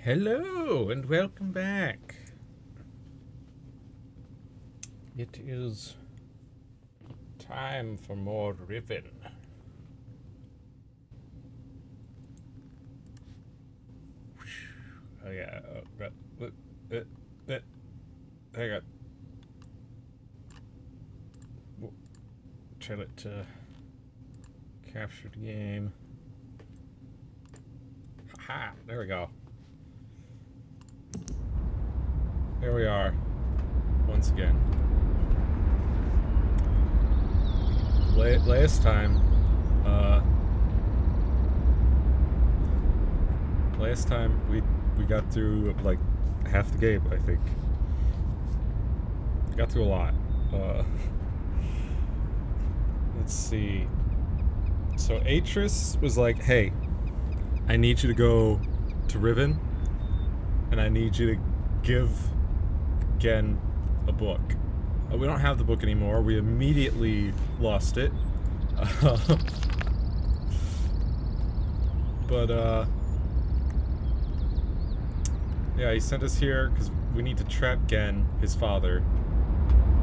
Hello and welcome back. It is time for more Riven. Oh yeah, hang on. Tell it to capture the game. Ha! There we go. Here we are, once again. Last time we got through like half the game, I think. Got through a lot. Let's see. So Atris was like, "Hey, I need you to go to Riven, and I need you to give Gehn a book." We don't have the book anymore. We immediately lost it. Yeah, he sent us here because we need to trap Gehn, his father,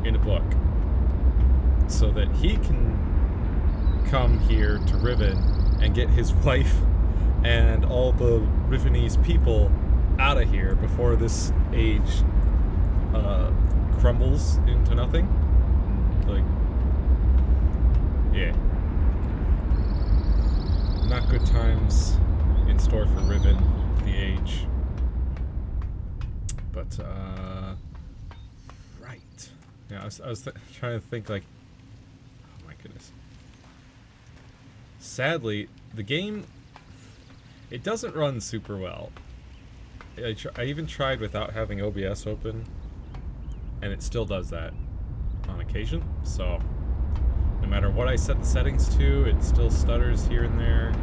in a book so that he can come here to Riven and get his wife and all the Rivenese people out of here before this age crumbles into nothing. Like, yeah. Not good times in store for Riven, the age. But, right. Yeah, I was trying to think, like, oh my goodness. Sadly, the game, it doesn't run super well. I even tried without having OBS open, and it still does that on occasion. So, no matter what I set the settings to, it still stutters here and there.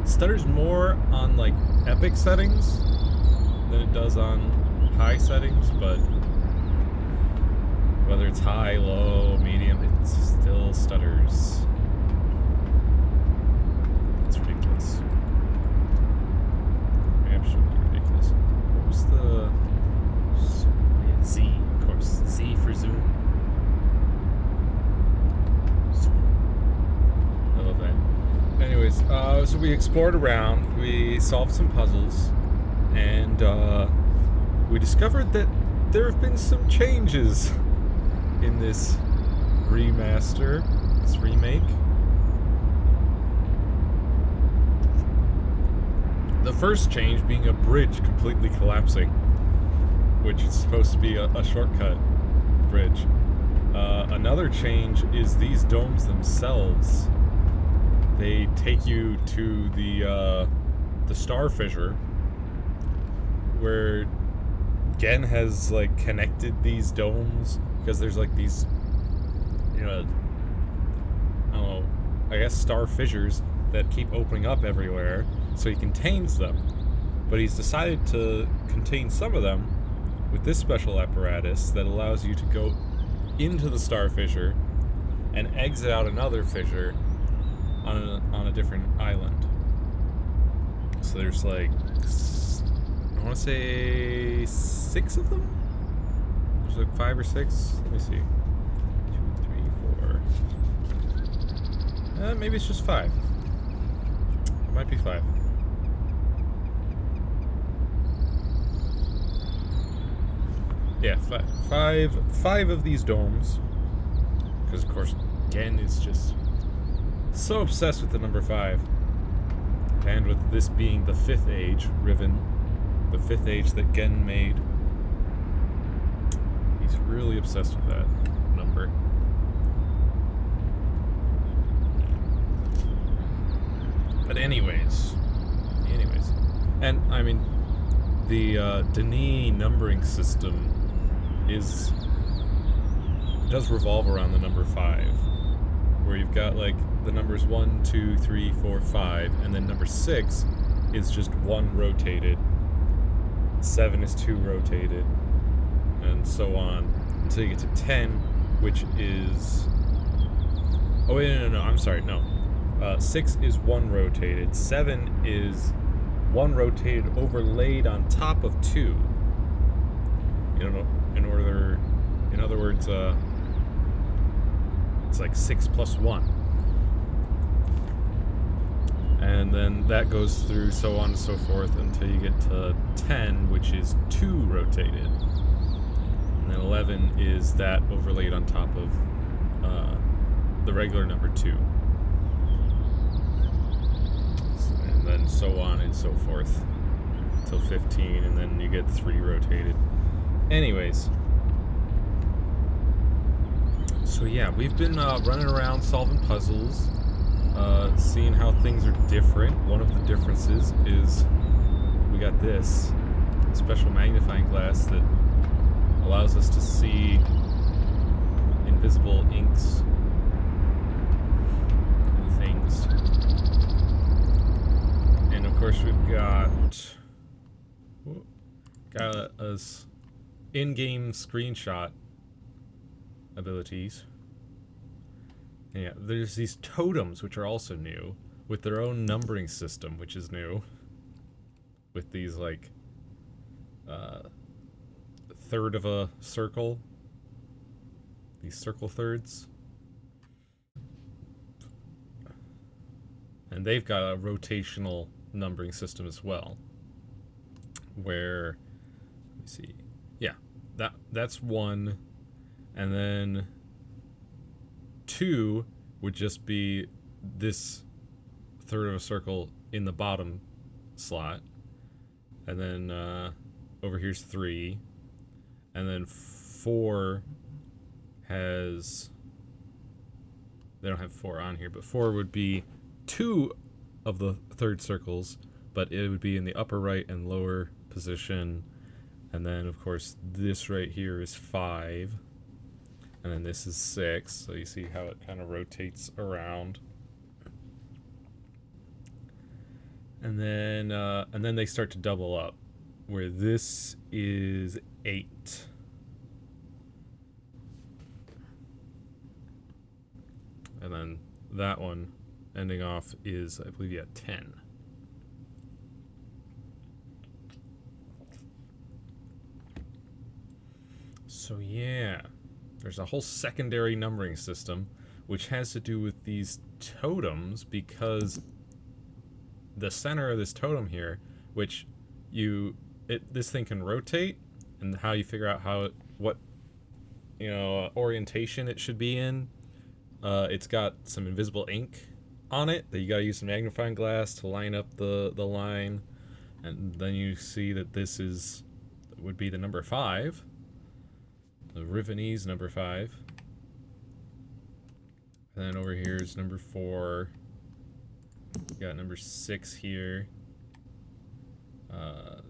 It stutters more on, like, epic settings than it does on high settings, but whether it's high, low, medium, it still stutters. It's ridiculous. Absolutely ridiculous. What was the... Z, of course. Z for Zoom. I love that. Anyways, so we explored around, we solved some puzzles, and we discovered that there have been some changes in this remaster, this remake. The first change being a bridge completely collapsing, which is supposed to be a shortcut bridge. Another change is these domes themselves. They take you to the star fissure, where Gehn has like connected these domes because there's like these, I don't know, I guess star fissures that keep opening up everywhere, so he contains them. But he's decided to contain some of them with this special apparatus that allows you to go into the star fissure and exit out another fissure on a different island. So there's like, I want to say 6 of them? There's like 5 or 6. Let me see. 2, 3, 4. Maybe it's just 5. It might be 5. Yeah, 5 of these domes. Because of course, Gehn is just so obsessed with the number 5. And with this being the 5th age, Riven, the 5th age that Gehn made. He's really obsessed with that number. But anyways, and I mean, the Denis numbering system does revolve around the number 5, where you've got like the numbers 1, 2, 3, 4, 5, and then number 6 is just 1 rotated, 7 is 2 rotated, and so on until you get to 10, which is... Oh wait, no, I'm sorry, no. 6 is 1 rotated, 7 is 1 rotated overlaid on top of 2. In other words, it's like 6 plus 1. And then that goes through so on and so forth until you get to 10, which is 2 rotated. And then 11 is that overlaid on top of the regular number 2. And then so on and so forth till 15, and then you get 3 rotated. Anyways, so yeah, we've been running around solving puzzles, seeing how things are different. One of the differences is we got this special magnifying glass that allows us to see invisible inks and things. And of course we've got us in-game screenshot abilities. And yeah, there's these totems which are also new, with their own numbering system, which is new. With these like third of a circle. These circle thirds. And they've got a rotational numbering system as well. Where, let me see. Yeah, that's 1. And then 2 would just be this third of a circle in the bottom slot. And then over here's 3. And then 4 has... They don't have 4 on here, but 4 would be 2 of the third circles, but it would be in the upper right and lower position. And then, of course, this right here is 5. And then this is 6, so you see how it kind of rotates around. And then they start to double up, where this is 8. And then that one ending off is, I believe, 10. So yeah, there's a whole secondary numbering system which has to do with these totems, because the center of this totem here, which this thing can rotate, and how you figure out what orientation it should be in. It's got some invisible ink on it that you gotta use some magnifying glass to line up the line, and then you see that this would be the number 5. The Rivenese number 5. And then over here is number 4. You got number 6 here.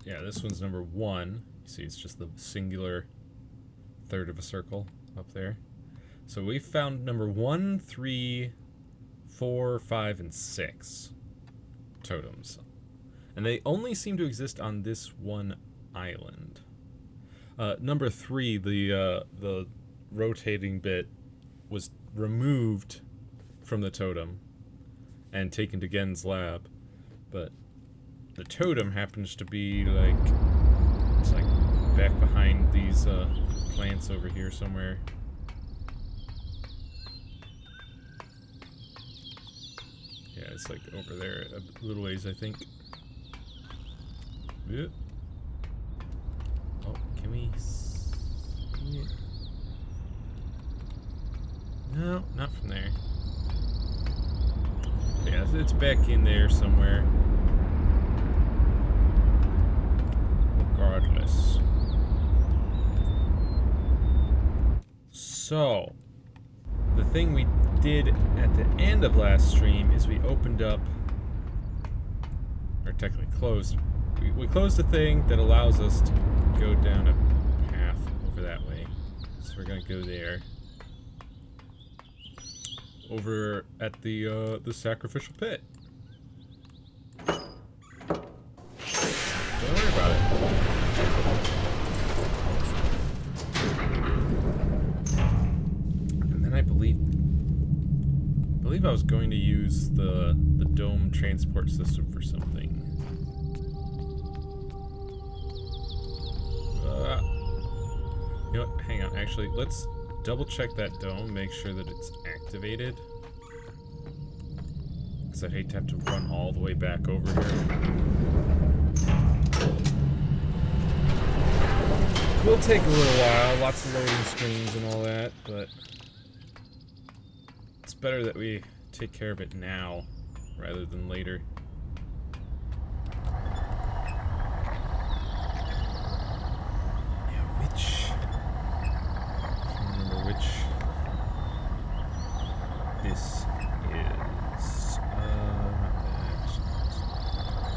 Yeah, this one's number 1. You see, it's just the singular third of a circle up there. So we found number 1, 3, 4, 5, and 6 totems. And they only seem to exist on this one island. Number 3, the rotating bit, was removed from the totem and taken to Gehn's lab, but the totem happens to be it's like back behind these plants over here somewhere. Yeah, it's like over there a little ways, I think. Yeah. Oh, can we see it? No, not from there. Yeah, it's back in there somewhere. So, the thing we did at the end of last stream is we opened up, or technically closed, we closed a thing that allows us to go down a path over that way. So we're gonna go there. Over at the sacrificial pit. Don't worry about it. And then I believe I was going to use the dome transport system for something. You know what? Hang on. Actually, let's double check that dome, make sure that it's activated. Because I'd hate to have to run all the way back over here. Will take a little while, lots of loading screens and all that, but it's better that we take care of it now rather than later. This is, I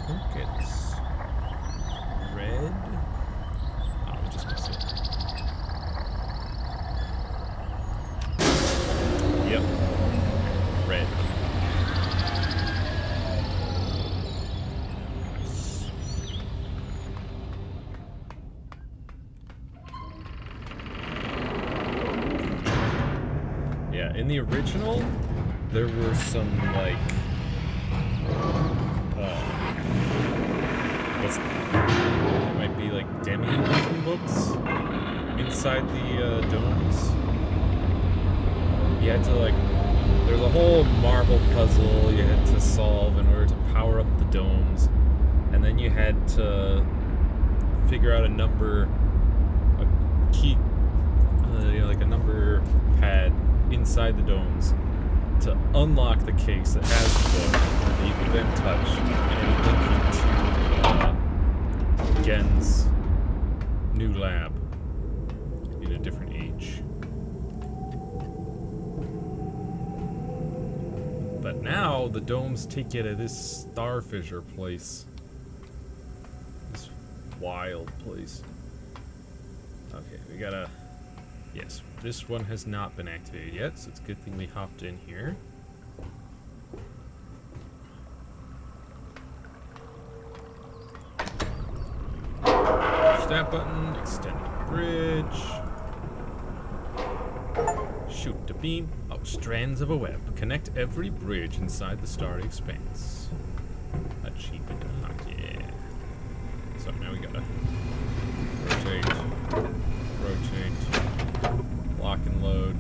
think it's red. Oh, we just missed it. Yep. Red. Nice. Yeah, in the original, there were some, like, it might be like demi-looking books inside the domes. You had to, like, there's a whole marble puzzle you had to solve in order to power up the domes, and then you had to figure out a number, a key, you know, like a number pad inside the domes to unlock the case that has the book that you can then touch, and it would link you to Gehn's new lab in a different age. But now the domes take you to this star fissure place. This wild place. Okay, we gotta... Yes, this one has not been activated yet, so it's a good thing we hopped in here. Push that button, extend the bridge. Shoot the beam. Oh, strands of a web. Connect every bridge inside the starry expanse. Achievement unlocked, yeah. So now we gotta rotate. Lock and load.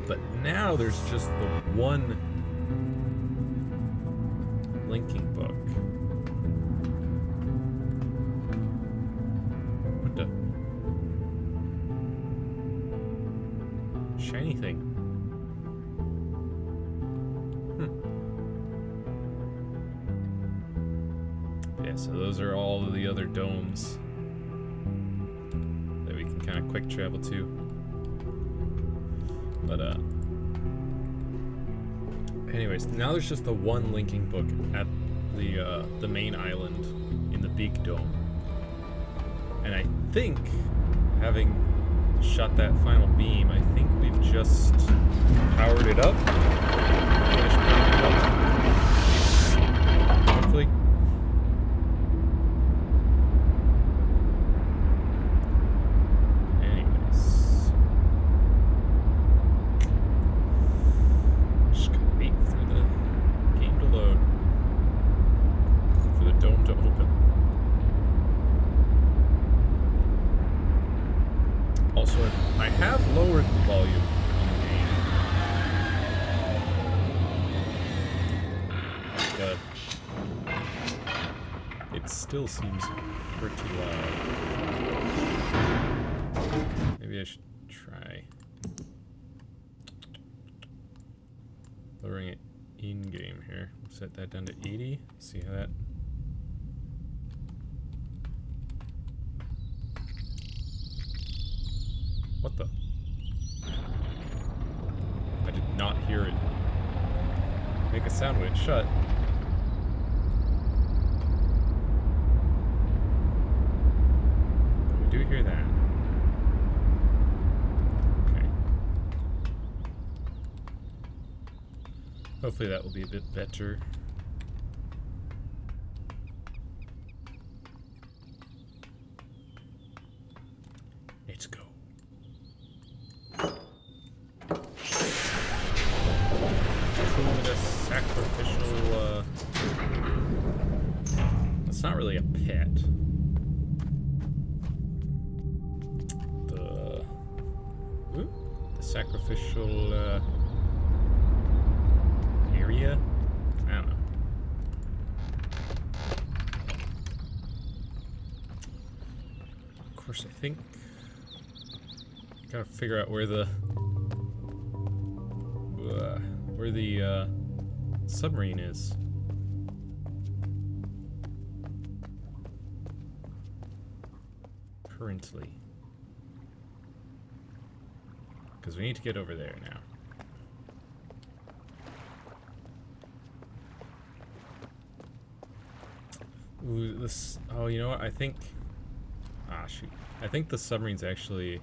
But now there's just the one linking book. What the? Shiny thing. So those are all of the other domes that we can kind of quick travel to. But anyways, now there's just the one linking book at the main island in the big dome. And I think, having shot that final beam, I think we've just powered it up. Hopefully. Still seems pretty loud. Maybe I should try. lowering it in game here. Set that down to 80. See how that. What the? I did not hear it make a sound when it shut. But we do hear that. Okay. Hopefully that will be a bit better. Let's go. Sacrificial, it's not really a pet. The sacrificial, area? I don't know. Of course, I think gotta figure out where the submarine is. Currently. Because we need to get over there now. Ooh, this... Oh, you know what? I think... Ah, shoot. I think the submarine's actually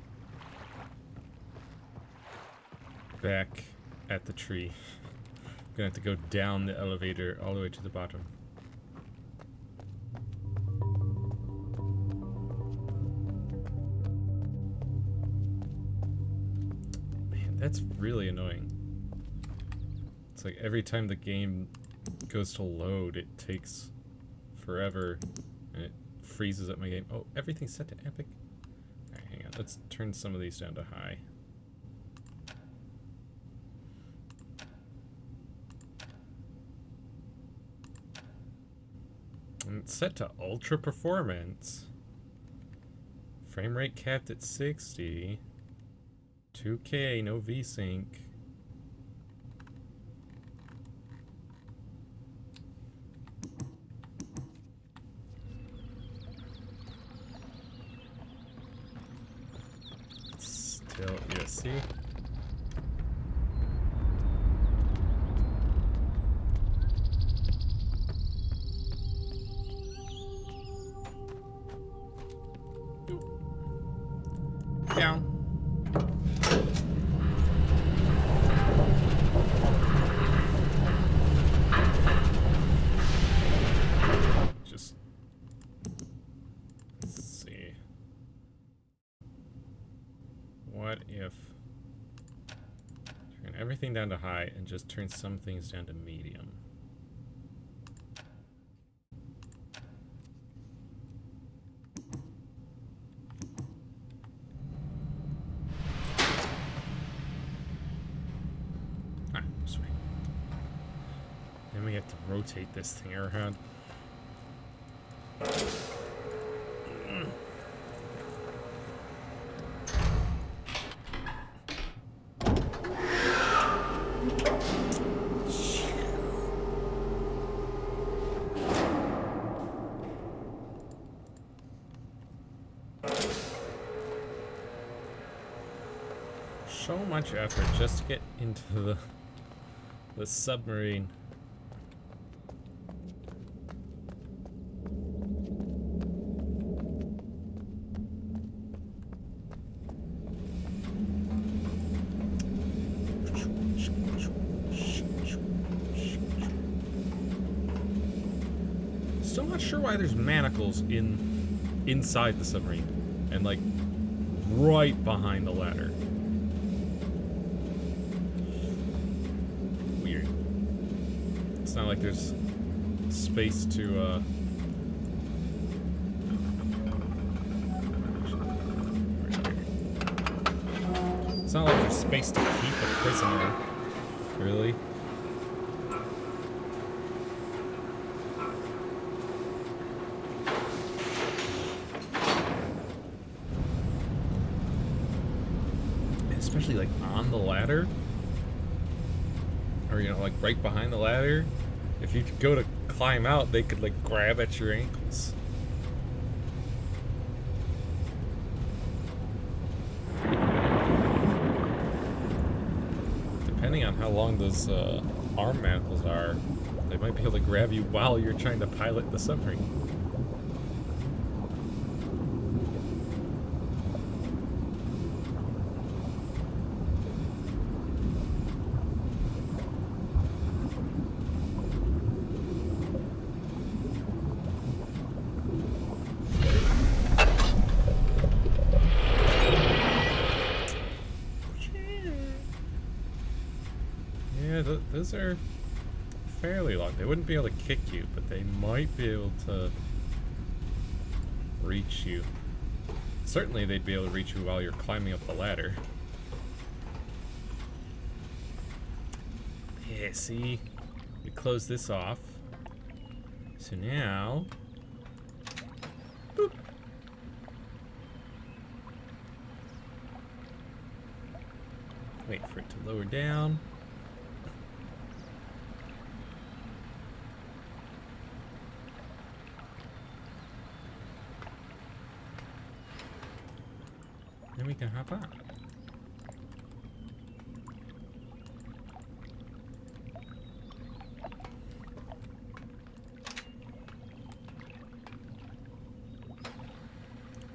back at the tree. Gonna have to go down the elevator all the way to the bottom. Man, that's really annoying. It's like every time the game goes to load, it takes forever and it freezes up my game. Oh, everything's set to epic. Alright, hang on. Let's turn some of these down to high. And it's set to ultra performance. Frame rate capped at 60. 2K, no VSync. Still, yeah, see? Down. Just let's see. What if turn everything down to high and just turn some things down to medium? Then we have to rotate this thing around. So much effort just to get into the submarine. Still not sure why there's manacles inside the submarine and like right behind the ladder. Weird. It's not like there's space to it's not like there's space to keep a prisoner, really. Especially like on the ladder. or like right behind the ladder, if you go to climb out, they could like grab at your ankles. Depending on how long those arm manacles are, they might be able to grab you while you're trying to pilot the submarine. Those are fairly long. They wouldn't be able to kick you, but they might be able to reach you. Certainly they'd be able to reach you while you're climbing up the ladder. Yeah, see? We close this off. So now... Boop. Wait for it to lower down. Then we can hop on.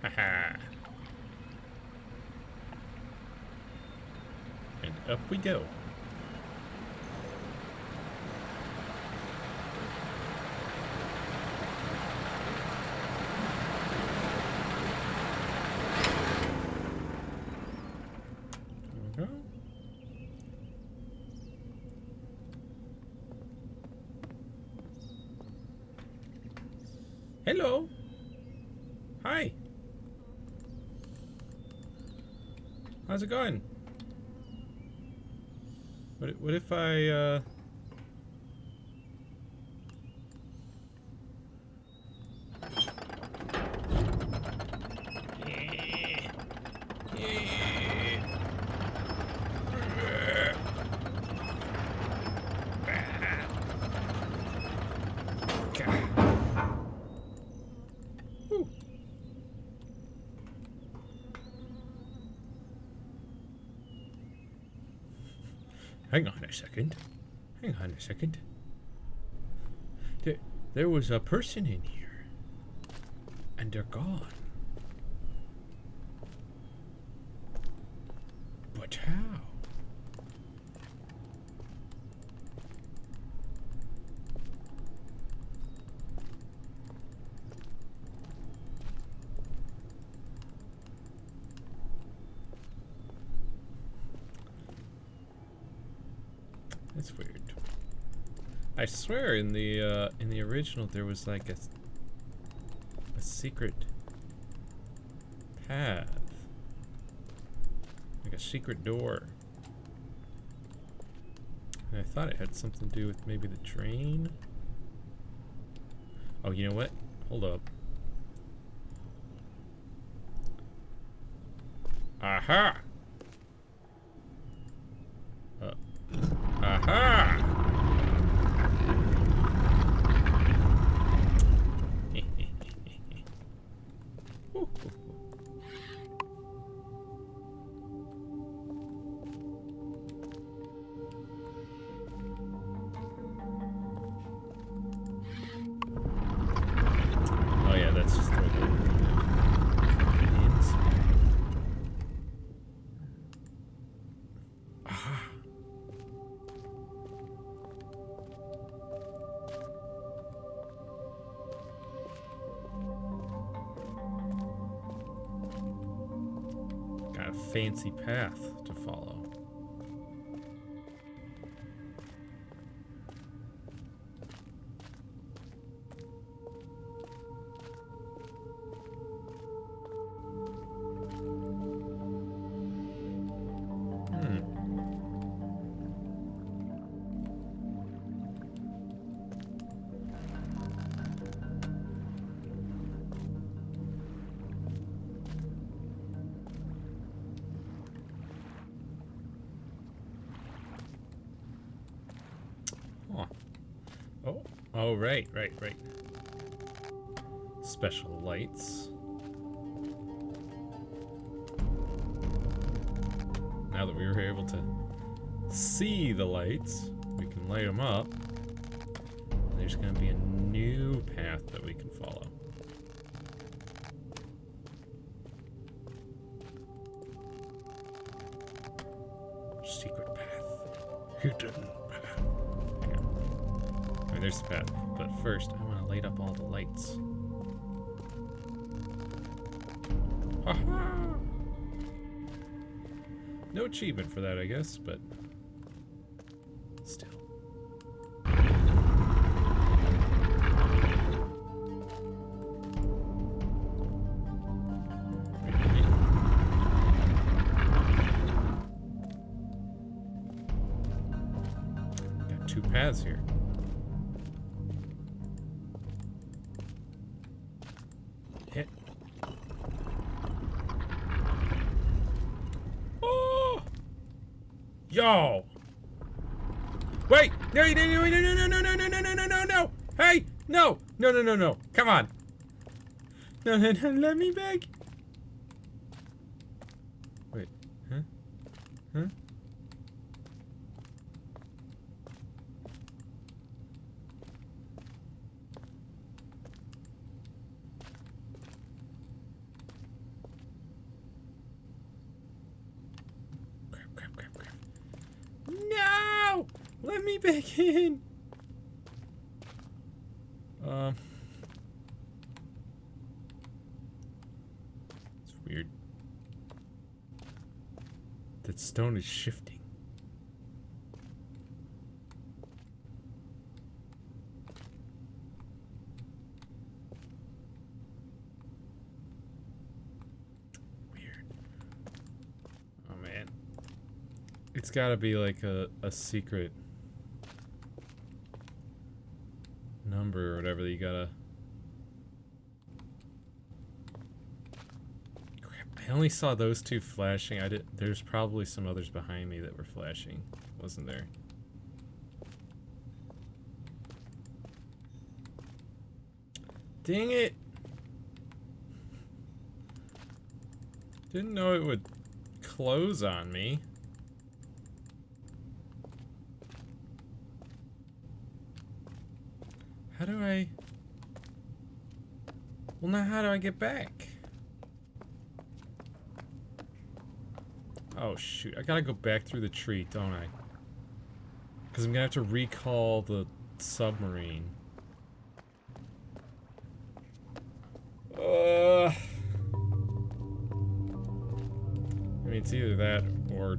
Haha. And up we go. Hello. Hi. How's it going? What if I Hang on a second. Hang on a second. There was a person in here. And they're gone. But how? That's weird. I swear in the original there was like a secret path. Like a secret door. And I thought it had something to do with maybe the train. Oh, you know what? Hold up. Aha! Aha! Oh yeah, that's just the way the fancy path to follow. Oh, right. Special lights. Now that we were able to see the lights, we can light them up. There's going to be a new path that we can follow. Secret path. Hidden path. Hang on. I mean, there's the path. But first, I want to light up all the lights. Ha-ha! No achievement for that, I guess, but still. Got two paths here. Hit. Oh! Yo! Wait! No! Hey! No! Come on! No! Let me back! Wait. Huh? Crap. No! Let me back in! It's weird. That stone is shifting. Weird. Oh man. It's gotta be like a secret number or whatever that you gotta... Crap, I only saw those two flashing. There's probably some others behind me that were flashing, wasn't there? Dang it! Didn't know it would close on me. How do I... Well, now how do I get back? Oh, shoot. I gotta go back through the tree, don't I? Because I'm gonna have to recall the submarine. I mean, it's either that or...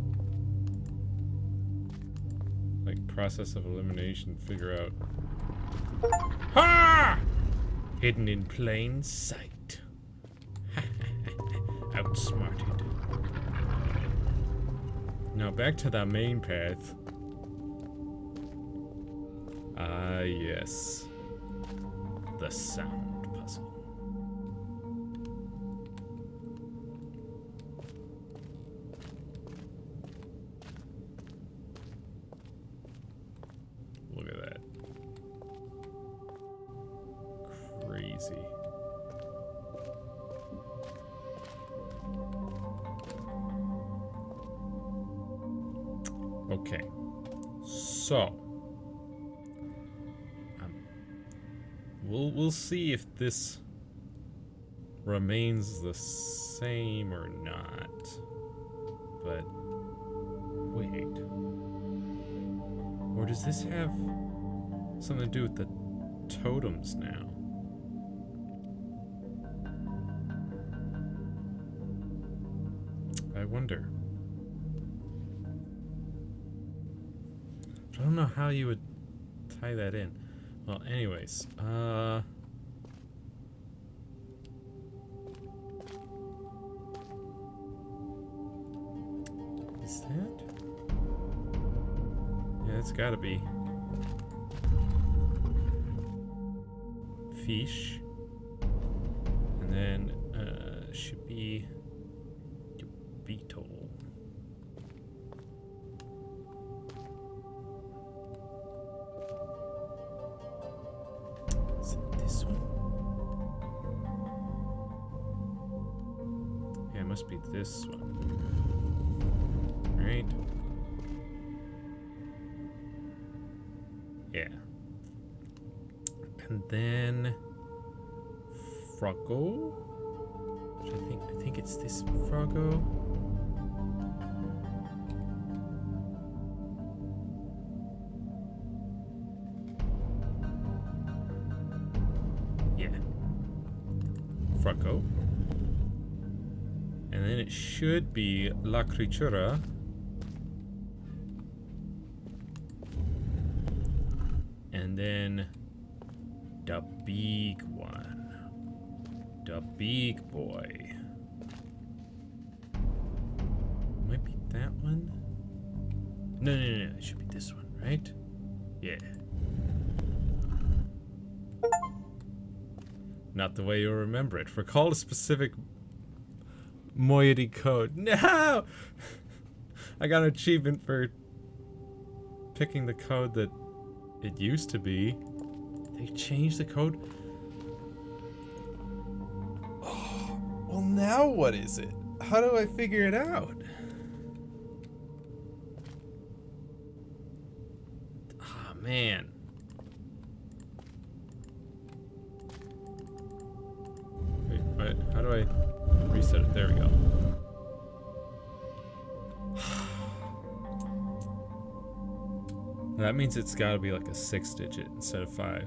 like, process of elimination, figure out... Ha! Hidden in plain sight. Outsmarted. Now back to the main path. Ah, yes. The sound puzzle. Look at that. Crazy. Okay, so we'll see if this remains the same or not. But wait, or does this have something to do with the totems now? I wonder. I don't know how you would tie that in. Well, anyways, is that? Yeah, it's gotta be. Fish. And then, should be beetle. must be this one. Right? Yeah. And then Froggo? Which I think it's this Froggo. Yeah. Froggo. And then it should be La Creatura. And then the big one. The big boy. Might be that one? No. It should be this one, right? Yeah. Not the way you'll remember it. Recall a specific moiety code. No! I got an achievement for picking the code that it used to be. They changed the code? Oh, well now what is it? How do I figure it out? Ah, man. Wait, what? How do I reset it? There we go. That means it's gotta be like a 6-digit instead of 5.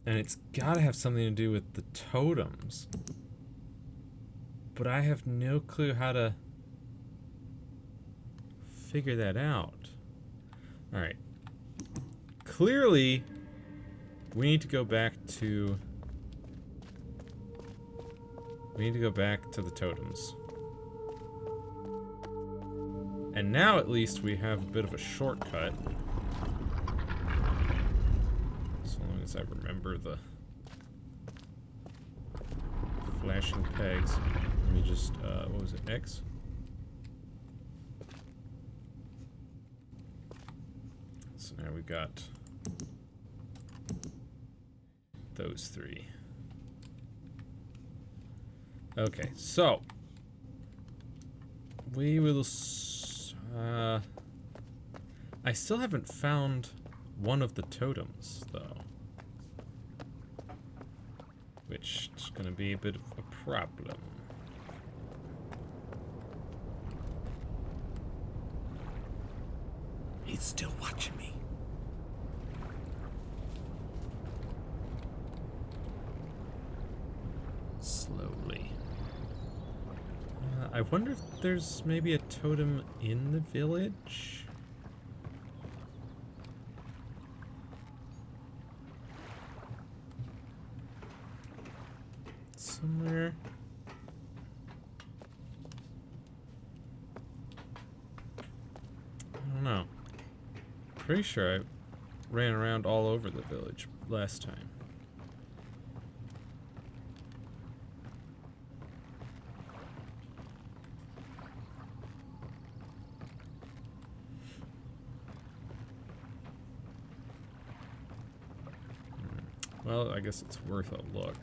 And it's gotta have something to do with the totems. But I have no clue how to figure that out. Alright. Clearly, we need to go back to... the totems. And now at least we have a bit of a shortcut. So long as I remember the flashing pegs. Let me just, what was it, X? So now we've got those 3. Okay, so we will... I still haven't found one of the totems, though. Which is going to be a bit of a problem. He's still watching me. Slowly. I wonder if there's maybe a totem in the village? Somewhere. I don't know. Pretty sure I ran around all over the village last time. Well, I guess it's worth a look.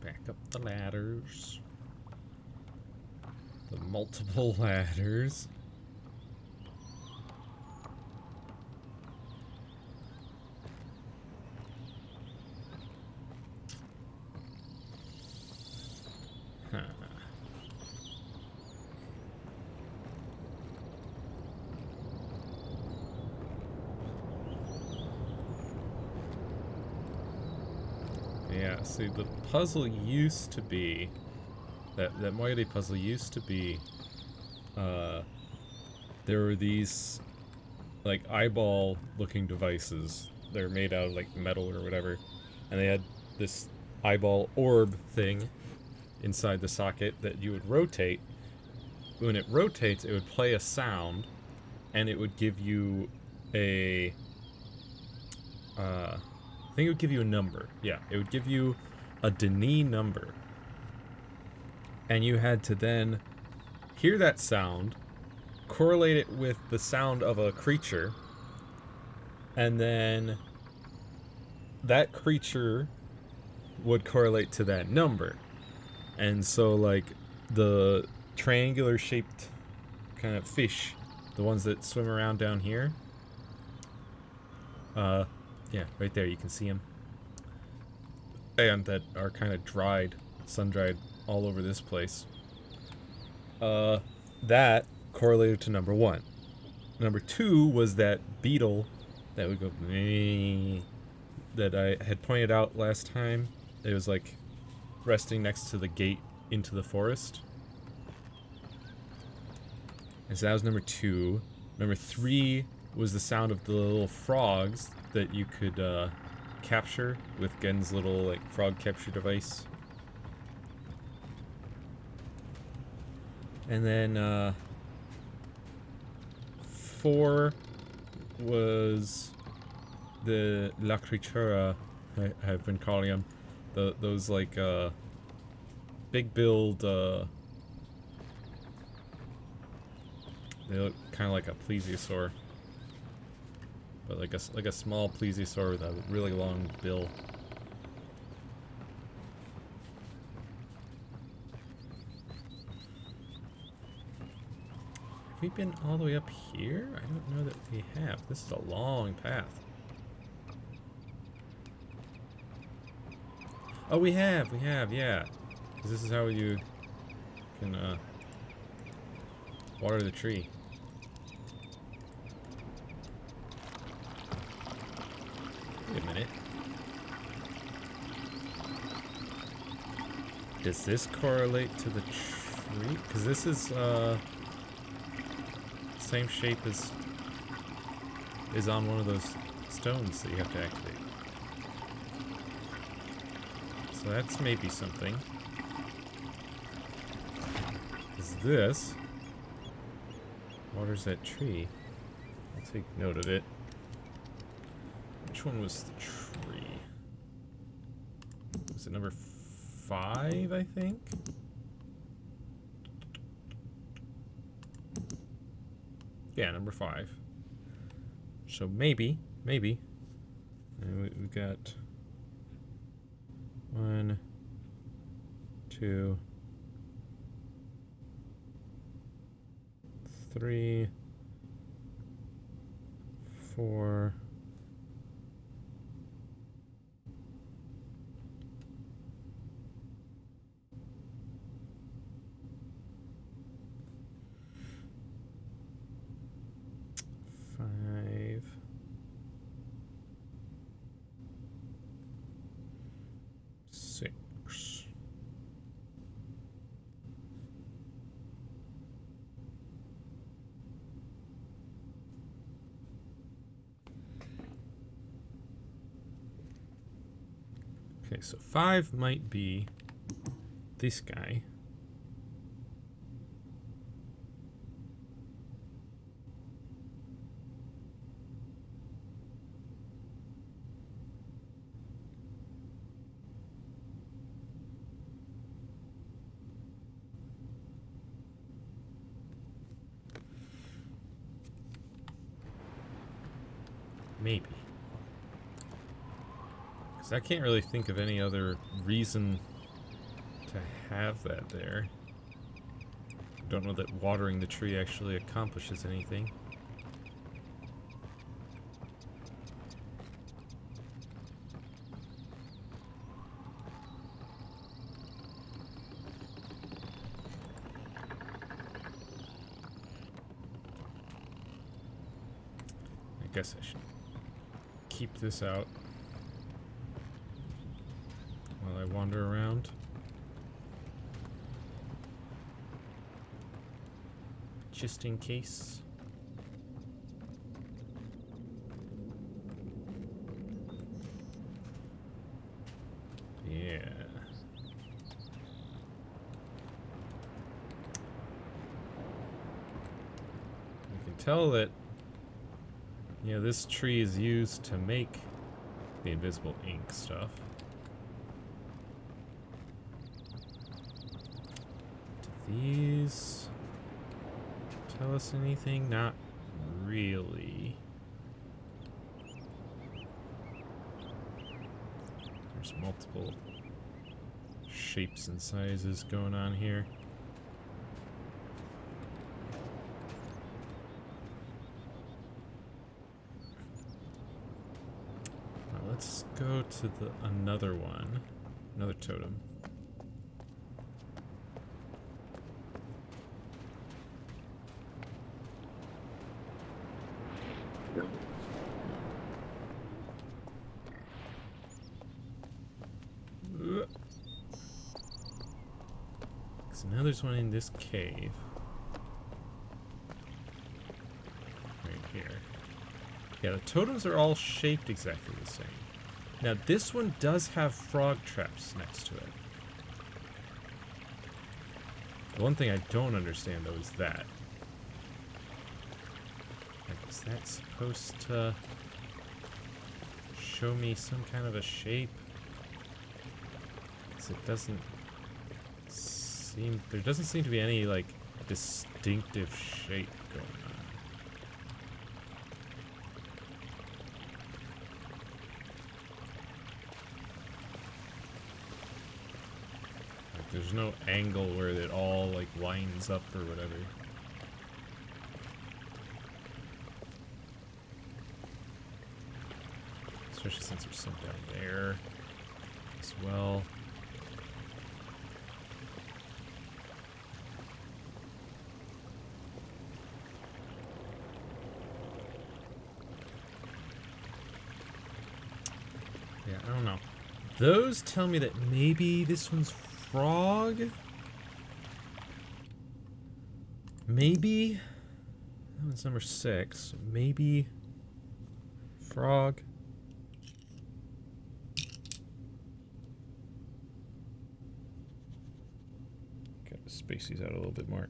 Back up the ladders. The multiple ladders. Yeah, see, the puzzle used to be... That moiety puzzle used to be... there were these, like, eyeball-looking devices. They're made out of, like, metal or whatever. And they had this eyeball orb thing inside the socket that you would rotate. When it rotates, it would play a sound, and it would give you a I think it would give you a number. Yeah, it would give you a Denis number. And you had to then hear that sound, correlate it with the sound of a creature, and then that creature would correlate to that number. And so, like, the triangular shaped kind of fish, the ones that swim around down here, yeah, right there, you can see them. And that are kind of dried, sun-dried all over this place. That correlated to number 1. Number 2 was that beetle that would go that I had pointed out last time. It was like resting next to the gate into the forest. And so that was number 2. Number 3 was the sound of the little frogs that you could capture with Gehn's little like frog capture device. And then 4 was the La Creatura, I've been calling them. Those like big build, they look kind of like a plesiosaur, but like a small plesiosaur with a really long bill. Have we been all the way up here? I don't know that we have. This is a long path. Oh, we have, yeah. Because this is how you can water the tree. Wait a minute. Does this correlate to the tree? Because this is same shape as is on one of those stones that you have to activate. So that's maybe something. Is this waters that tree? I'll take note of it. Which one was the tree? Was it number 5, I think? Yeah, number 5. So maybe. And we got 1, 2, 3, 4. 5. 6. Okay, so 5 might be this guy. Maybe. Because I can't really think of any other reason to have that there. I don't know that watering the tree actually accomplishes anything. I guess I should keep this out while I wander around. Just in case. Yeah. You can tell that, you know, this tree is used to make the invisible ink stuff. Do these tell us anything? Not really. There's multiple shapes and sizes going on here. Now let's go to another one, another totem. So now there's one in this cave. Right here. Yeah, the totems are all shaped exactly the same. Now this one does have frog traps next to it. The one thing I don't understand though is that. Like, is that supposed to show me some kind of a shape? Because it doesn't seem, there doesn't seem to be any like distinctive shape going on. Like, there's no angle where it all like lines up or whatever. Especially since there's some down there as well. Yeah, I don't know. Those tell me that maybe this one's frog? Maybe? That one's number 6. Maybe frog. Gotta space these out a little bit more.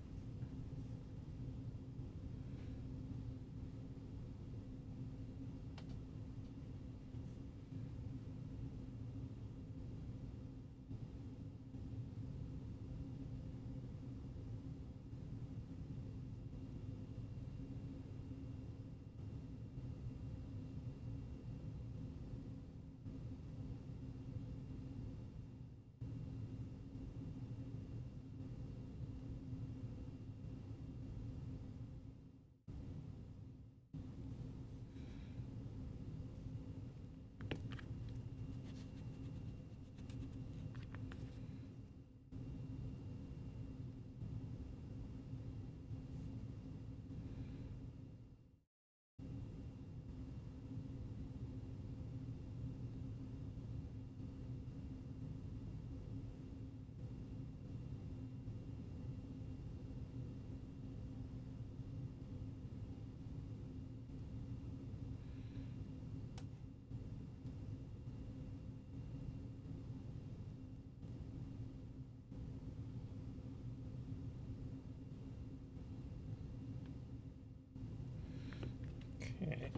Okay.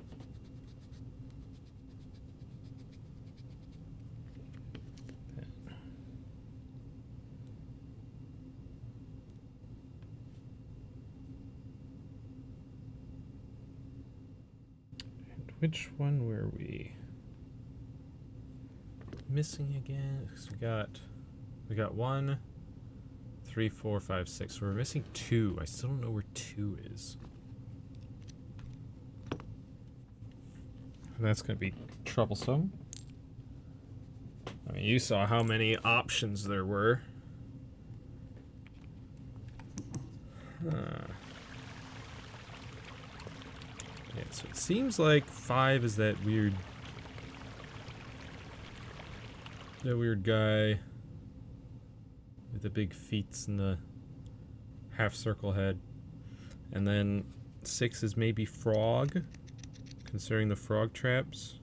And which one were we missing again? Because we got 1, 3, 4, 5, 6. We're missing 2. I still don't know where 2 is. That's going to be troublesome. I mean, you saw how many options there were. Yeah, so it seems like 5 is that weird guy with the big feet and the half circle head. And then 6 is maybe frog, considering the frog traps.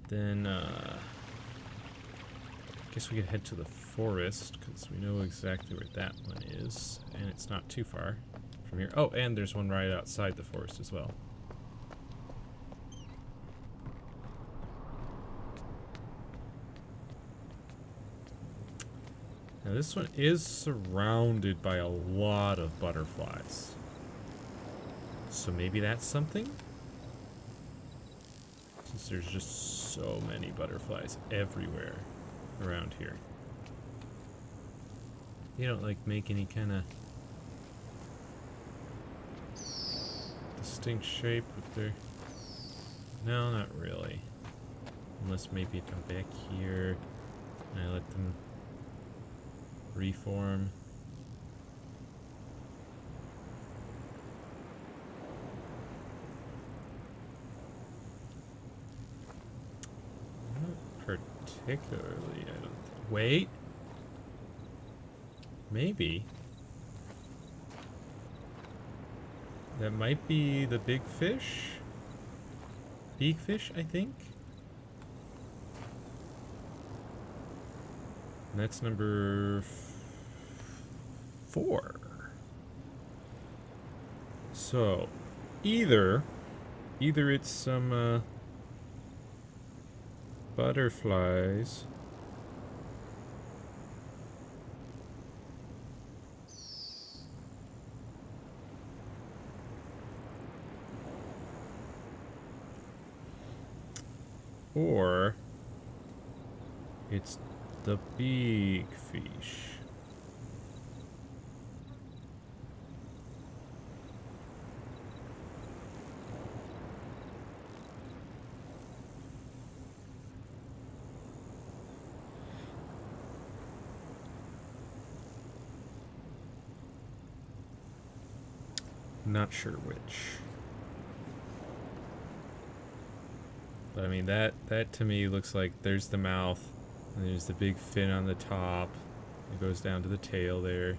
Then I guess we could head to the forest because we know exactly where that one is, and it's not too far from here. Oh, and there's one right outside the forest as well. Now this one is surrounded by a lot of butterflies. So maybe that's something? Since there's just so many butterflies everywhere around here. They don't like make any kind of distinct shape with their... No, not really. Unless maybe if I'm back here and I let them reform. Not particularly, I don't think. Wait. Maybe. That might be the big fish? Big fish, I think? And that's number 4. So, either it's some butterflies, or it's the big fish. Not sure which. But I mean, that to me looks like there's the mouth, and there's the big fin on the top. It goes down to the tail there.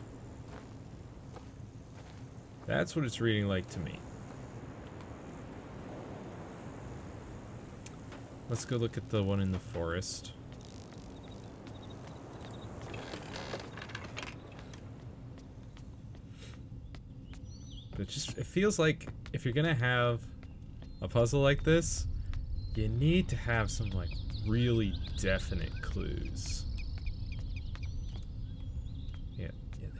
That's what it's reading like to me. Let's go look at the one in the forest. But it feels like if you're gonna have a puzzle like this, you need to have some like really definite clues. Yeah,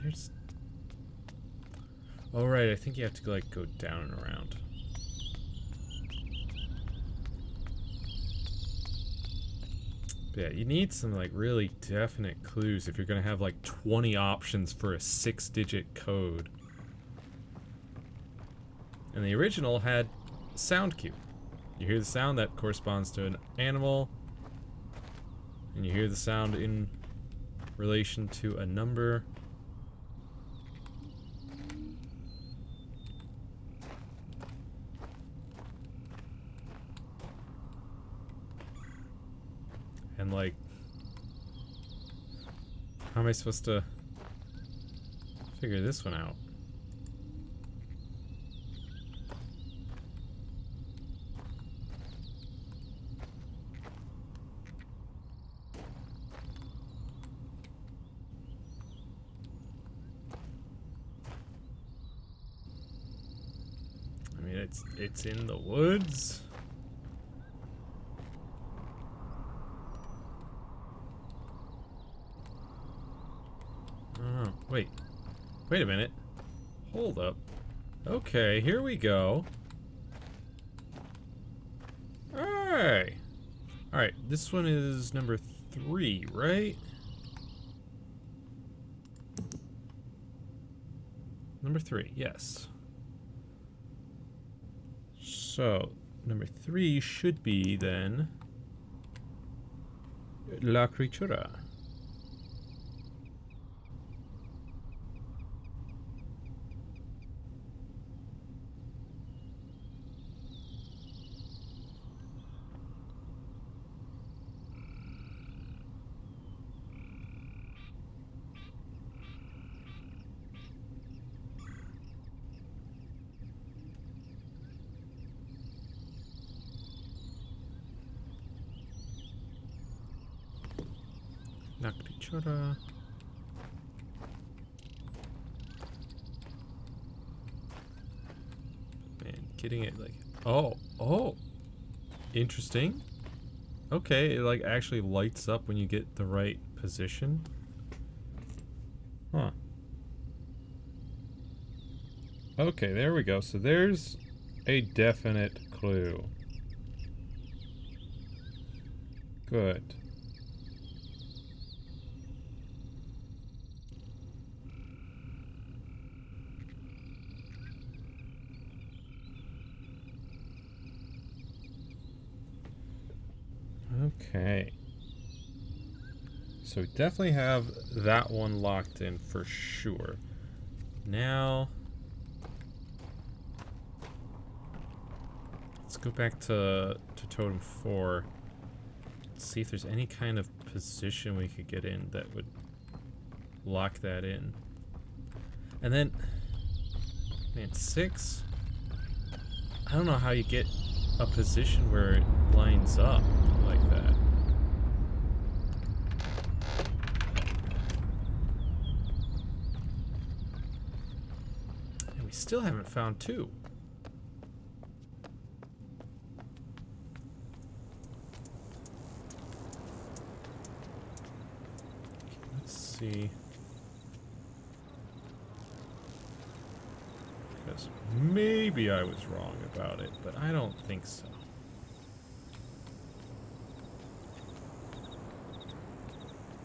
there's... Oh right, I think you have to like go down and around. But yeah, you need some like really definite clues if you're gonna have like 20 options for a 6-digit code. And the original had sound cue. You hear the sound that corresponds to an animal, and you hear the sound in relation to a number. And like, how am I supposed to figure this one out? I mean, it's in the woods. Oh, wait a minute. Hold up. Okay, here we go. Alright. Alright, this one is number 3, right? Number 3, yes. So, number 3 should be then La Criatura. La Criatura. Man, getting it like... Oh! Interesting. Okay, it like actually lights up when you get the right position. Huh. Okay, there we go. So there's a definite clue. Good. Okay. So we definitely have that one locked in for sure. Now, let's go back to Totem 4. See if there's any kind of position we could get in that would lock that in. And then, man, 6? I don't know how you get a position where it lines up like that. And we still haven't found 2. Let's see. Because maybe I was wrong about it, but I don't think so.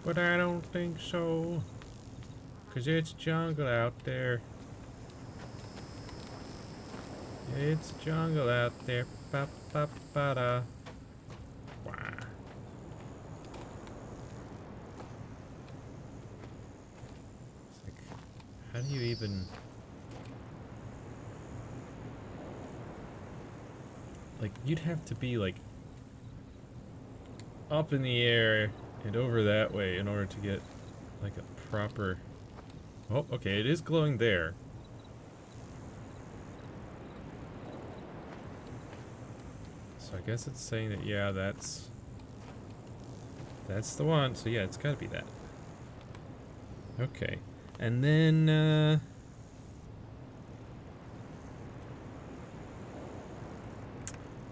But I don't think so. Because it's jungle out there. It's jungle out there. Ba ba ba da. Wow. It's like, how do you even... Like, you'd have to be, like, up in the air and over that way in order to get, like, a proper... Oh, okay, it is glowing there. So I guess it's saying that, yeah, that's the one. So yeah, it's gotta be that. Okay. And then,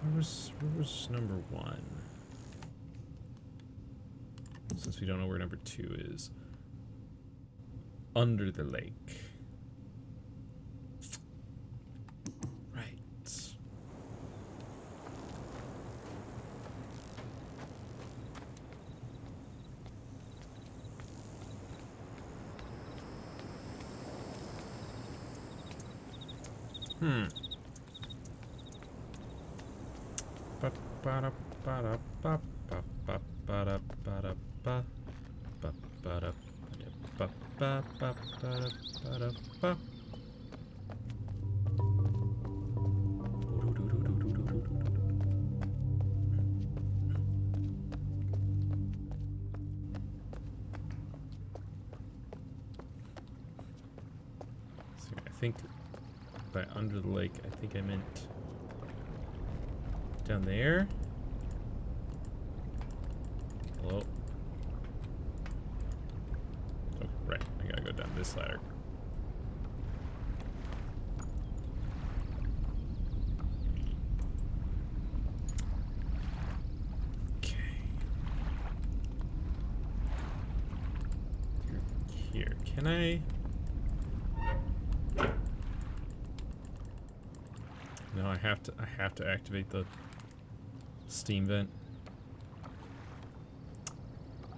where was number 1? Since we don't know where number 2 is. Under the lake. Right. Ba ba da ba da ba ba ba ba da ba da ba ba ba da ba ba ba ba da ba. So I think by under the lake, I think I meant down there. Hello. Oh, right. I gotta go down this ladder. Okay. Here. Can I? No, I have to activate the steam vent.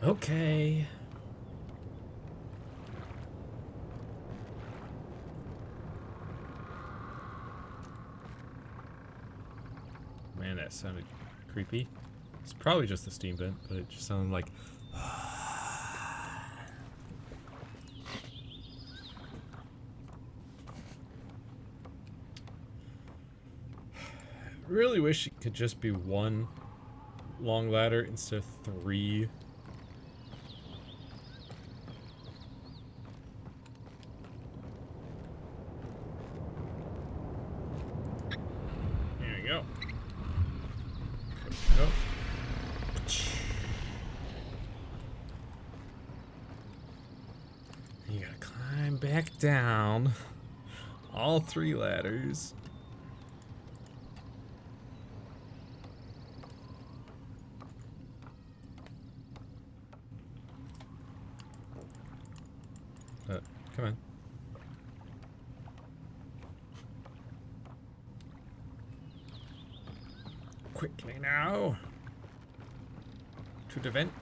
Okay. Man, that sounded creepy. It's probably just the steam vent, but it just sounded like... Really wish it could just be one long ladder instead of 3. There we go. Go. You gotta climb back down all 3 ladders. Quickly now. To the vent.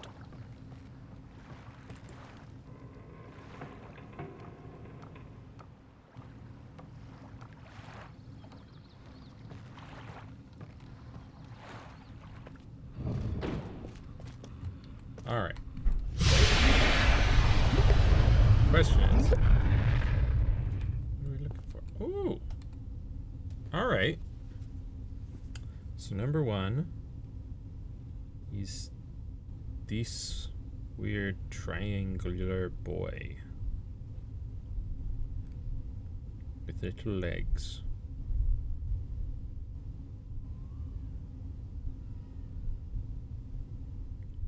Alright. Question is, what are we looking for? Ooh! Alright. So number one is this weird triangular boy with little legs.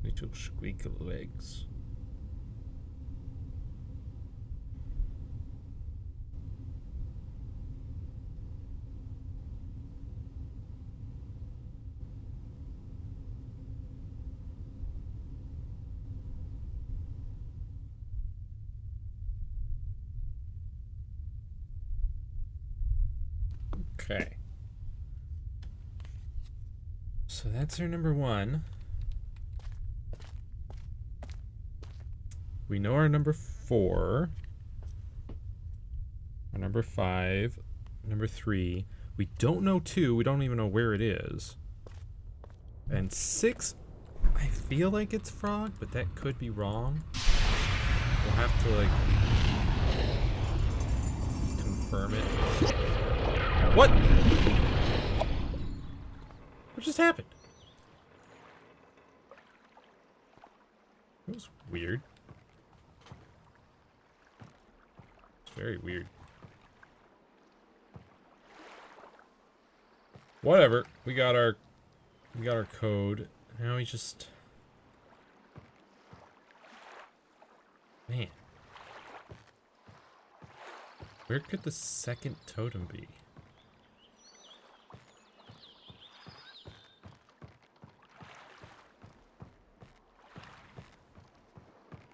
Little squiggle legs. Okay. So that's our number one. We know our number four. Our number five. Number three. We don't know two. We don't even know where it is. And six, I feel like it's frog, but that could be wrong. We'll have to, like, confirm it. What? What just happened? It was weird. It's very weird. Whatever. We got our code. Now we just... Man. Where could the second totem be?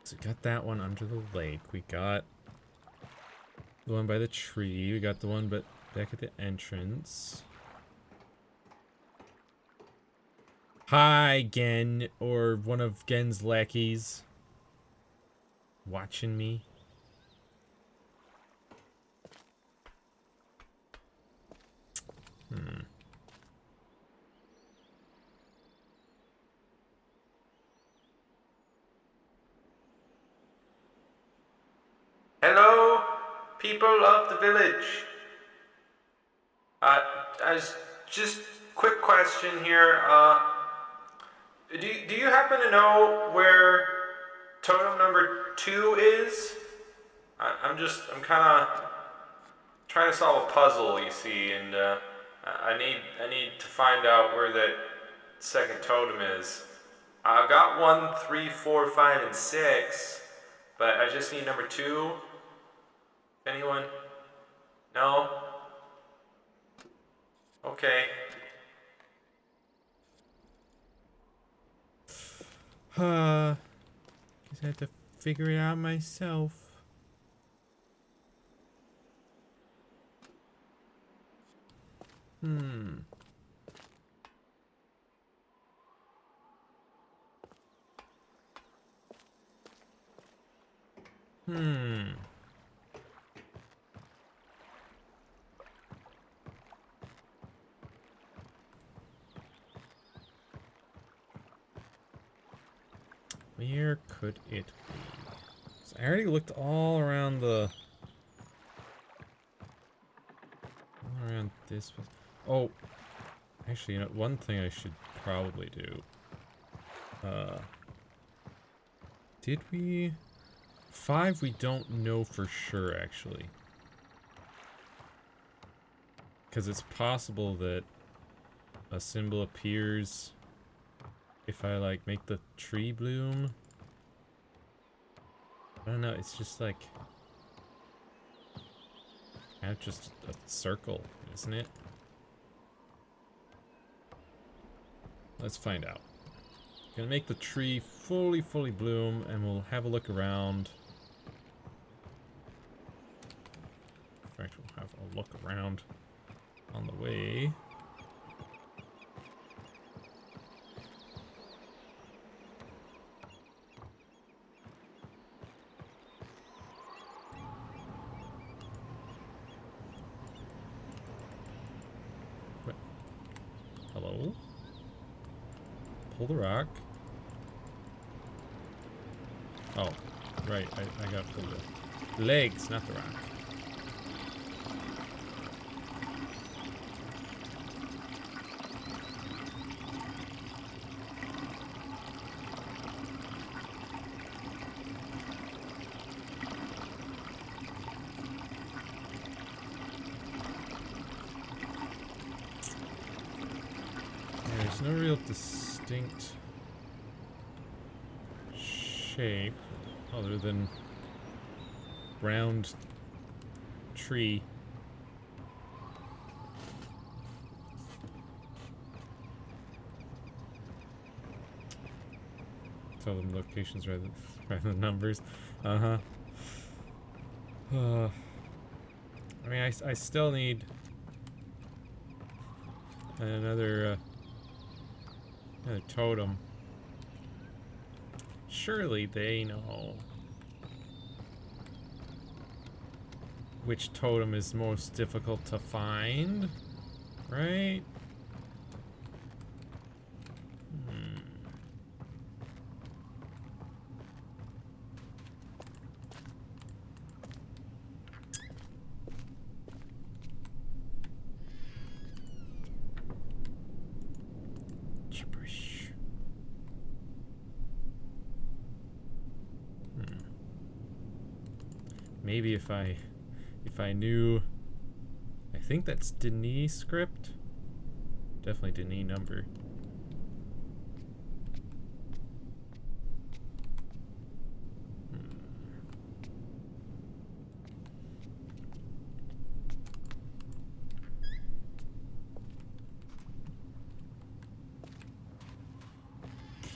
So we got that one under the lake. We got the one by the tree. We got the one but back at the entrance. Hi, Gehn, or one of Gehn's lackeys. Watching me. Hello, people of the village. As just quick question here. Do you happen to know where totem number 2 is? I'm kind of trying to solve a puzzle, you see, and I need to find out where that second totem is. I've got 1, 3, 4, 5, and 6, but I just need number 2. Anyone? No? Okay. Guess I have to figure it out myself. Hmm. Where could it be? So I already looked all around this. Oh, actually, you know, one thing I should probably do. Did we? 5 we don't know for sure, actually. Because it's possible that a symbol appears if I, like, make the tree bloom. I don't know, it's just like... kind of just a circle, isn't it? Let's find out. Gonna make the tree fully bloom, and we'll have a look around. In fact, we'll have a look around on the way. Pull the rock. Oh, right. I gotta pull the legs, not the rock. There's no real distinct shape other than round tree. Tell them locations rather than numbers. I mean, I still need another totem. Surely they know which totem is most difficult to find, right? Maybe if I knew, I think that's Denis script. Definitely Denis number.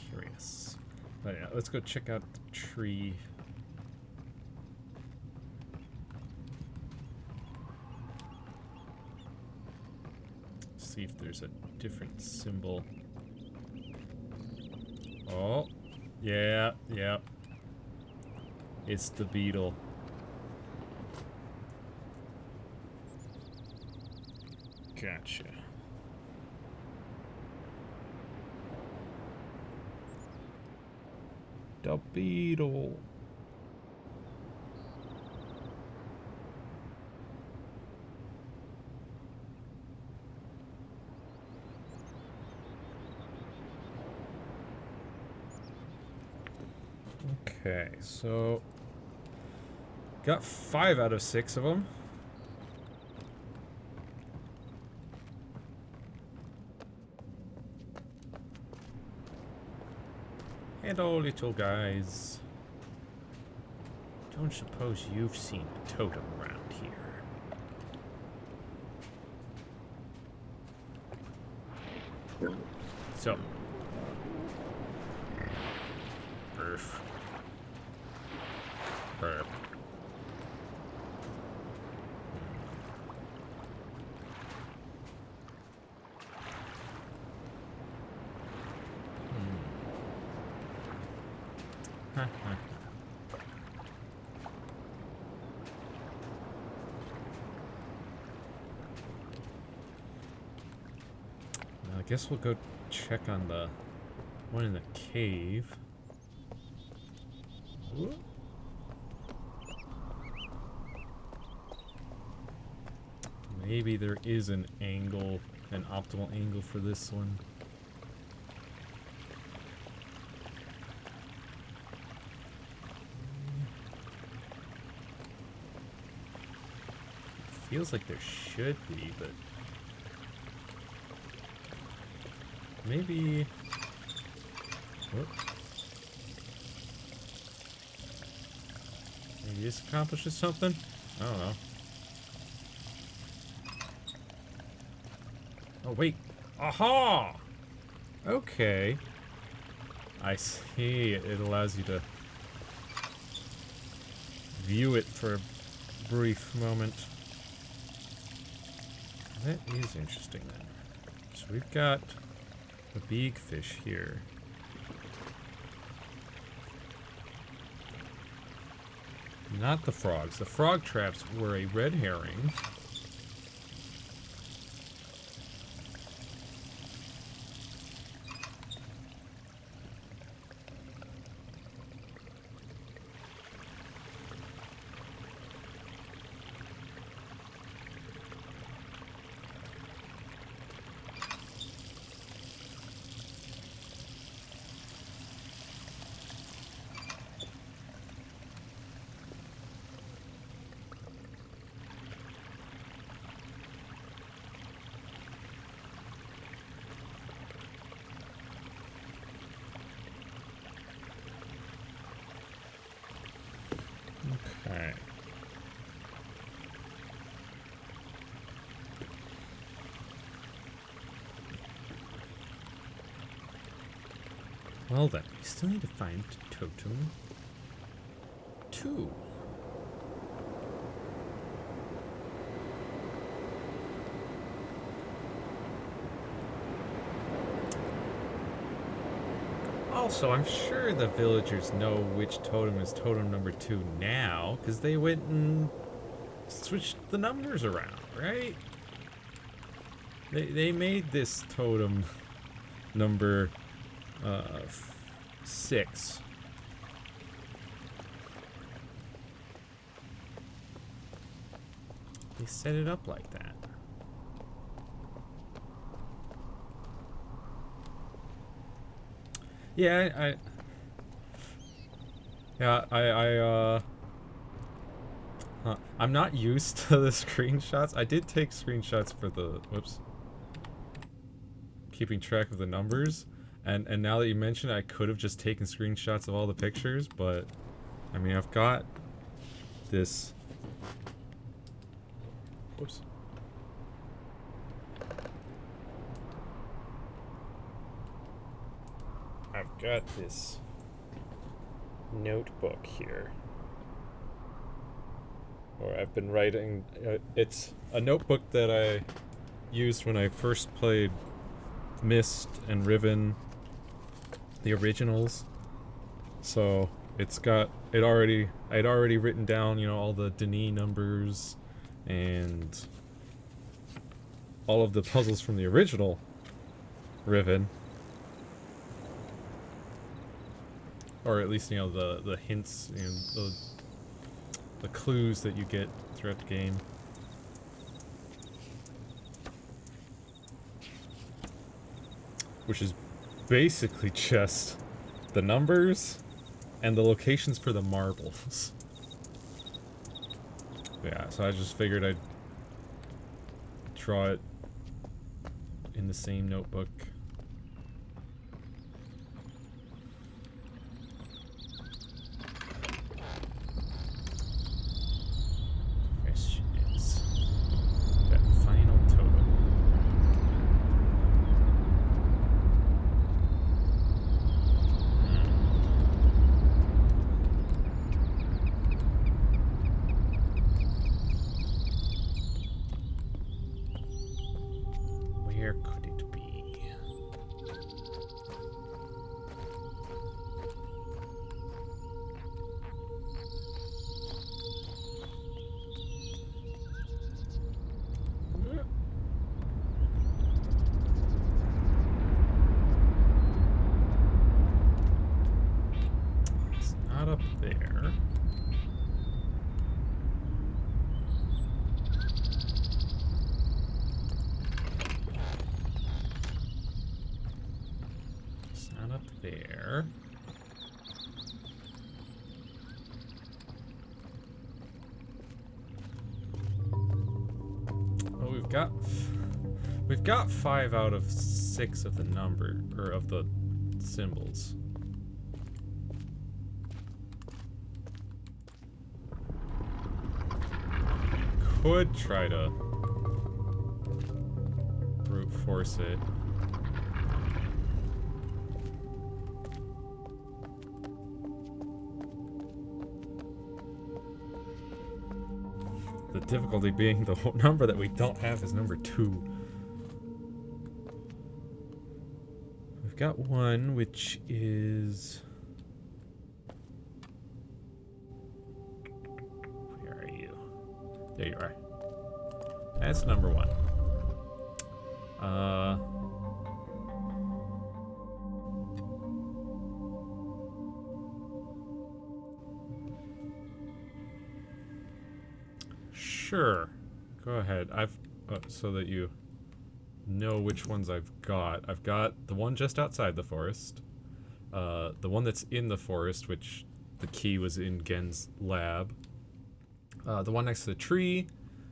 Curious. But yeah, let's go check out the tree. See if there's a different symbol. Oh, yeah. It's the beetle. Gotcha. The beetle. Okay, so got 5 out of 6 of them. Hello, little guys. Don't suppose you've seen a totem around here. So. Burf. Burp. I guess we'll go check on the one in the cave. Whoop. Maybe there is an angle, an optimal angle for this one. Feels like there should be, but maybe. Whoop. Maybe this accomplishes something? I don't know. Oh, wait. Aha! Okay. I see. It allows you to view it for a brief moment. That is interesting then. So we've got a big fish here. Not the frogs. The frog traps were a red herring. Well then, we still need to find totem 2. Also, I'm sure the villagers know which totem is totem number 2 now, because they went and switched the numbers around, right? They made this totem number 6. They set it up like that. Yeah, I'm not used to the screenshots. I did take screenshots for the, whoops, keeping track of the numbers. And now that you mention it, I could have just taken screenshots of all the pictures, but, I mean, I've got this, whoops. I've got this notebook here. Or I've been writing, it's a notebook that I used when I first played Myst and Riven, the originals. So it's got, I'd already written down, you know, all the Denis numbers and all of the puzzles from the original Riven. Or at least, you know, the hints and the clues that you get throughout the game. Which is basically just the numbers and the locations for the marbles. Yeah, so I just figured I'd draw it in the same notebook. Question is, that final totem. Where could it be? It's not up there. It's not up there. Well, we've got 5 out of 6 of the number, or of the symbols. Could try to brute force it. The difficulty being the whole number that we don't have is number 2. We've got 1, which is... Where are you? There you are. That's number 1. Sure. Go ahead. So that you know which ones I've got. I've got the one just outside the forest. The one that's in the forest, which the key was in Gehn's lab. The one next to the tree.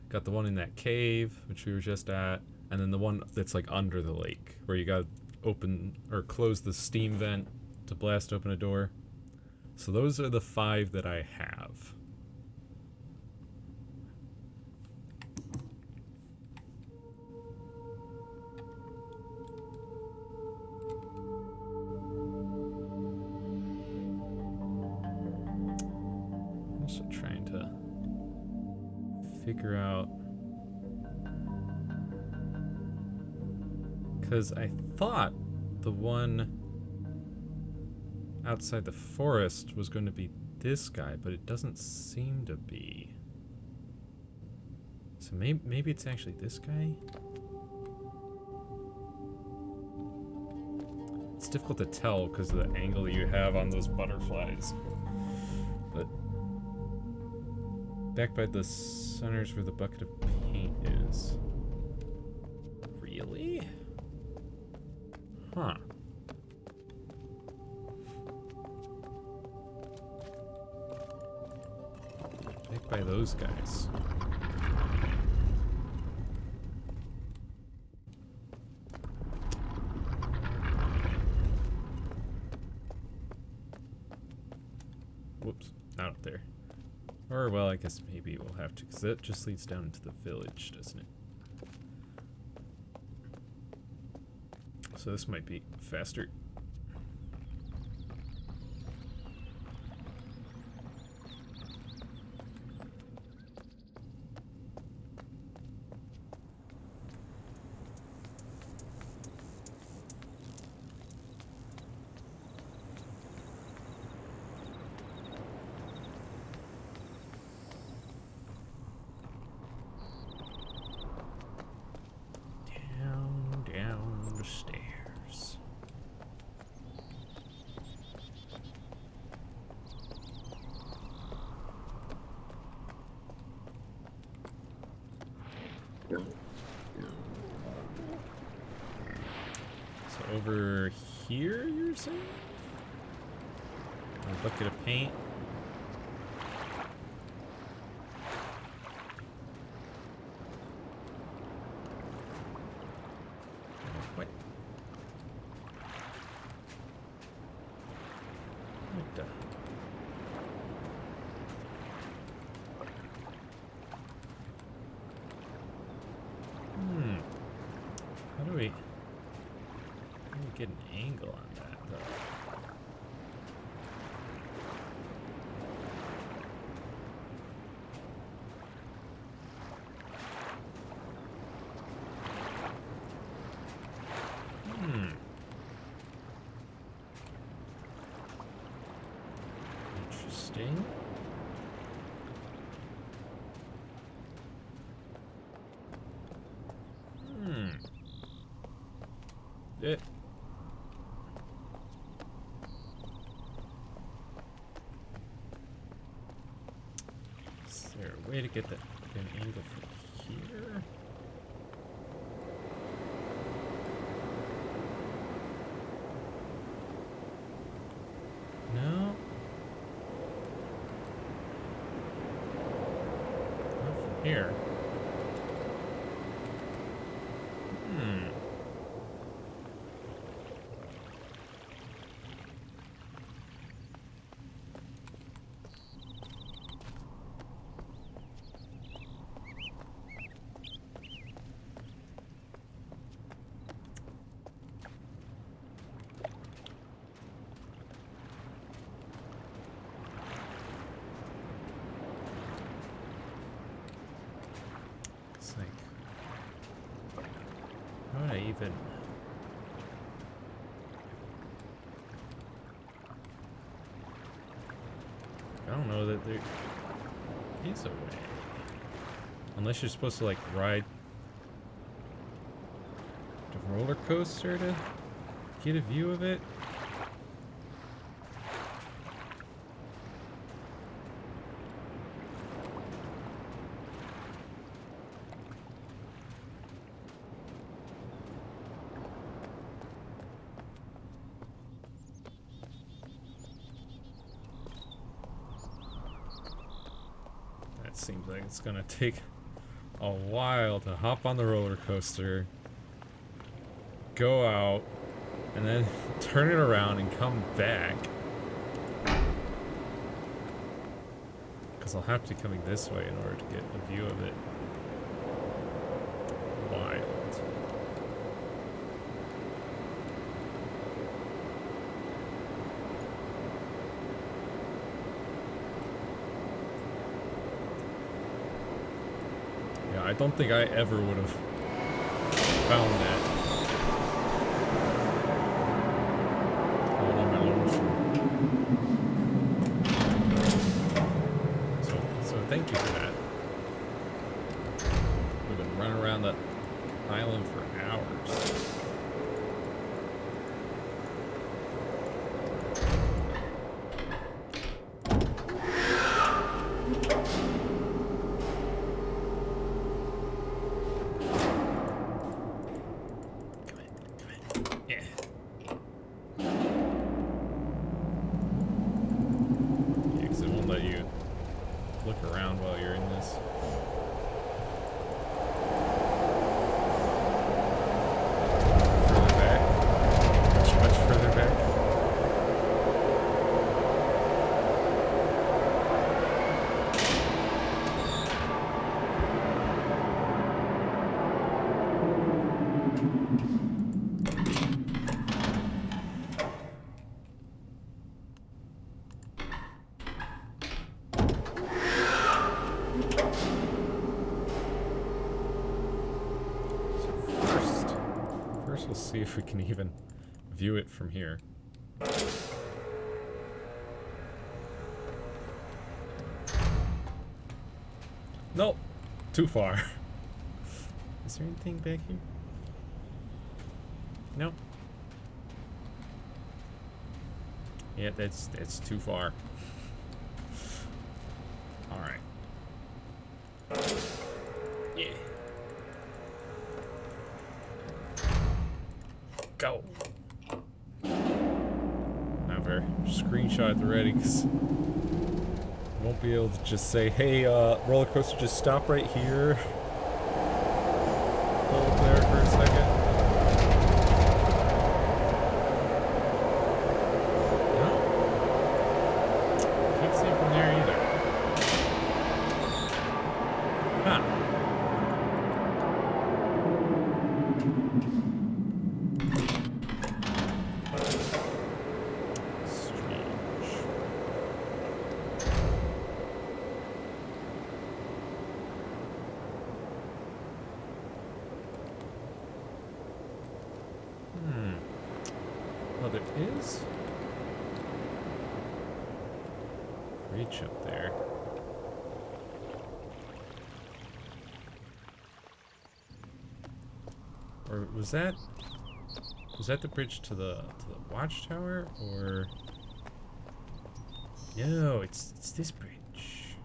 Got the one in that cave, which we were just at. And then the one that's like under the lake, where you gotta open or close the steam vent to blast open a door. So those are the 5 that I have. So trying to figure out, because I thought the one outside the forest was going to be this guy, but it doesn't seem to be. So maybe it's actually this guy? It's difficult to tell because of the angle you have on those butterflies. But back by the center's where the bucket of paint is. Really? Huh. Back by those guys. Whoops, not up there. Or, well, I guess maybe we'll have to, because that just leads down into the village, doesn't it? So this might be faster. Down the stairs. So over here, you're saying? A bucket of paint. What? What the? How do we get an angle on that, though? Interesting. It. Is there a way to get an angle from here? No. Not from here. It's like, how would I even? I don't know that there is a way. Unless you're supposed to like ride the roller coaster to get a view of it. Seems like it's gonna take a while to hop on the roller coaster, go out, and then turn it around and come back. Because I'll have to be coming this way in order to get a view of it. Wild. I don't think I ever would have found that. All on my lonesome. So thank you for that. We've been running around that island for hours. We'll see if we can even view it from here. Nope, too far. Is there anything back here? No. Yeah, that's too far. All right. Yeah. Go. Now for screenshot at the ready, because won't be able to just say, hey, roller coaster, just stop right here. Hold there for a second. No. Can't see from there either. Huh. Well, there is reach up there. Or was that the bridge to the watchtower, or no, it's this bridge.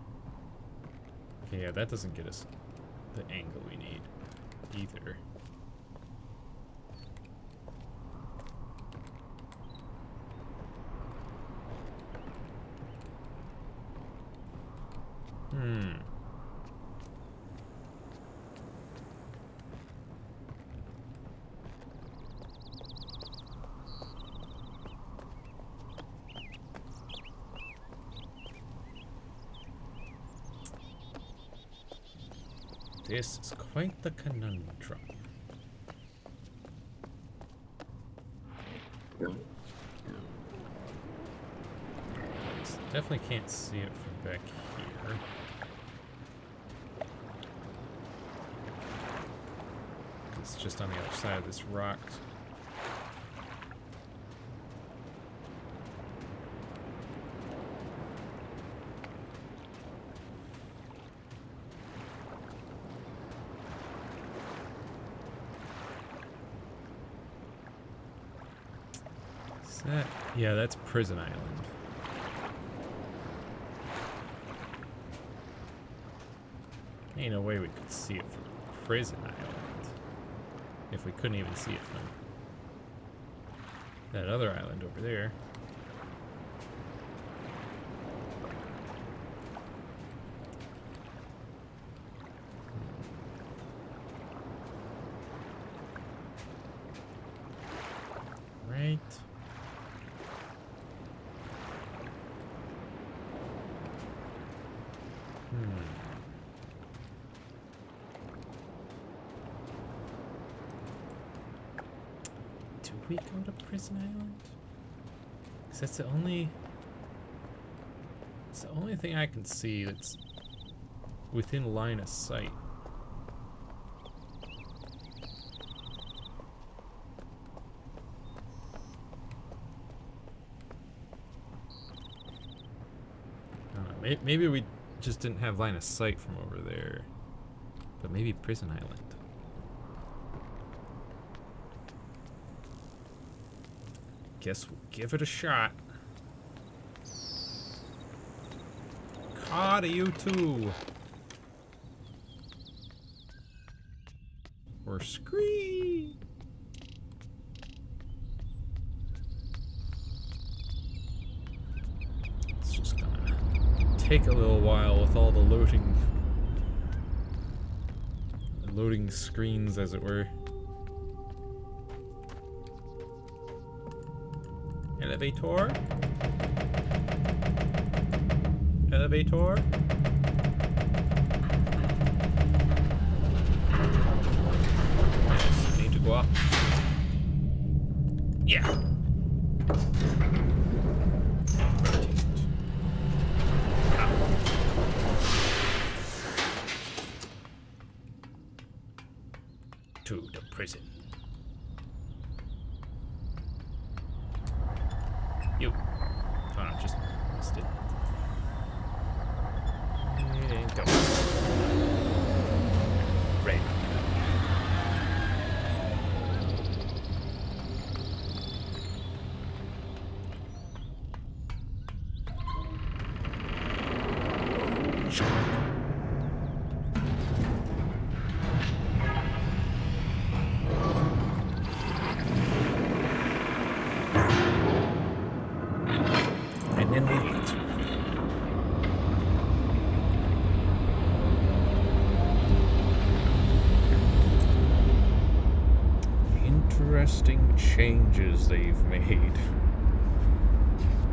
Okay, yeah, that doesn't get us the angle we need either. This is quite the conundrum. Definitely can't see it from back here. It's just on the other side of this rock. Yeah, that's Prison Island. Ain't no way we could see it from Prison Island if we couldn't even see it from that other island over there. Right. Do we go to Prison Island? Because that's the only thing I can see that's within line of sight Maybe we just didn't have line of sight from over there. But maybe Prison Island. Guess we'll give it a shot. Carter, you too. Or scream. It's just gonna take a little while with all the loading screens, as it were. Elevator. Elevator. Yes, need to go up. Yeah. To the prison. You. Oh no, just missed it. And go. Red. And then we went. Interesting changes they've made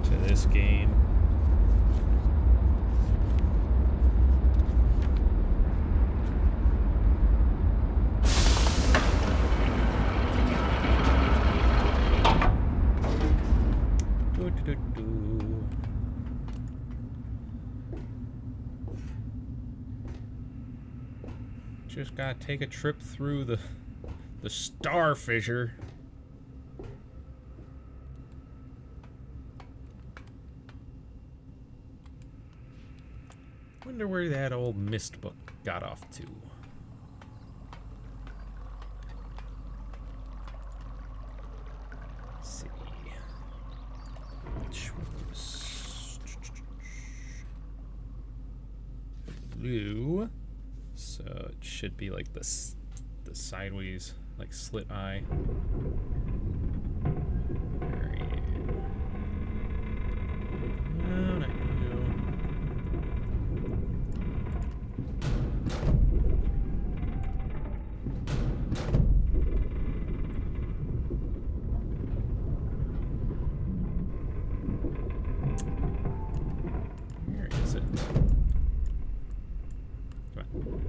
to this game. Just gotta take a trip through the star fissure. Wonder where that old mist book got off to. Let's see. Which was blue. So it should be like the sideways, like slit eye. Where are you? No, not you. Where is it? Come on.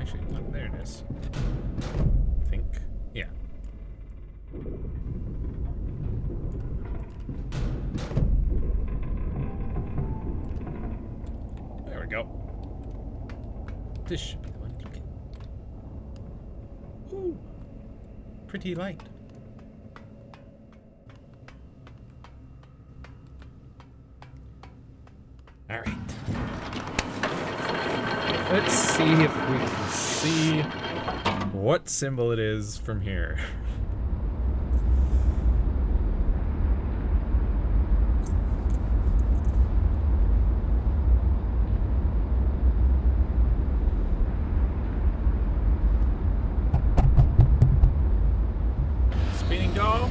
Actually, no, there it is. I think. Yeah. There we go. This should be the one. Look at. Ooh. Pretty light. All right. Let's see if we can see what symbol it is from here. Spinning dome.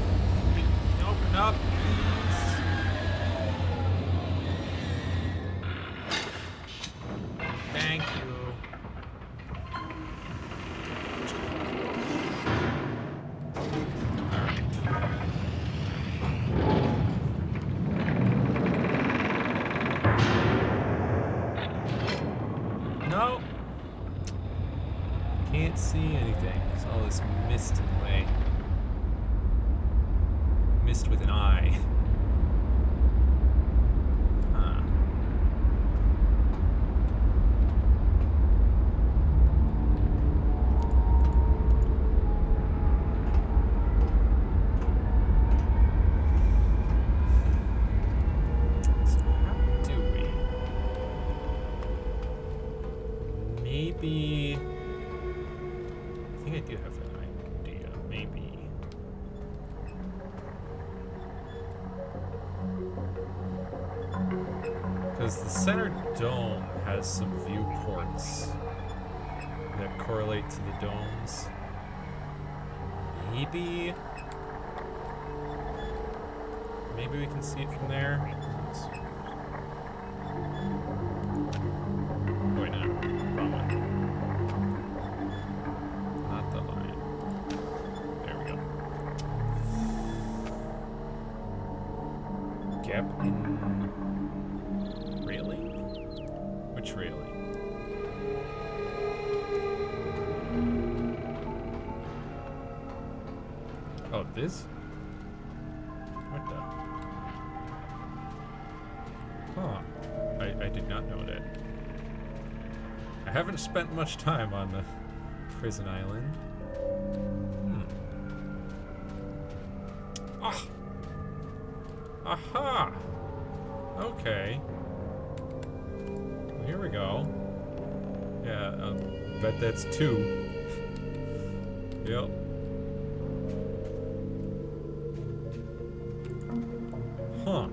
Open up, please. Thank you. No. Can't see anything. There's all this mist in the way. Mist with an eye. maybe... I think I do have an idea. Maybe... Because the center dome has some viewports that correlate to the domes. Maybe we can see it from there. Wait, no, wrong one. Not the line. There we go. Gap in railing? Which railing? Oh, this? What the? Huh. I did not know that. I haven't spent much time on the prison island. Ah! Aha! Okay. Well, here we go. Yeah, bet that's 2. Yep. Huh.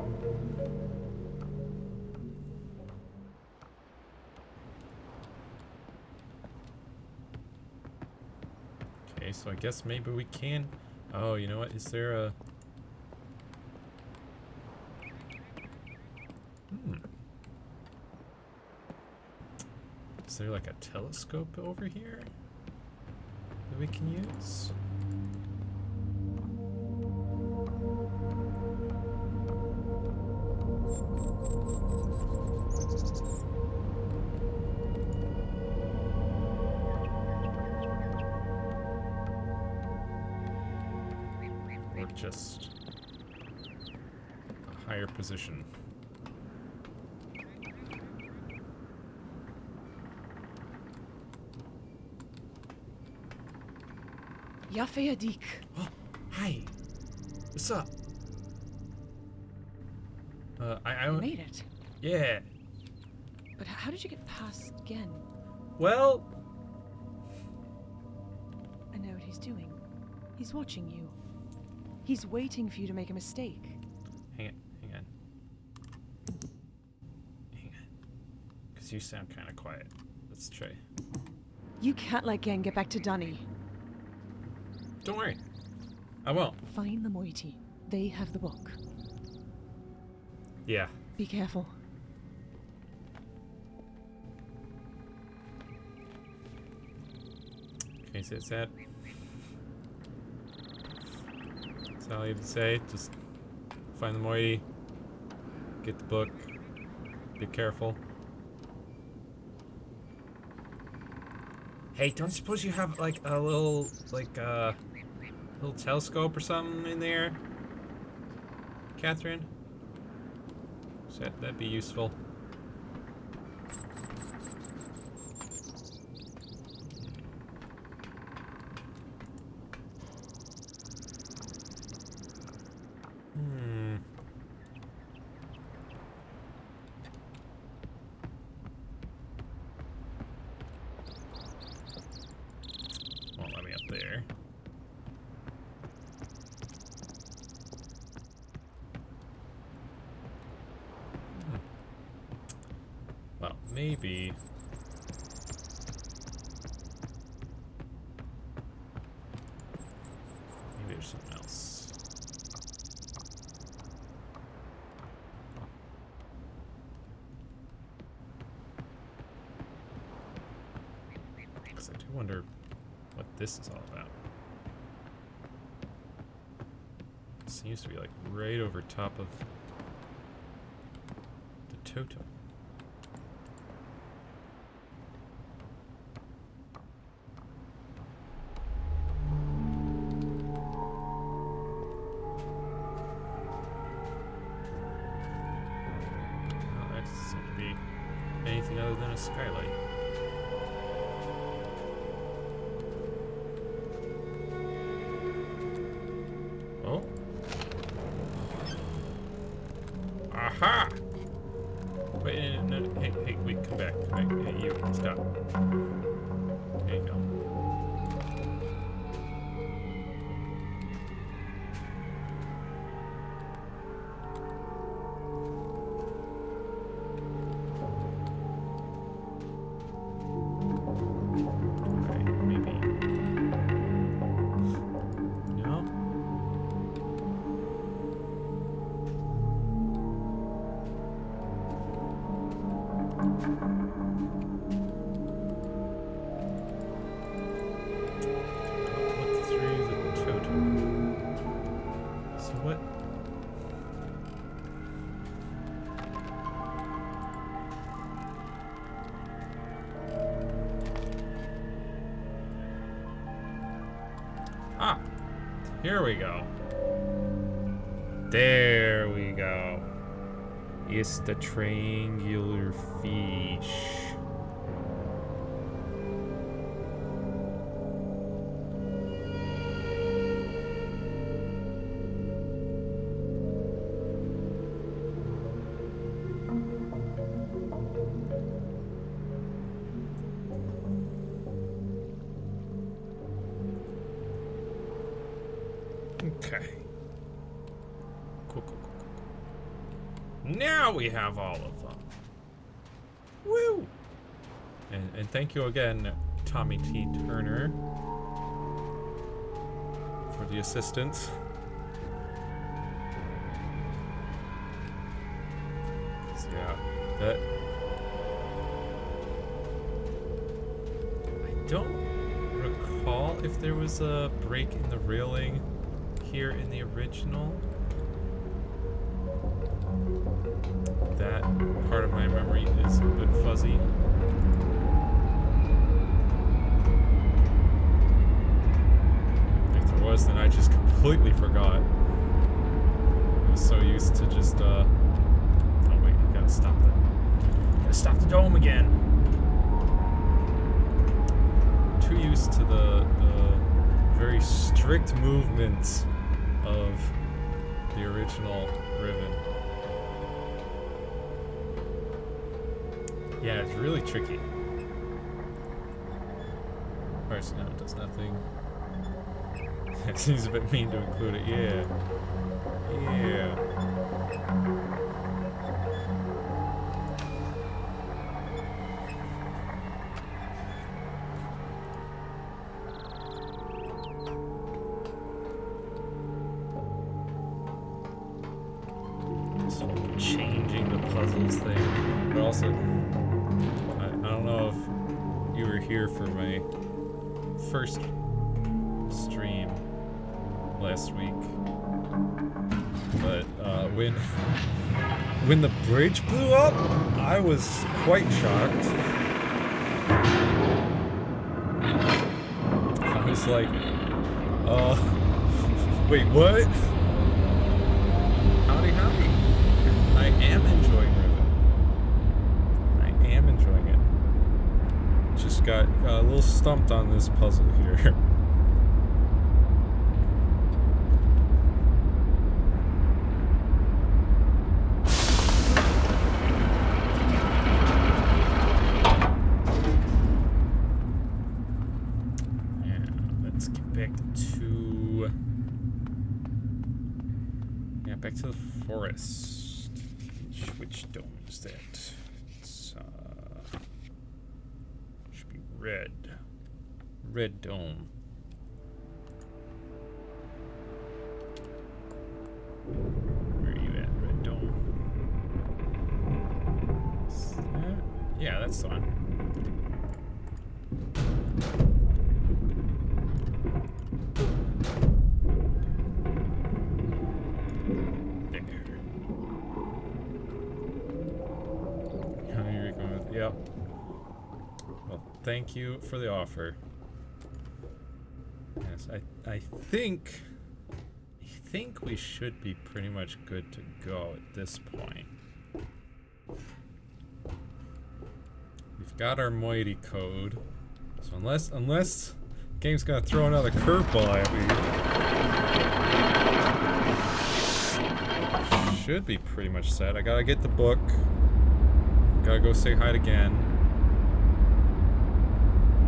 Okay, so I guess maybe we can... Oh, you know what? Is there a... Is there like a telescope over here that we can use? Or just a higher position? Yafeyadik. Oh, hi. What's up? I You made it. Yeah. But how did you get past Gehn? Well, I know what he's doing. He's watching you. He's waiting for you to make a mistake. hang on. Because you sound kind of quiet. Let's try. You can't let Gehn get back to Dunny. Don't worry. I won't. Find the moiety. They have the book. Yeah. Be careful. Okay, so that's all I have to say. Just find the moiety. Get the book. Be careful. Hey, don't suppose you have like a little little telescope or something in there, Catherine? So that'd be useful. Won't let me up there. Well, maybe. Maybe there's something else. Because I do wonder what this is all about. It seems to be like right over top of the totem. That doesn't seem to be anything other than a skylight. Oh. Aha! Wait, no, hey, wait, come back. Hey, you, stop. There you go. Alright, maybe. No? Look through the totem. So what? Ah, here we go. There we go. It's the triangular fish. Okay. Cool, cool, cool, cool. Now we have all of them. Woo! And thank you again, Tommy T. Turner, for the assistance. So yeah, that... I don't recall if there was a break in the railing here in the original. That part of my memory is a bit fuzzy. If there was, then I just completely forgot. I was so used to just, oh wait, I gotta stop that. Gotta stop the dome again. Too used to the very strict movements of the original Riven. Yeah, it's really tricky. Of course, no, it does nothing. It seems a bit mean to include it. Yeah. Yeah. Just changing the puzzles thing. But also, I don't know if you were here for my first stream last week, but when the bridge blew up, I was quite shocked. I was like, wait, what? Howdy, howdy. I am enjoying Riven. I am enjoying it. Just got a little stumped on this puzzle here. Back to the forest. Which dome is that? It's, should be red. Red dome. Where are you at, red dome? Is that? Yeah, that's the one. Yep. Well, thank you for the offer. Yes, I think we should be pretty much good to go at this point. We've got our moiety code. So unless game's gonna throw another curveball at me. Should be pretty much set. I gotta get the book. Gotta go say hi to Gehn.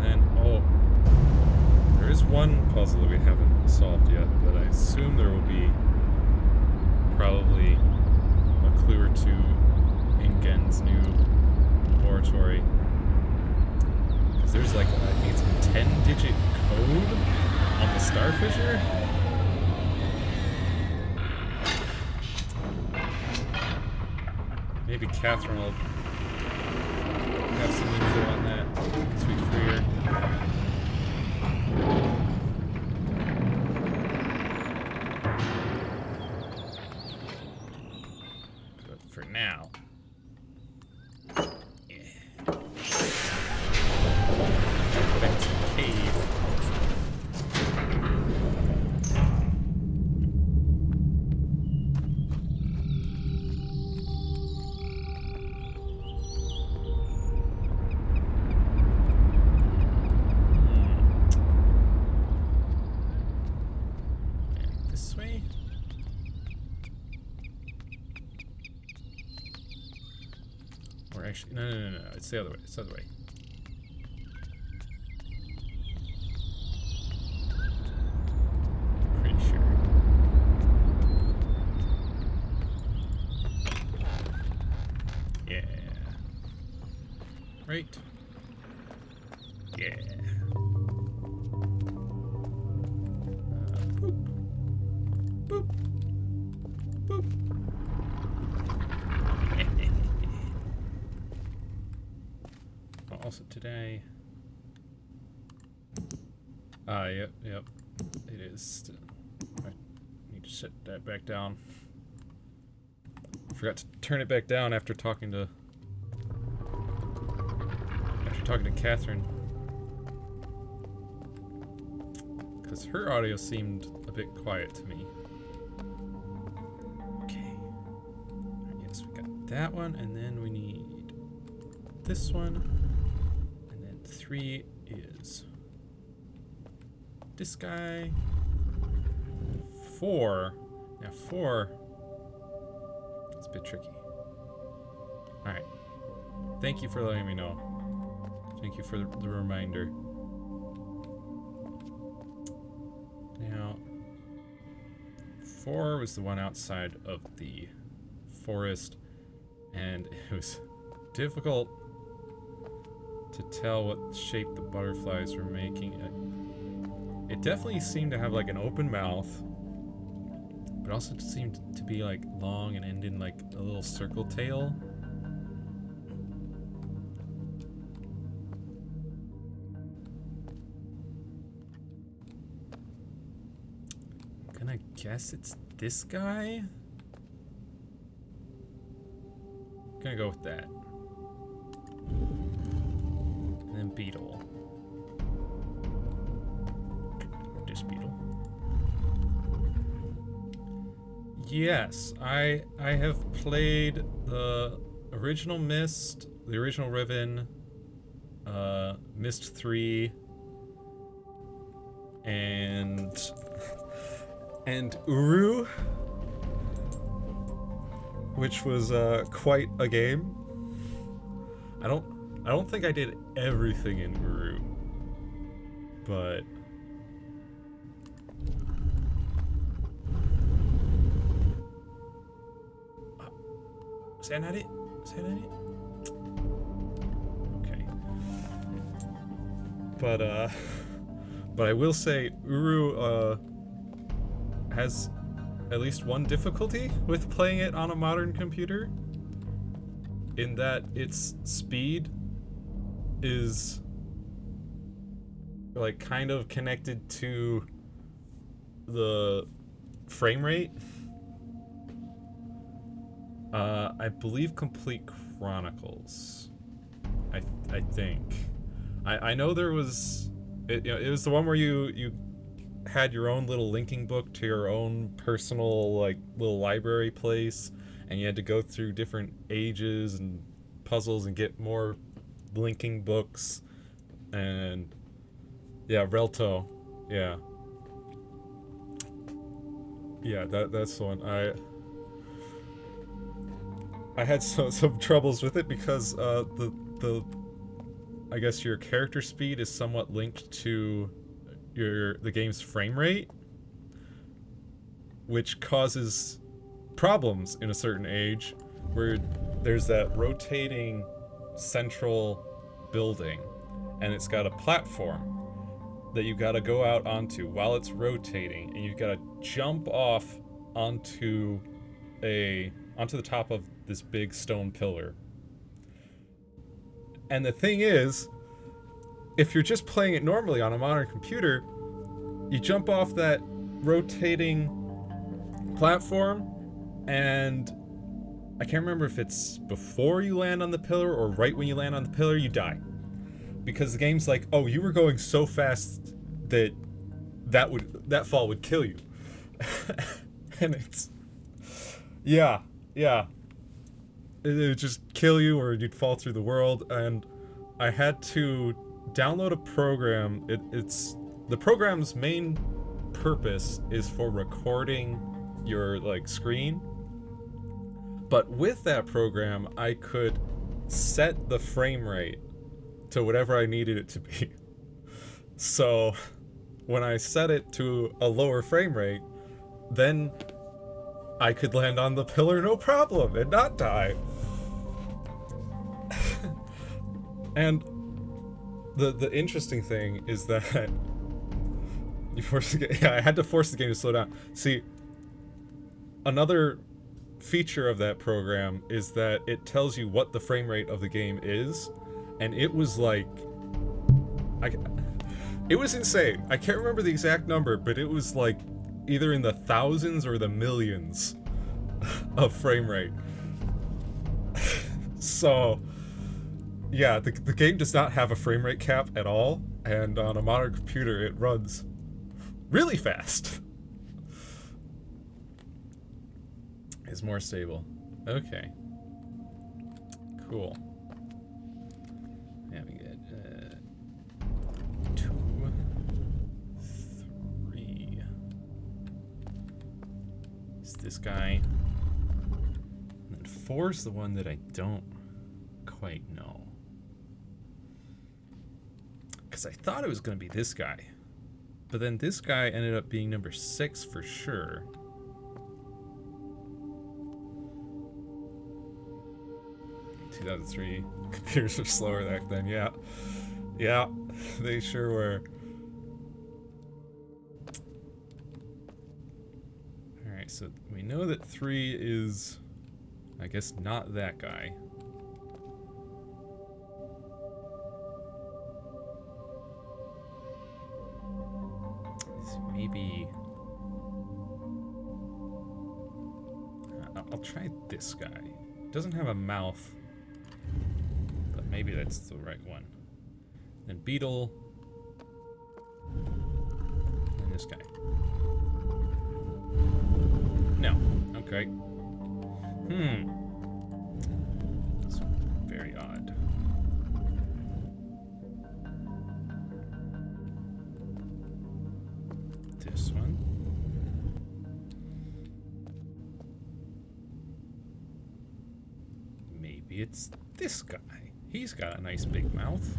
And then, oh, there is one puzzle that we haven't solved yet, but I assume there will be probably a clue or two in Gehn's new laboratory. Because there's like, I think it's a 10-digit code on the star fissure. Maybe Catherine will have some info on that once we free her. But for now, yeah. Back to the cave. This way? Or actually, no. It's the other way. It's the other way. Pretty sure. Yeah. Right. Yeah. Boop. Boop. Boop. Also today. Yep. It is. I need to set that back down. I forgot to turn it back down after talking to Catherine. Because her audio seemed a bit quiet to me. Okay. Yes, we got that one, and then we need this one. And then 3 is this guy. 4. Now 4. It's a bit tricky. Alright. Thank you for letting me know. Thank you for the reminder. Now, 4 was the one outside of the forest, and it was difficult to tell what shape the butterflies were making. It definitely seemed to have like an open mouth, but also seemed to be like long and end in like a little circle tail. I'm gonna guess it's this guy. I'm gonna go with that. And then beetle. Just beetle. Yes, I have played the original Myst, the original Riven, Myst 3, and Uru, which was quite a game. I don't think I did everything in Uru, but say that it? Okay. But I will say Uru has at least one difficulty with playing it on a modern computer, in that its speed is like kind of connected to the frame rate. I believe Complete Chronicles. I think. I know there was it was the one where you had your own little linking book to your own personal like little library place, and you had to go through different ages and puzzles and get more linking books. And yeah, Relto. Yeah, that's the one. I had some troubles with it because the I guess your character speed is somewhat linked to the game's frame rate, which causes problems in a certain age where there's that rotating central building and it's got a platform that you got to go out onto while it's rotating, and you've got to jump off onto the top of this big stone pillar. And the thing is, if you're just playing it normally on a modern computer, you jump off that rotating platform, and I can't remember if it's before you land on the pillar or right when you land on the pillar, you die. Because the game's like, oh, you were going so fast that fall would kill you. And it's... Yeah. It would just kill you, or you'd fall through the world, and I had to download a program. It's the program's main purpose is for recording your screen, but with that program I could set the frame rate to whatever I needed it to be. So when I set it to a lower frame rate, then I could land on the pillar no problem and not die. And the interesting thing is that I had to force the game to slow down. See, another feature of that program is that it tells you what the frame rate of the game is, and it was it was insane. I can't remember the exact number, but it was either in the thousands or the millions of frame rate. So yeah, the game does not have a frame rate cap at all, and on a modern computer it runs really fast. It's more stable. Okay. Cool. Yeah, we get 2, 3. It's this guy. And then 4's the one that I don't quite know. Because I thought it was going to be this guy. But then this guy ended up being number 6 for sure. In 2003, computers were slower back then, yeah. Yeah, they sure were. Alright, so we know that 3 is, I guess, not that guy. Maybe... I'll try this guy. Doesn't have a mouth, but maybe that's the right one. Then Beetle. And this guy. No. Okay. That's very odd. This one. Maybe it's this guy. He's got a nice big mouth.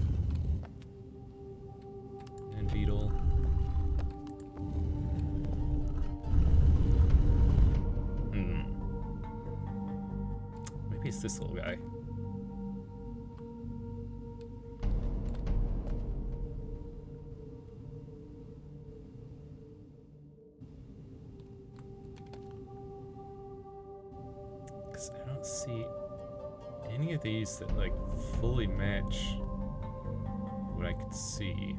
And Beetle. Maybe it's this little guy. Because I don't see any of these that fully match what I could see.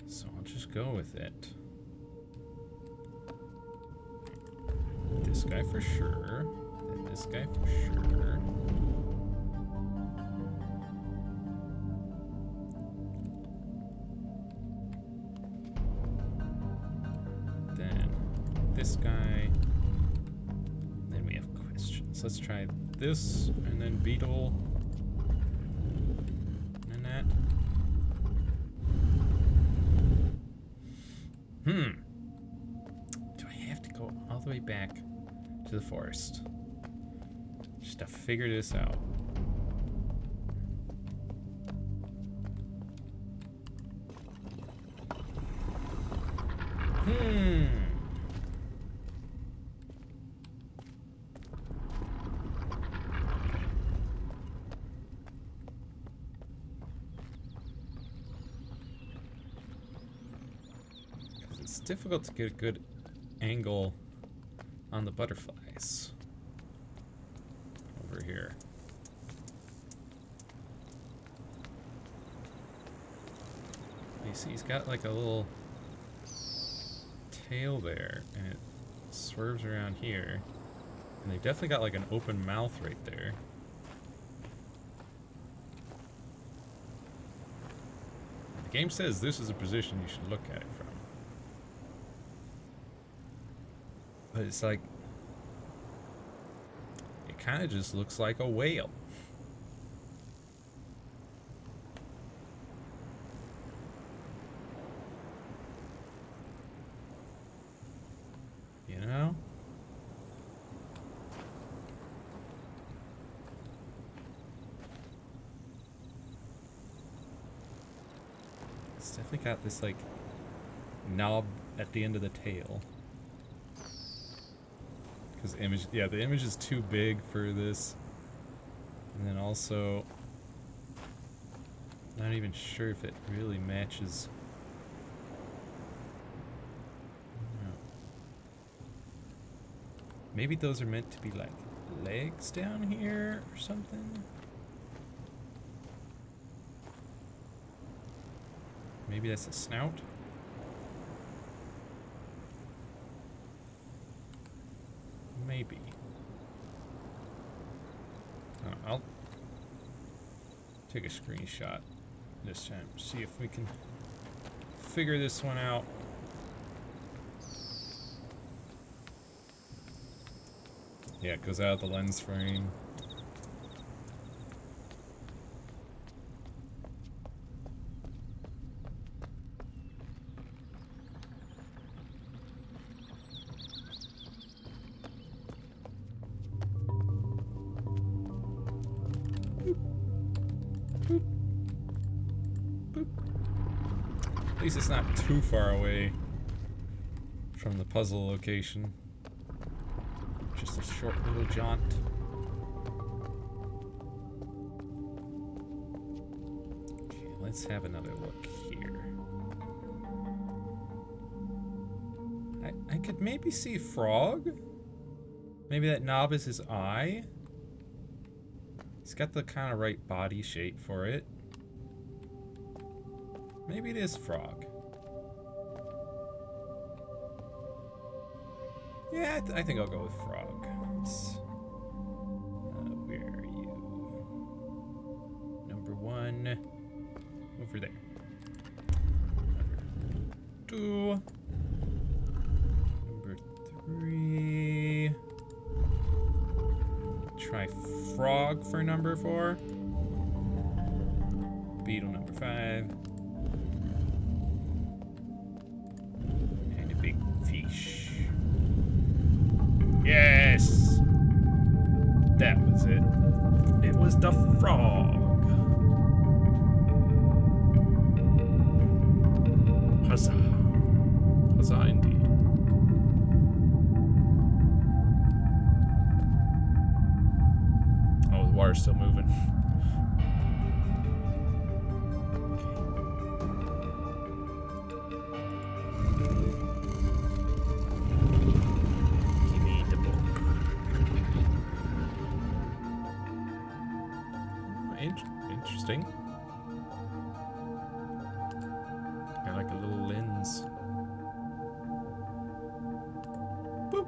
So I'll just go with it. This guy for sure, and this guy for sure. This guy. Then we have questions. Let's try this, and then Beetle. And that. Do I have to go all all the way back to the forest. Just to figure this out. It's difficult to get a good angle on the butterflies over here. You see, he's got like a little tail there, and it swerves around here. And they definitely got like an open mouth right there. The game says this is a position you should look at it from. But it's like, it kind of just looks like a whale. You know? It's definitely got this like knob at the end of the tail. Because image, yeah, the image is too big for this. And then also, not even sure if it really matches. No. Maybe those are meant to be like legs down here or something. Maybe that's a snout. Maybe. I'll take a screenshot this time. See if we can figure this one out. Yeah, it goes out of the lens frame. At least it's not too far away from the puzzle location. Just a short little jaunt. Okay, let's have another look here. I could maybe see Frog. Maybe that knob is his eye. He's got the kind of right body shape for it. Maybe it is Frog. Yeah, I think I'll go with Frog. Where are you? Number 1. Over there. Number 2. Number 3. Try Frog for number 4. Beetle number 5. And a big fish. Yes! That was it. It was the frog. Huzzah. Huzzah indeed. Oh, the water's still moving. Interesting. Got like a little lens. Boop.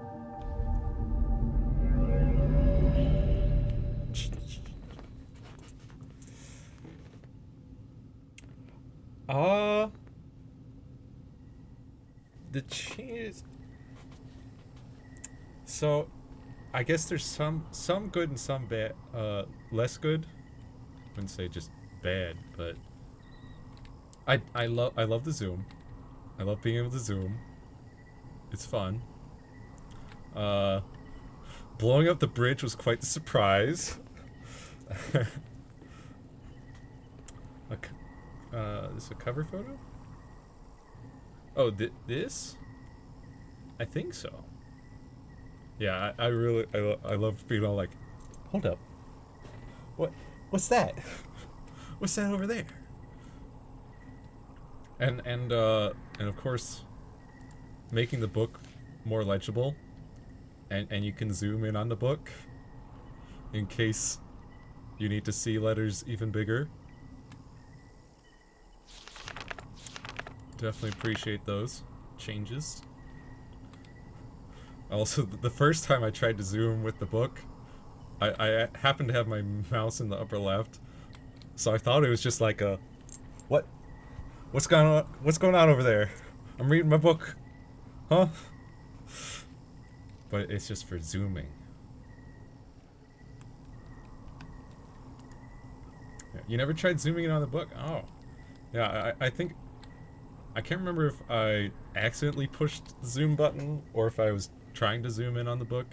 The changes. So, I guess there's some good and some bad, less good. I wouldn't say just bad, but I love the zoom. I love being able to zoom. It's fun. Uh, blowing up the bridge was quite the surprise. This is a cover photo? Oh, this? I think so. Yeah, I really, I love being all like, hold up. What's that? What's that over there? And of course, making the book more legible, and you can zoom in on the book in case you need to see letters even bigger. Definitely appreciate those changes. Also, the first time I tried to zoom with the book, I happened to have my mouse in the upper left, so I thought it was just like a, what? What's going on? What's going on over there? I'm reading my book. Huh? But it's just for zooming. Yeah, you never tried zooming in on the book? Oh. Yeah, I think... I can't remember if I accidentally pushed the zoom button or if I was trying to zoom in on the book.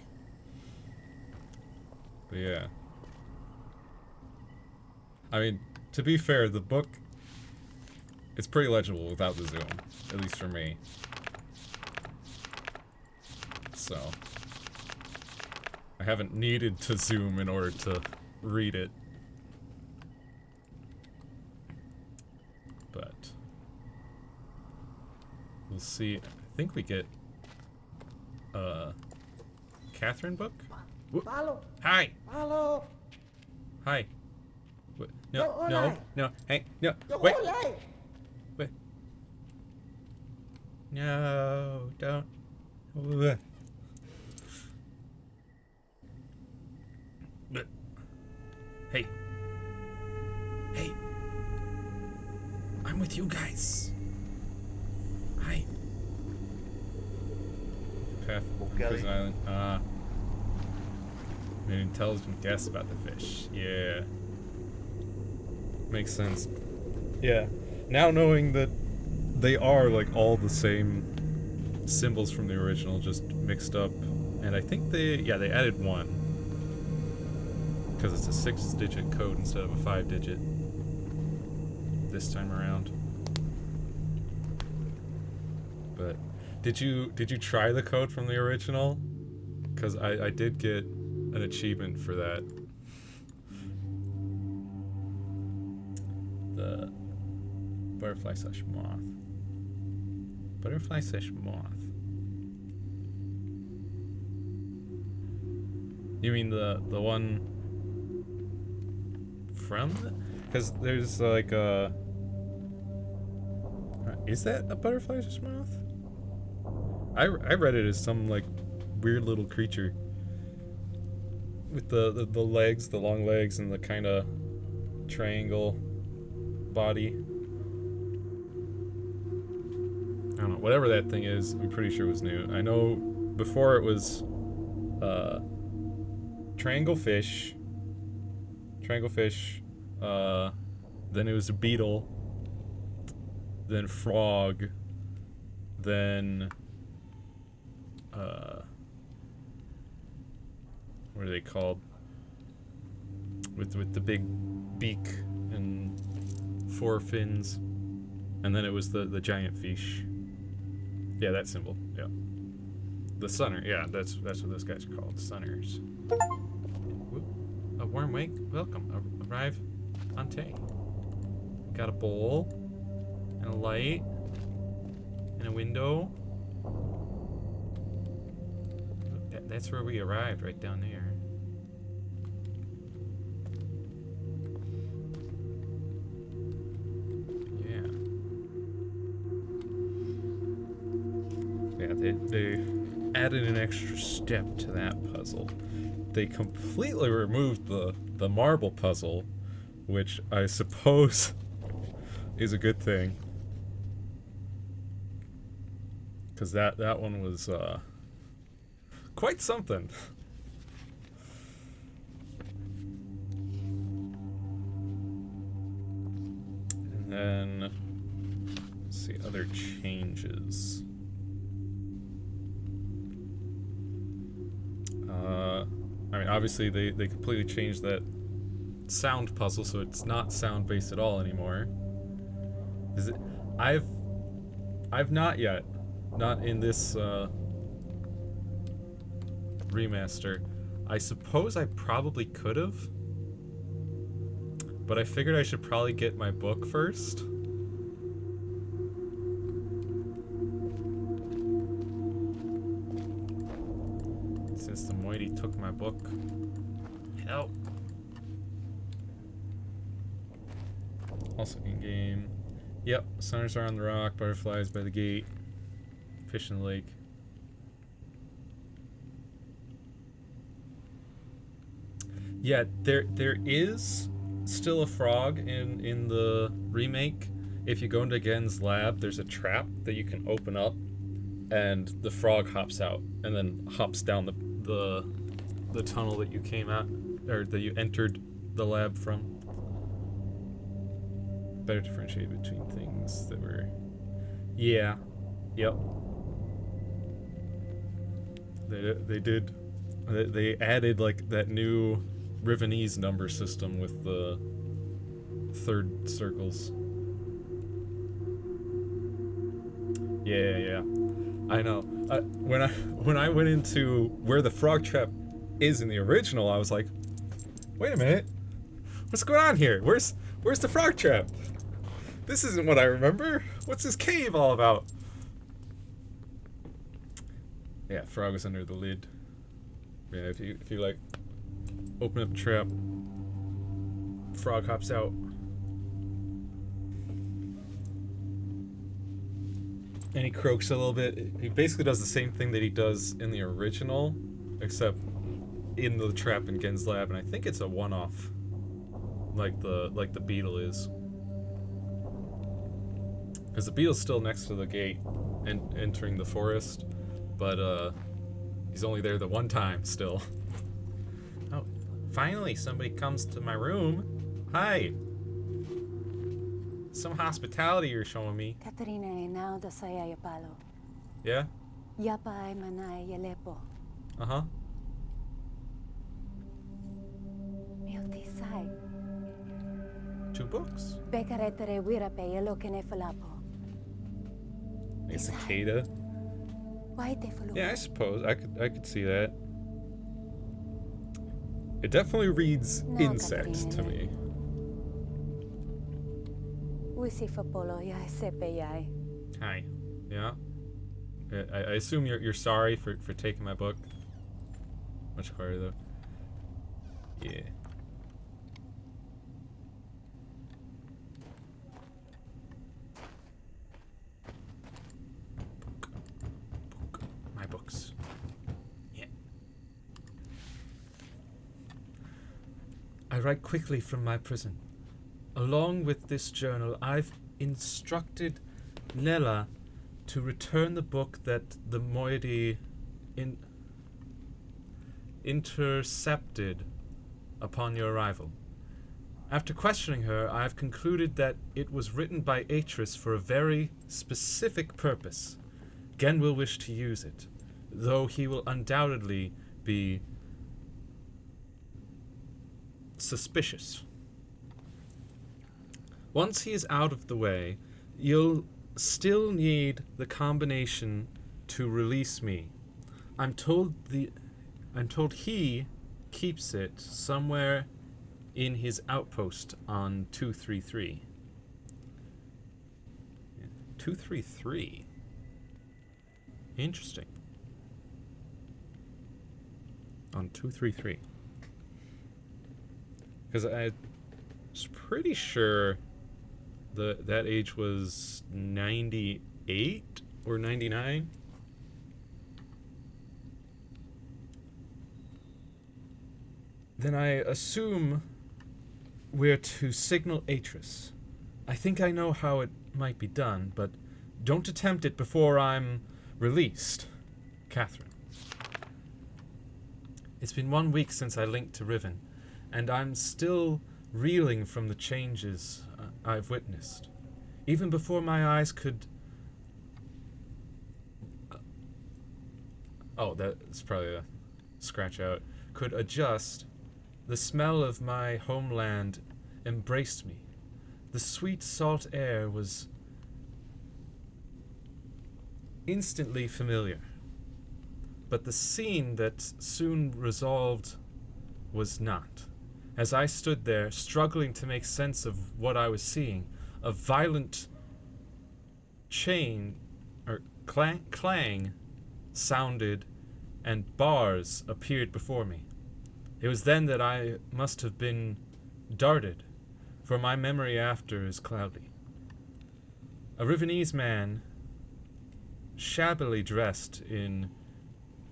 But yeah. I mean, to be fair, the book... It's pretty legible without the zoom. At least for me. So... I haven't needed to zoom in order to read it. But... We'll see. I think we get... Catherine book? Follow. Hi! Follow. Hi. What? No, No, no, Olay. no, hey, no, Yo, wait, Olay. wait. No, don't. Bleh. Bleh. Hey. Hey. I'm with you guys. Hi. Path Okay. Prison Island. Made an intelligent guess about the fish. Yeah. Makes sense. Yeah. Now knowing that they are like all the same symbols from the original, just mixed up. And I think they added one. Because it's a 6-digit code instead of a 5-digit this time around. But did you try the code from the original? Because I did get an achievement for that. The butterfly slash moth. Butterfly slash moth. You mean the one from? Because there's like a. Is that a butterfly slash moth? I read it as some like weird little creature with the legs, the long legs, and the kind of triangle body. I don't know, whatever that thing is, I'm pretty sure it was new. I know before it was triangle fish, then it was a beetle, then frog, then what are they called? With the big beak and 4 fins, and then it was the giant fish. Yeah, that symbol. Yeah, the sunner. Yeah, that's what those guys are called, sunners. Whoop. A warm wake. Welcome. Arrive on Tay. Got a bowl and a light and a window. That's where we arrived, right down there. Yeah, they added an extra step to that puzzle. They completely removed the marble puzzle, which I suppose is a good thing. Because that one was quite something. And then, let's see, other changes. obviously they completely changed that sound puzzle, so it's not sound based at all anymore. Is it? I've not yet, not in this remaster. I suppose I probably could have, but I figured I should probably get my book first. Since the Moiety took my book. Help. Also in game. Yep, sunners are on the rock, butterflies by the gate, fish in the lake. Yeah, there is still a frog in the remake. If you go into Gehn's lab, there's a trap that you can open up, and the frog hops out and then hops down the tunnel that you came out, or that you entered the lab from. Better differentiate between things that were... Yeah. Yep. They did... They added, like, that new Rivenese number system with the third circles. Yeah. I know. When I went into where the frog trap is in the original, I was like, wait a minute. What's going on here? Where's the frog trap? This isn't what I remember. What's this cave all about? Yeah, frog is under the lid. Yeah, if you like open up the trap, frog hops out. And he croaks a little bit. He basically does the same thing that he does in the original, except in the trap in Gehn's lab, and I think it's a one-off, like the beetle is. Because the beetle's still next to the gate and entering the forest, but he's only there the one time still. Oh, finally somebody comes to my room. Hi. Some hospitality you're showing me. Katarina now da saya palo. Yeah? Yapa ay manay yalepo. Uh-huh. Miltisay. 2 books. Bekaretere wira pe yelo kene falapo. A cicada. Why te fulu? Yeah, I suppose I could see that. It definitely reads No, insect to me. Wisi fa polo ya sepe yai. Hi. Yeah. I assume you're sorry for taking my book. Much harder though. Yeah. Book. My books. Yeah. I write quickly from my prison. Along with this journal, I've instructed Nella to return the book that the moiety intercepted upon your arrival. After questioning her, I have concluded that it was written by Atris for a very specific purpose. Gehn will wish to use it, though he will undoubtedly be suspicious. Once he is out of the way, you'll still need the combination to release me. I'm told he keeps it somewhere in his outpost on 233. 233? Interesting. On 233. Because I was pretty sure that age was 98 or 99. Then I assume we're to signal Atris. I think I know how it might be done, but don't attempt it before I'm released. Catherine. It's been 1 week since I linked to Riven, and I'm still reeling from the changes I've witnessed. Even before my eyes could... oh, that's probably a scratch out. could adjust, the smell of my homeland embraced me. The sweet salt air was instantly familiar. But the scene that soon resolved was not. As I stood there, struggling to make sense of what I was seeing, a violent clang sounded, and bars appeared before me. It was then that I must have been darted, for my memory after is cloudy. A Rivenese man, shabbily dressed in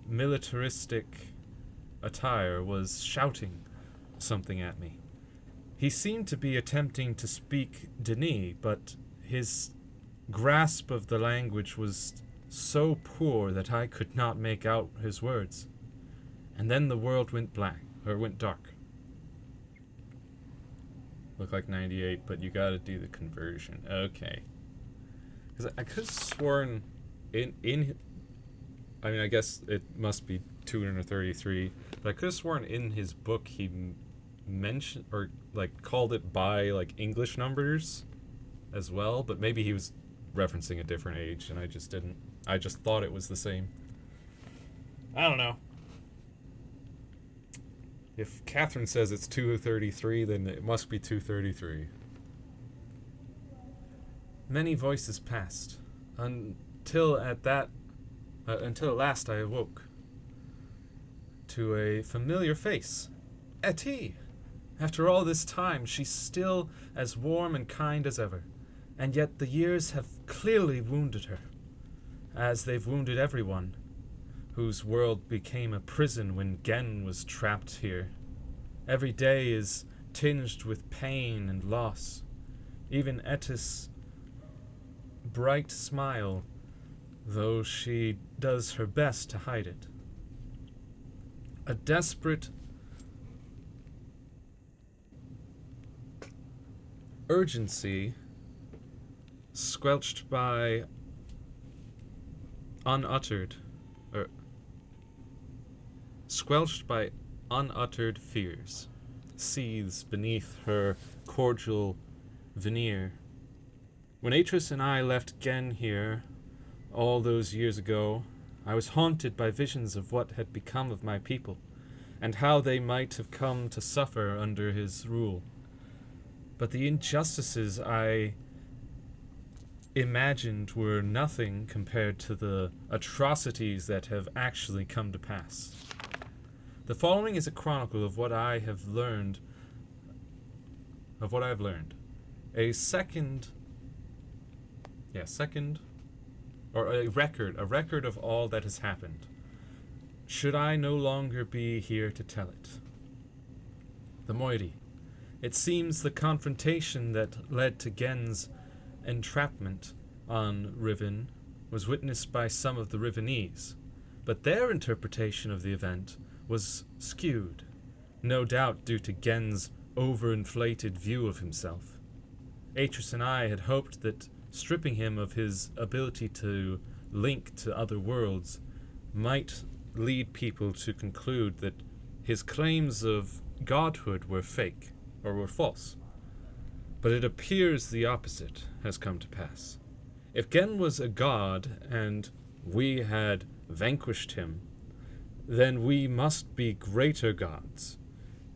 militaristic attire, was shouting something at me. He seemed to be attempting to speak Denis, but his grasp of the language was so poor that I could not make out his words. And then the world went dark. Looked like 98, but you gotta do the conversion. Okay. Because I could have sworn I mean, I guess it must be 233, but I could have sworn in his book he mentioned, or like called it by like English numbers as well, but maybe he was referencing a different age and I just didn't. I just thought it was the same. I don't know. If Catherine says it's 233, then it must be 233. Many voices passed, until at last I awoke to a familiar face. Etty! After all this time, she's still as warm and kind as ever, and yet the years have clearly wounded her, as they've wounded everyone whose world became a prison when Gehn was trapped here. Every day is tinged with pain and loss. Even Etty's bright smile, though she does her best to hide it. A desperate urgency squelched by unuttered fears seethes beneath her cordial veneer. When Atris and I left Gehn here all those years ago, I was haunted by visions of what had become of my people, and how they might have come to suffer under his rule. But the injustices I imagined were nothing compared to the atrocities that have actually come to pass. The following is a chronicle of what I have learned. A record of all that has happened, should I no longer be here to tell it. The moiety. It seems the confrontation that led to Gehn's entrapment on Riven was witnessed by some of the Rivenese, but their interpretation of the event was skewed, no doubt due to Gehn's overinflated view of himself. Atris and I had hoped that stripping him of his ability to link to other worlds might lead people to conclude that his claims of godhood were fake, or were false. But it appears the opposite has come to pass. If Gehn was a god, and we had vanquished him, then we must be greater gods.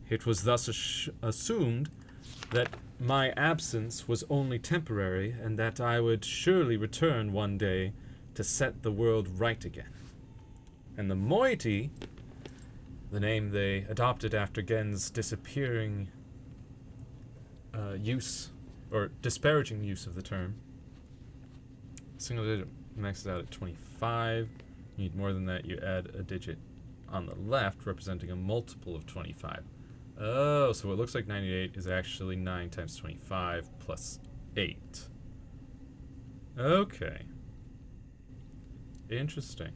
It was thus assumed that my absence was only temporary, and that I would surely return one day to set the world right again. And the moiety, the name they adopted after Gehn's disappearing use, or disparaging use of the term. Single digit maxes out at 25. You need more than that, you add a digit on the left representing a multiple of 25. Oh, so it looks like 98 is actually 9 times 25 plus 8. Okay. Interesting.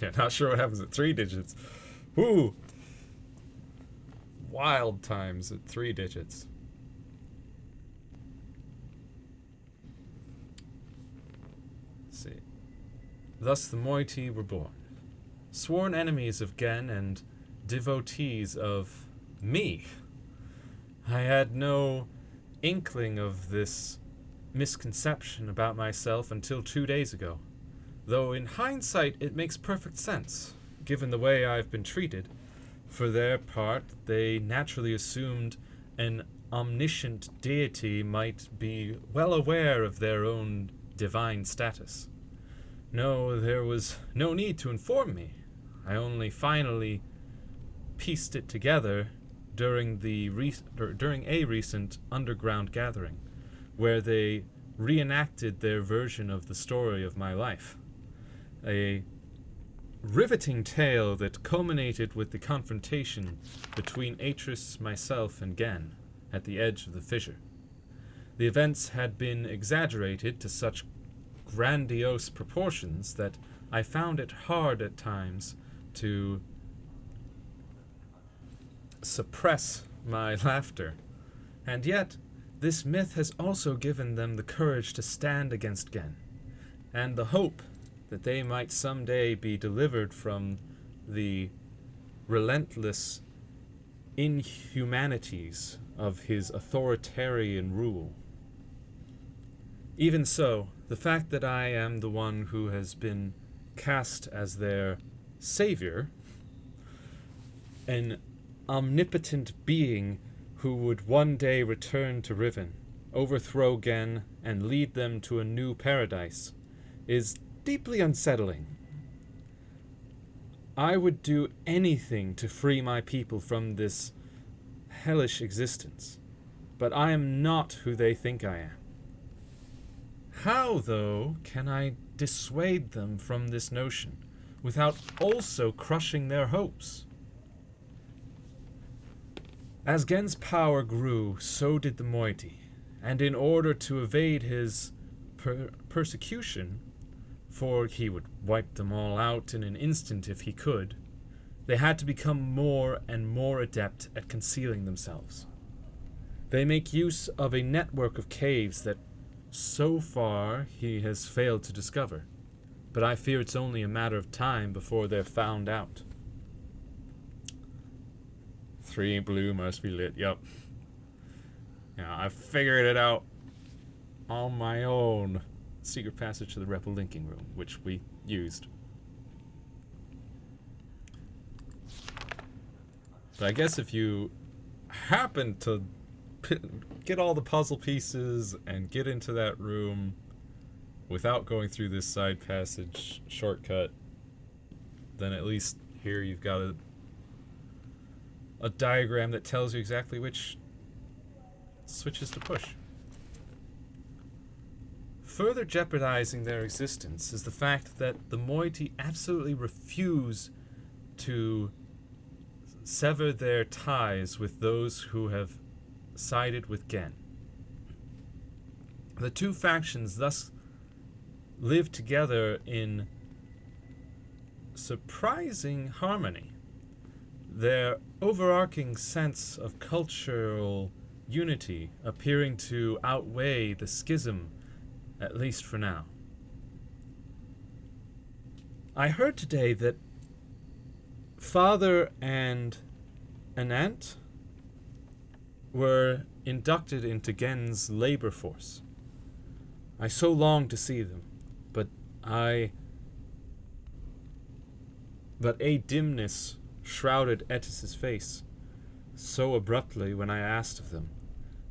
Yeah, not sure what happens at 3 digits. Whoo! Wild times at 3 digits. Let's see. Thus the moiety were born. sworn enemies of Gehn and devotees of me. I had no inkling of this misconception about myself until 2 days ago, though in hindsight it makes perfect sense, given the way I've been treated. For their part, they naturally assumed an omniscient deity might be well aware of their own divine status. No, there was no need to inform me. I only finally pieced it together during a recent underground gathering, where they reenacted their version of the story of my life. A riveting tale that culminated with the confrontation between Atris, myself, and Gehn at the edge of the fissure. The events had been exaggerated to such grandiose proportions that I found it hard at times to suppress my laughter. And yet, this myth has also given them the courage to stand against Gehn, and the hope that they might someday be delivered from the relentless inhumanities of his authoritarian rule. Even so, the fact that I am the one who has been cast as their savior, an omnipotent being who would one day return to Riven, overthrow Gehn, and lead them to a new paradise, is deeply unsettling. I would do anything to free my people from this hellish existence, but I am not who they think I am. How, though, can I dissuade them from this notion without also crushing their hopes? As Gen's power grew, so did the moiety, and in order to evade his persecution, for he would wipe them all out in an instant if he could, they had to become more and more adept at concealing themselves. They make use of a network of caves that so far he has failed to discover, but I fear it's only a matter of time before they're found out. 3 blue must be lit, yep. Yeah, I figured it out on my own. Secret passage to the Rebel linking room, which we used. But I guess if you happen to get all the puzzle pieces and get into that room without going through this side passage shortcut, then at least here you've got a diagram that tells you exactly which switches to push. Further jeopardizing their existence is the fact that the moiety absolutely refuse to sever their ties with those who have sided with Gehn. The two factions thus live together in surprising harmony. Their overarching sense of cultural unity appearing to outweigh the schism, at least for now. I heard today that Father and an aunt were inducted into Gehn's labor force. I so longed to see them, but a dimness shrouded Etis's face so abruptly when I asked of them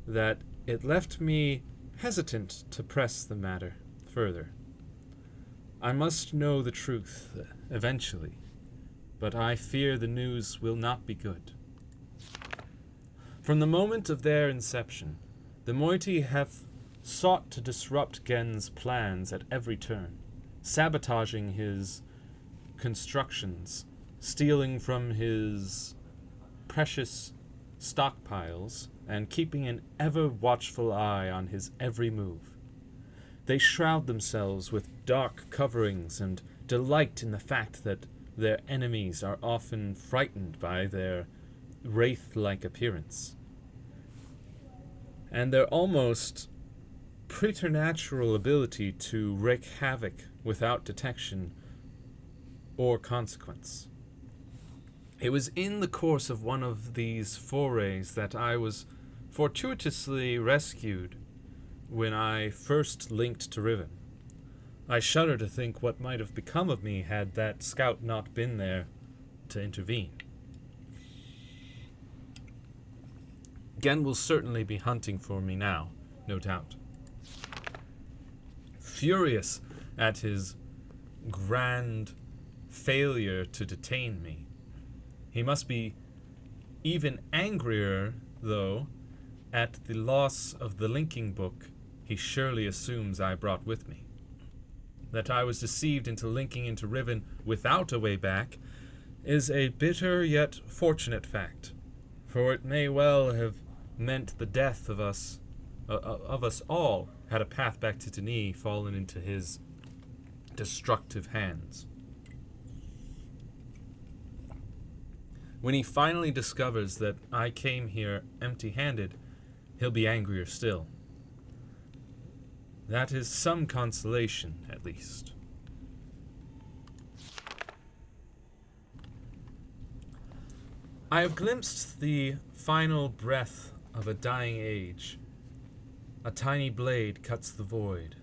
that it left me hesitant to press the matter further. I must know the truth eventually, but I fear the news will not be good. From the moment of their inception, the moiety have sought to disrupt Gehn's plans at every turn, sabotaging his constructions, stealing from his precious stockpiles, and keeping an ever-watchful eye on his every move. They shroud themselves with dark coverings and delight in the fact that their enemies are often frightened by their wraith-like appearance. And their almost preternatural ability to wreak havoc without detection or consequence. It was in the course of one of these forays that I was fortuitously rescued when I first linked to Riven. I shudder to think what might have become of me had that scout not been there to intervene. Gehn will certainly be hunting for me now, no doubt. Furious at his grand failure to detain me, he must be even angrier, though, at the loss of the linking book he surely assumes I brought with me. That I was deceived into linking into Riven without a way back is a bitter yet fortunate fact, for it may well have meant the death of us all had a path back to Denis fallen into his destructive hands. When he finally discovers that I came here empty-handed, he'll be angrier still. That is some consolation, at least. I have glimpsed the final breath of a dying age. A tiny blade cuts the void,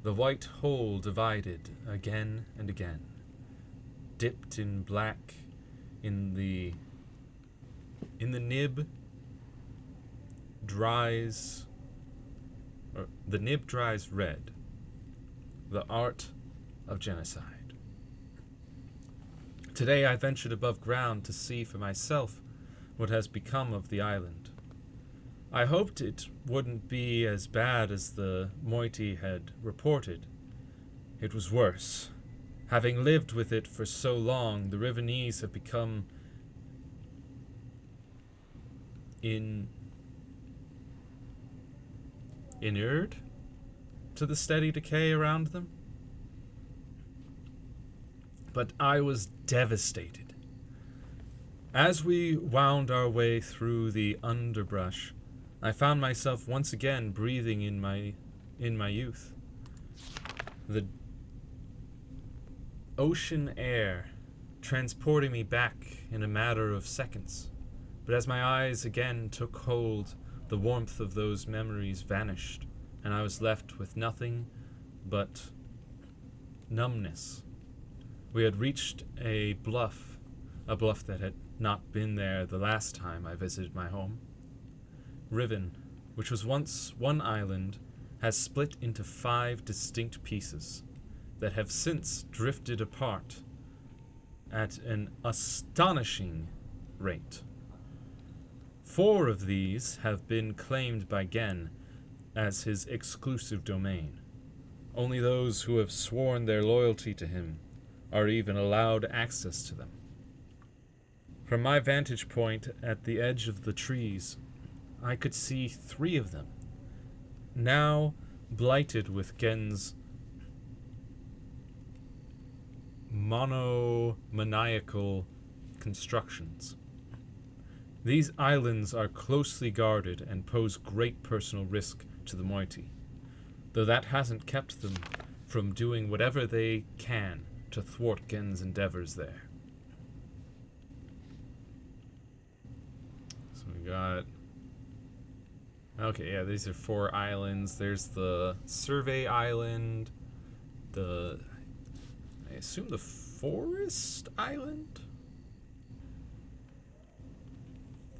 the white hole divided again and again, dipped in black in the nib dries, or the nib dries red, the art of genocide. Today I ventured above ground to see for myself what has become of the island. I hoped it wouldn't be as bad as the moiety had reported. It was worse. Having lived with it for so long, the Rivenese have become inured to the steady decay around them. But I was devastated. As we wound our way through the underbrush, I found myself once again breathing in my youth. The ocean air transporting me back in a matter of seconds. But as my eyes again took hold, the warmth of those memories vanished, and I was left with nothing but numbness. We had reached a bluff that had not been there the last time I visited my home. Riven, which was once one island, has split into 5 distinct pieces that have since drifted apart at an astonishing rate. 4 of these have been claimed by Gehn as his exclusive domain. Only those who have sworn their loyalty to him are even allowed access to them. From my vantage point at the edge of the trees, I could see 3 of them, now blighted with Gehn's monomaniacal constructions. These islands are closely guarded and pose great personal risk to the moiety, though that hasn't kept them from doing whatever they can to thwart Gehn's endeavors there. So we got... Okay, yeah, these are 4 islands. There's the Survey Island, I assume the Forest Island?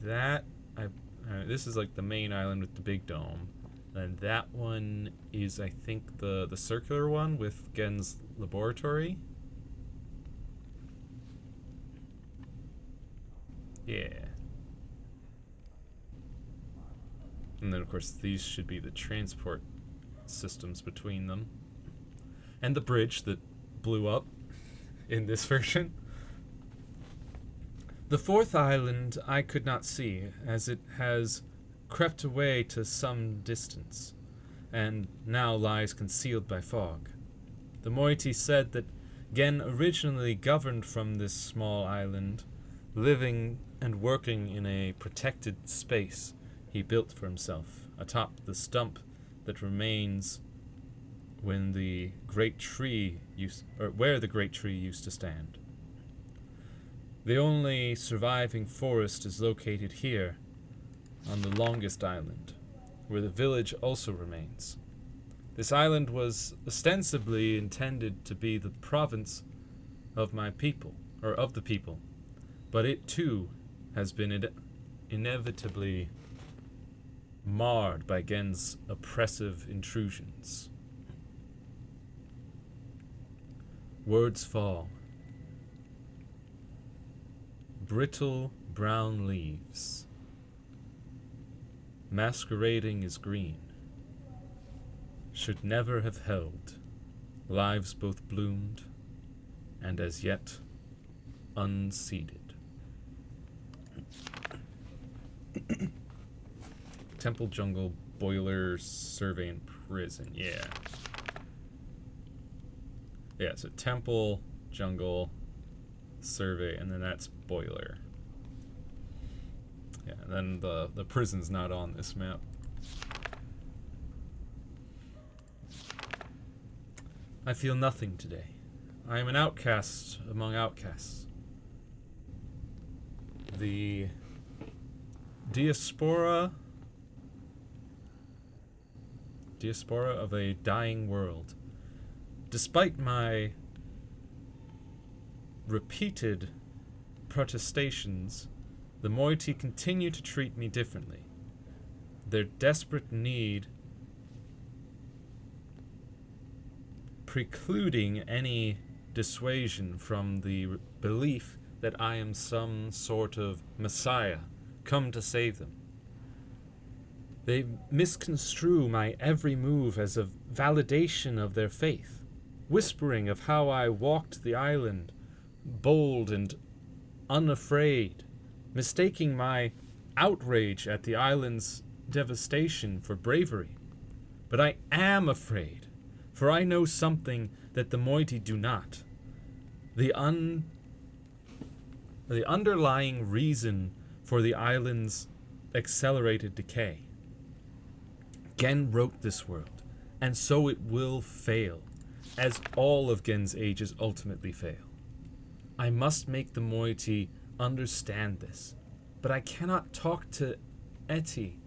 This is like the main island with the big dome. And that one is, I think, the circular one with Gehn's laboratory. Yeah. And then, of course, these should be the transport systems between them. And the bridge that blew up in this version. The 4th island I could not see, as it has crept away to some distance, and now lies concealed by fog. The moiety said that Gehn originally governed from this small island, living and working in a protected space he built for himself atop the stump that remains where the great tree used to stand. The only surviving forest is located here, on the longest island, where the village also remains. This island was ostensibly intended to be the province of my people, or of the people, but it too has been inevitably marred by Gehn's oppressive intrusions. Words fall. Brittle brown leaves, masquerading as green, should never have held lives both bloomed and as yet unseeded. Temple, jungle, boiler, survey, and prison. Yeah. Yeah, so temple, jungle, survey, and then that's boiler. Yeah, and then the prison's not on this map. I feel nothing today. I am an outcast among outcasts. The diaspora of a dying world. Despite my repeated protestations, the moiety continue to treat me differently. Their desperate need precluding any dissuasion from the belief that I am some sort of messiah come to save them. They misconstrue my every move as a validation of their faith, whispering of how I walked the island, bold and unafraid, mistaking my outrage at the island's devastation for bravery. But I am afraid, for I know something that the moiety do not. The underlying reason for the island's accelerated decay. Gehn wrote this world, and so it will fail, as all of Gehn's ages ultimately fail. I must make the moiety understand this, but I cannot talk to Etty.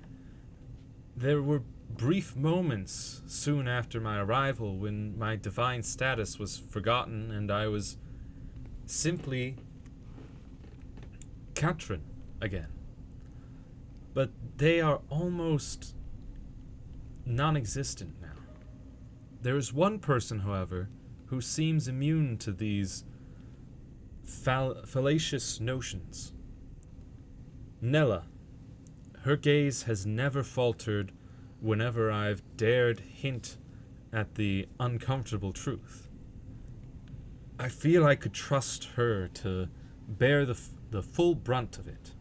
There were brief moments soon after my arrival when my divine status was forgotten and I was simply Katrin again. But they are almost non-existent now. There is one person, however, who seems immune to these fallacious notions. Nella. Her gaze has never faltered whenever I've dared hint at the uncomfortable truth. I feel I could trust her to bear the full brunt of it.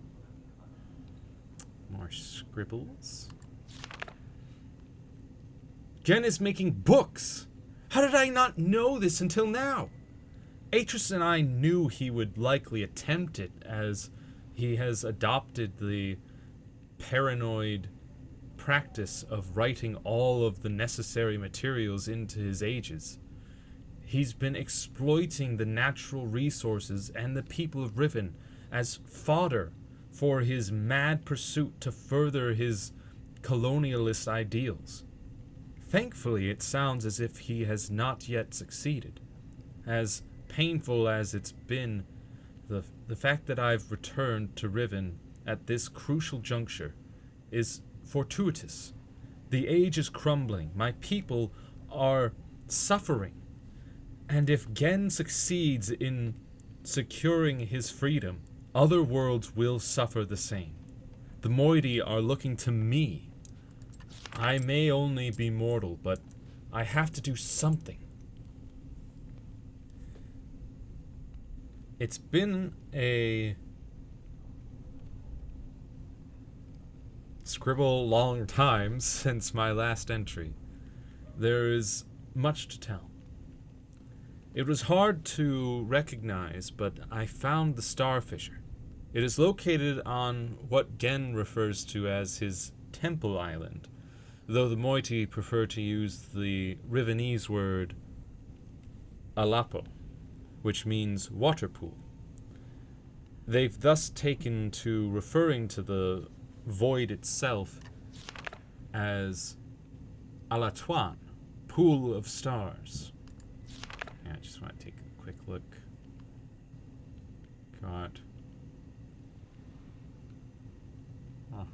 More scribbles. Gehn is making books! How did I not know this until now? Atris and I knew he would likely attempt it, as he has adopted the paranoid practice of writing all of the necessary materials into his ages. He's been exploiting the natural resources and the people of Riven as fodder for his mad pursuit to further his colonialist ideals. Thankfully, it sounds as if he has not yet succeeded. As painful as it's been, the fact that I've returned to Riven at this crucial juncture is fortuitous. The age is crumbling. My people are suffering. And if Gehn succeeds in securing his freedom, other worlds will suffer the same. The moiety are looking to me. I may only be mortal, but I have to do something. It's been a scribble long time since my last entry. There is much to tell. It was hard to recognize, but I found the Star Fissure. It is located on what Gehn refers to as his Temple Island, though the moiety prefer to use the Rivenese word Alapo, which means water pool. They've thus taken to referring to the void itself as Alatuan, Pool of Stars. Yeah, I just want to take a quick look. Got.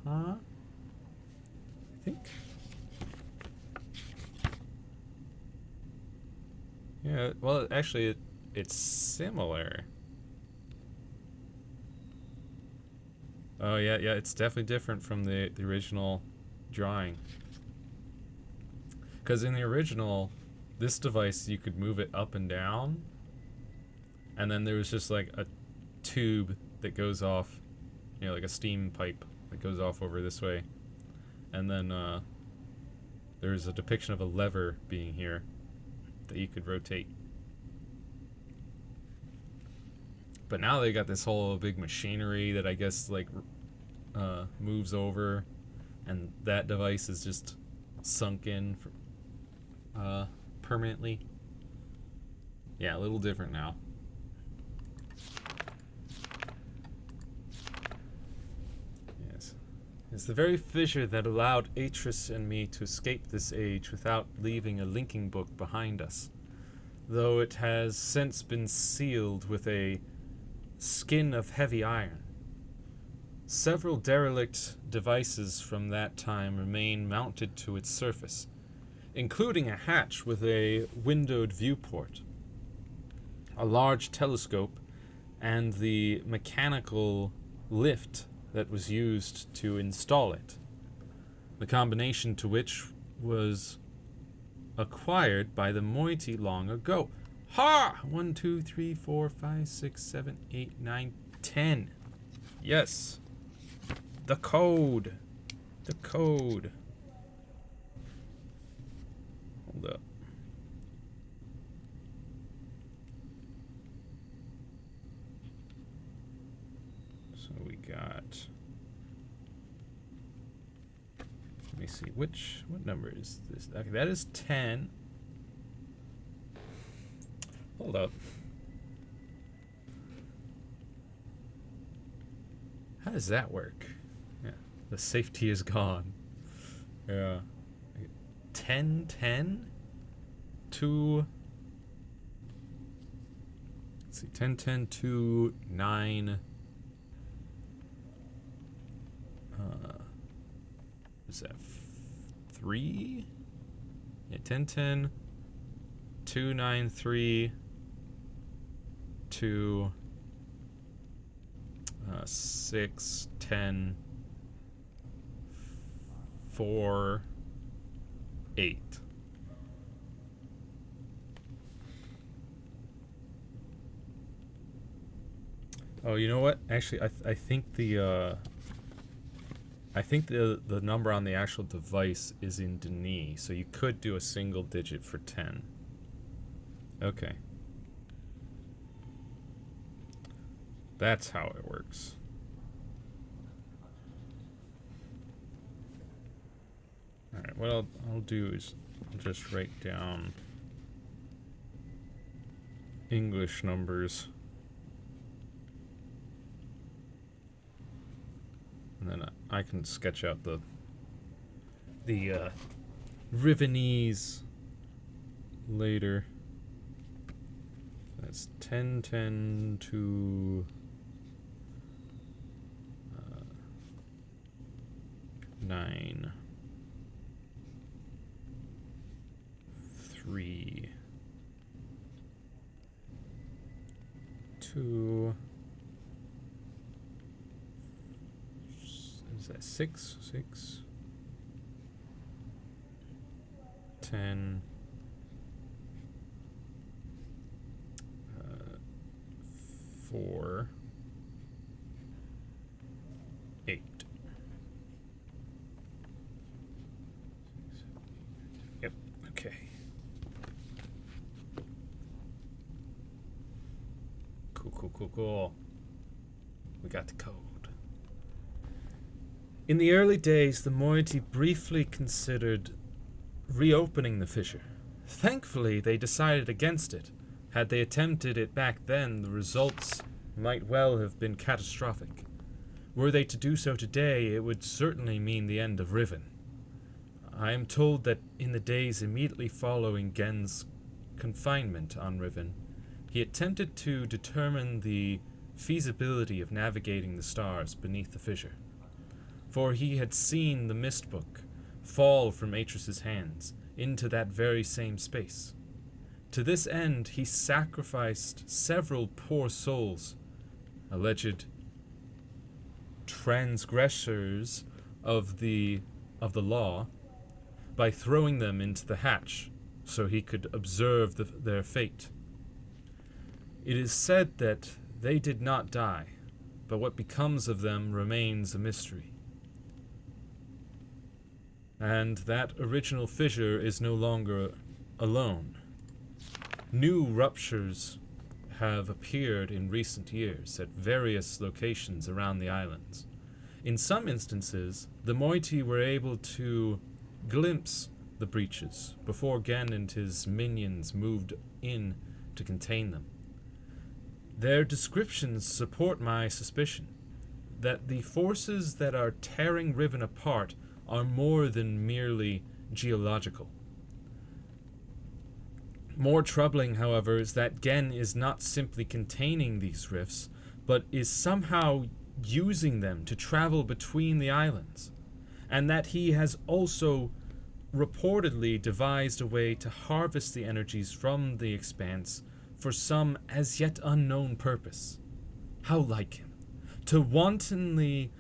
I think. Yeah, well, actually, it's similar. Oh, yeah, it's definitely different from the original drawing. Because in the original, this device, you could move it up and down. And then there was just like a tube that goes off, like a steam pipe that goes off over this way. And then there's a depiction of a lever being here that you could rotate. But now they got this whole big machinery that I guess like moves over, and that device is just sunk in permanently. Yeah, a little different now. Yes. It's the very fissure that allowed Atris and me to escape this age without leaving a linking book behind us, though it has since been sealed with a skin of heavy iron. Several derelict devices from that time remain mounted to its surface, including a hatch with a windowed viewport, a large telescope, and the mechanical lift that was used to install it, the combination to which was acquired by the moiety long ago. Ha! 1, 2, 3, 4, 5, 6, 7, 8, 9, 10. Yes. The code. The code. Hold up. So we got... Let me see. What number is this? Okay, that is 10. Hold up. How does that work? Yeah, the safety is gone. Yeah. 10, 10 to... Let's see, 10, 10 to 9... is that 3? Yeah, 10, 10, 2, 9, 3... to 6, 10, 4, 8. Oh, you know what? Actually, I think the number on the actual device is in Denis, so you could do a single digit for 10. Okay. That's how it works. Alright, what I'll do is I'll just write down English numbers. And then I can sketch out the Rivenese later. That's 10, 10 to 9, 3, 2, is that 6? 6, 10, 4, 8. Yep, okay. Cool. We got the code. In the early days, the moiety briefly considered reopening the fissure. Thankfully, they decided against it. Had they attempted it back then, the results might well have been catastrophic. Were they to do so today, it would certainly mean the end of Riven. I am told that in the days immediately following Gehn's confinement on Riven, he attempted to determine the feasibility of navigating the stars beneath the fissure. For he had seen the mist book fall from Atris's hands into that very same space. To this end, he sacrificed several poor souls, alleged transgressors of the law, by throwing them into the hatch so he could observe their fate. It is said that they did not die, but what becomes of them remains a mystery. And that original fissure is no longer alone. New ruptures have appeared in recent years at various locations around the islands. In some instances, the moiety were able to glimpse the breaches before Gehn and his minions moved in to contain them. Their descriptions support my suspicion that the forces that are tearing Riven apart are more than merely geological. More troubling, however, is that Gehn is not simply containing these rifts, but is somehow using them to travel between the islands, and that he has also reportedly devised a way to harvest the energies from the expanse for some as yet unknown purpose. How like him, to wantonly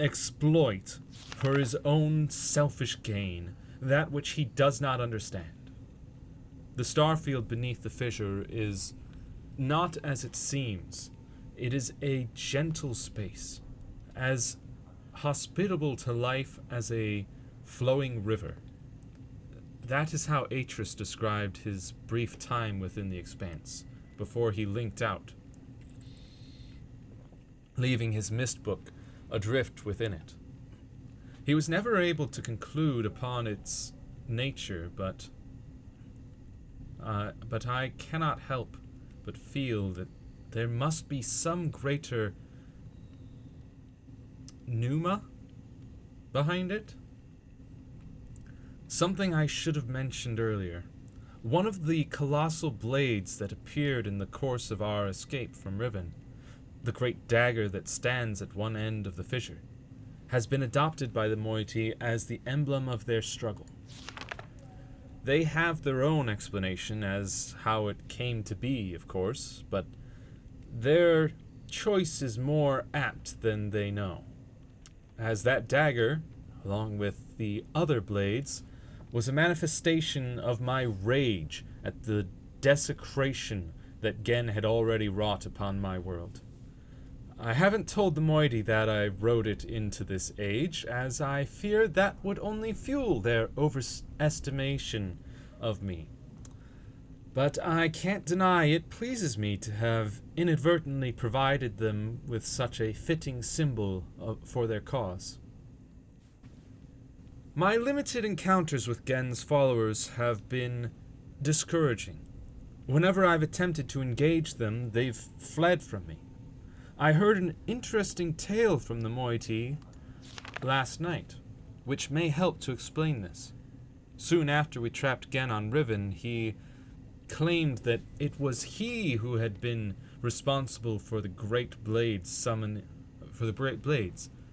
exploit for his own selfish gain that which he does not understand. The starfield beneath the fissure is not as it seems. It is a gentle space, as hospitable to life as a flowing river. That is how Atris described his brief time within the expanse, before he linked out, leaving his mist book adrift within it. He was never able to conclude upon its nature, but I cannot help but feel that there must be some greater pneuma behind it. Something I should have mentioned earlier. One of the colossal blades that appeared in the course of our escape from Riven, the great dagger that stands at one end of the fissure, has been adopted by the moiety as the emblem of their struggle. They have their own explanation as how it came to be, of course, but their choice is more apt than they know, as that dagger, along with the other blades, was a manifestation of my rage at the desecration that Gehn had already wrought upon my world. I haven't told the moiety that I wrote it into this age, as I fear that would only fuel their overestimation of me. But I can't deny it pleases me to have inadvertently provided them with such a fitting symbol for their cause. My limited encounters with Gehn's followers have been discouraging. Whenever I've attempted to engage them, they've fled from me. I heard an interesting tale from the moiety last night, which may help to explain this. Soon after we trapped Gehn on Riven, he claimed that it was he who had been responsible for the great blades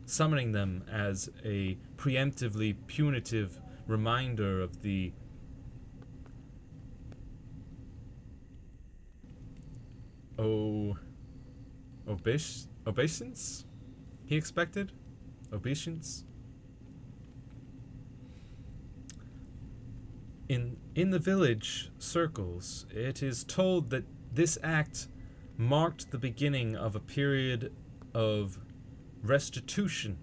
summoning them as a preemptively punitive reminder of the obeisance he expected? Obeisance? In the village circles, it is told that this act marked the beginning of a period of restitution,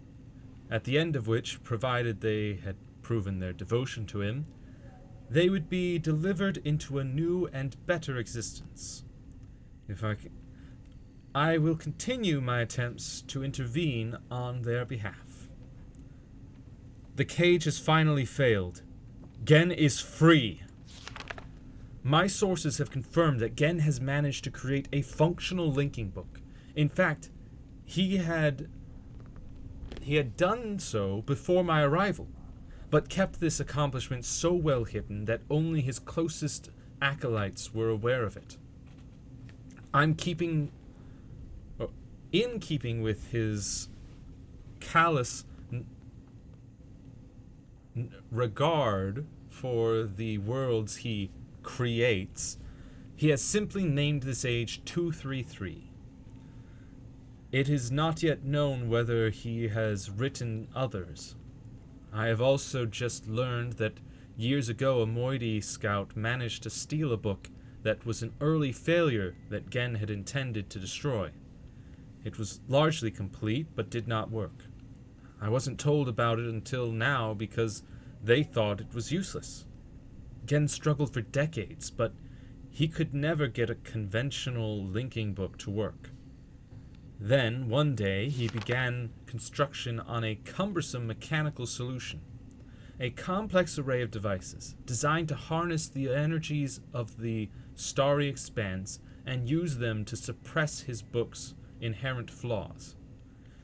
at the end of which, provided they had proven their devotion to him, they would be delivered into a new and better existence. I will continue my attempts to intervene on their behalf. The cage has finally failed. Gehn is free. My sources have confirmed that Gehn has managed to create a functional linking book In fact, he had done so before my arrival, but kept this accomplishment so well hidden that only his closest acolytes were aware of it. In keeping with his callous regard for the worlds he creates, he has simply named this age 233. It is not yet known whether he has written others. I have also just learned that years ago a Moiety scout managed to steal a book that was an early failure that Gehn had intended to destroy. It was largely complete, but did not work. I wasn't told about it until now because they thought it was useless. Gehn struggled for decades, but he could never get a conventional linking book to work. Then, one day, he began construction on a cumbersome mechanical solution, a complex array of devices designed to harness the energies of the starry expanse and use them to suppress his book's inherent flaws.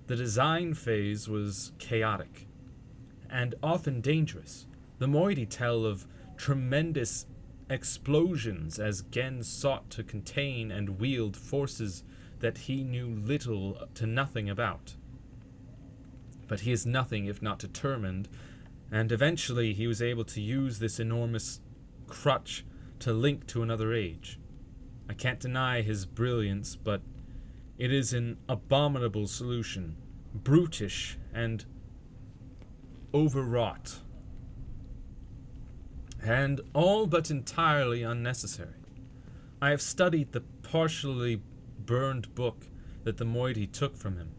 The design phase was chaotic and often dangerous. The Moiety tell of tremendous explosions as Gehn sought to contain and wield forces that he knew little to nothing about. But he is nothing if not determined, and eventually he was able to use this enormous crutch to link to another age. I can't deny his brilliance, but it is an abominable solution, brutish and overwrought, and all but entirely unnecessary. I have studied the partially burned book that the Moiety took from him.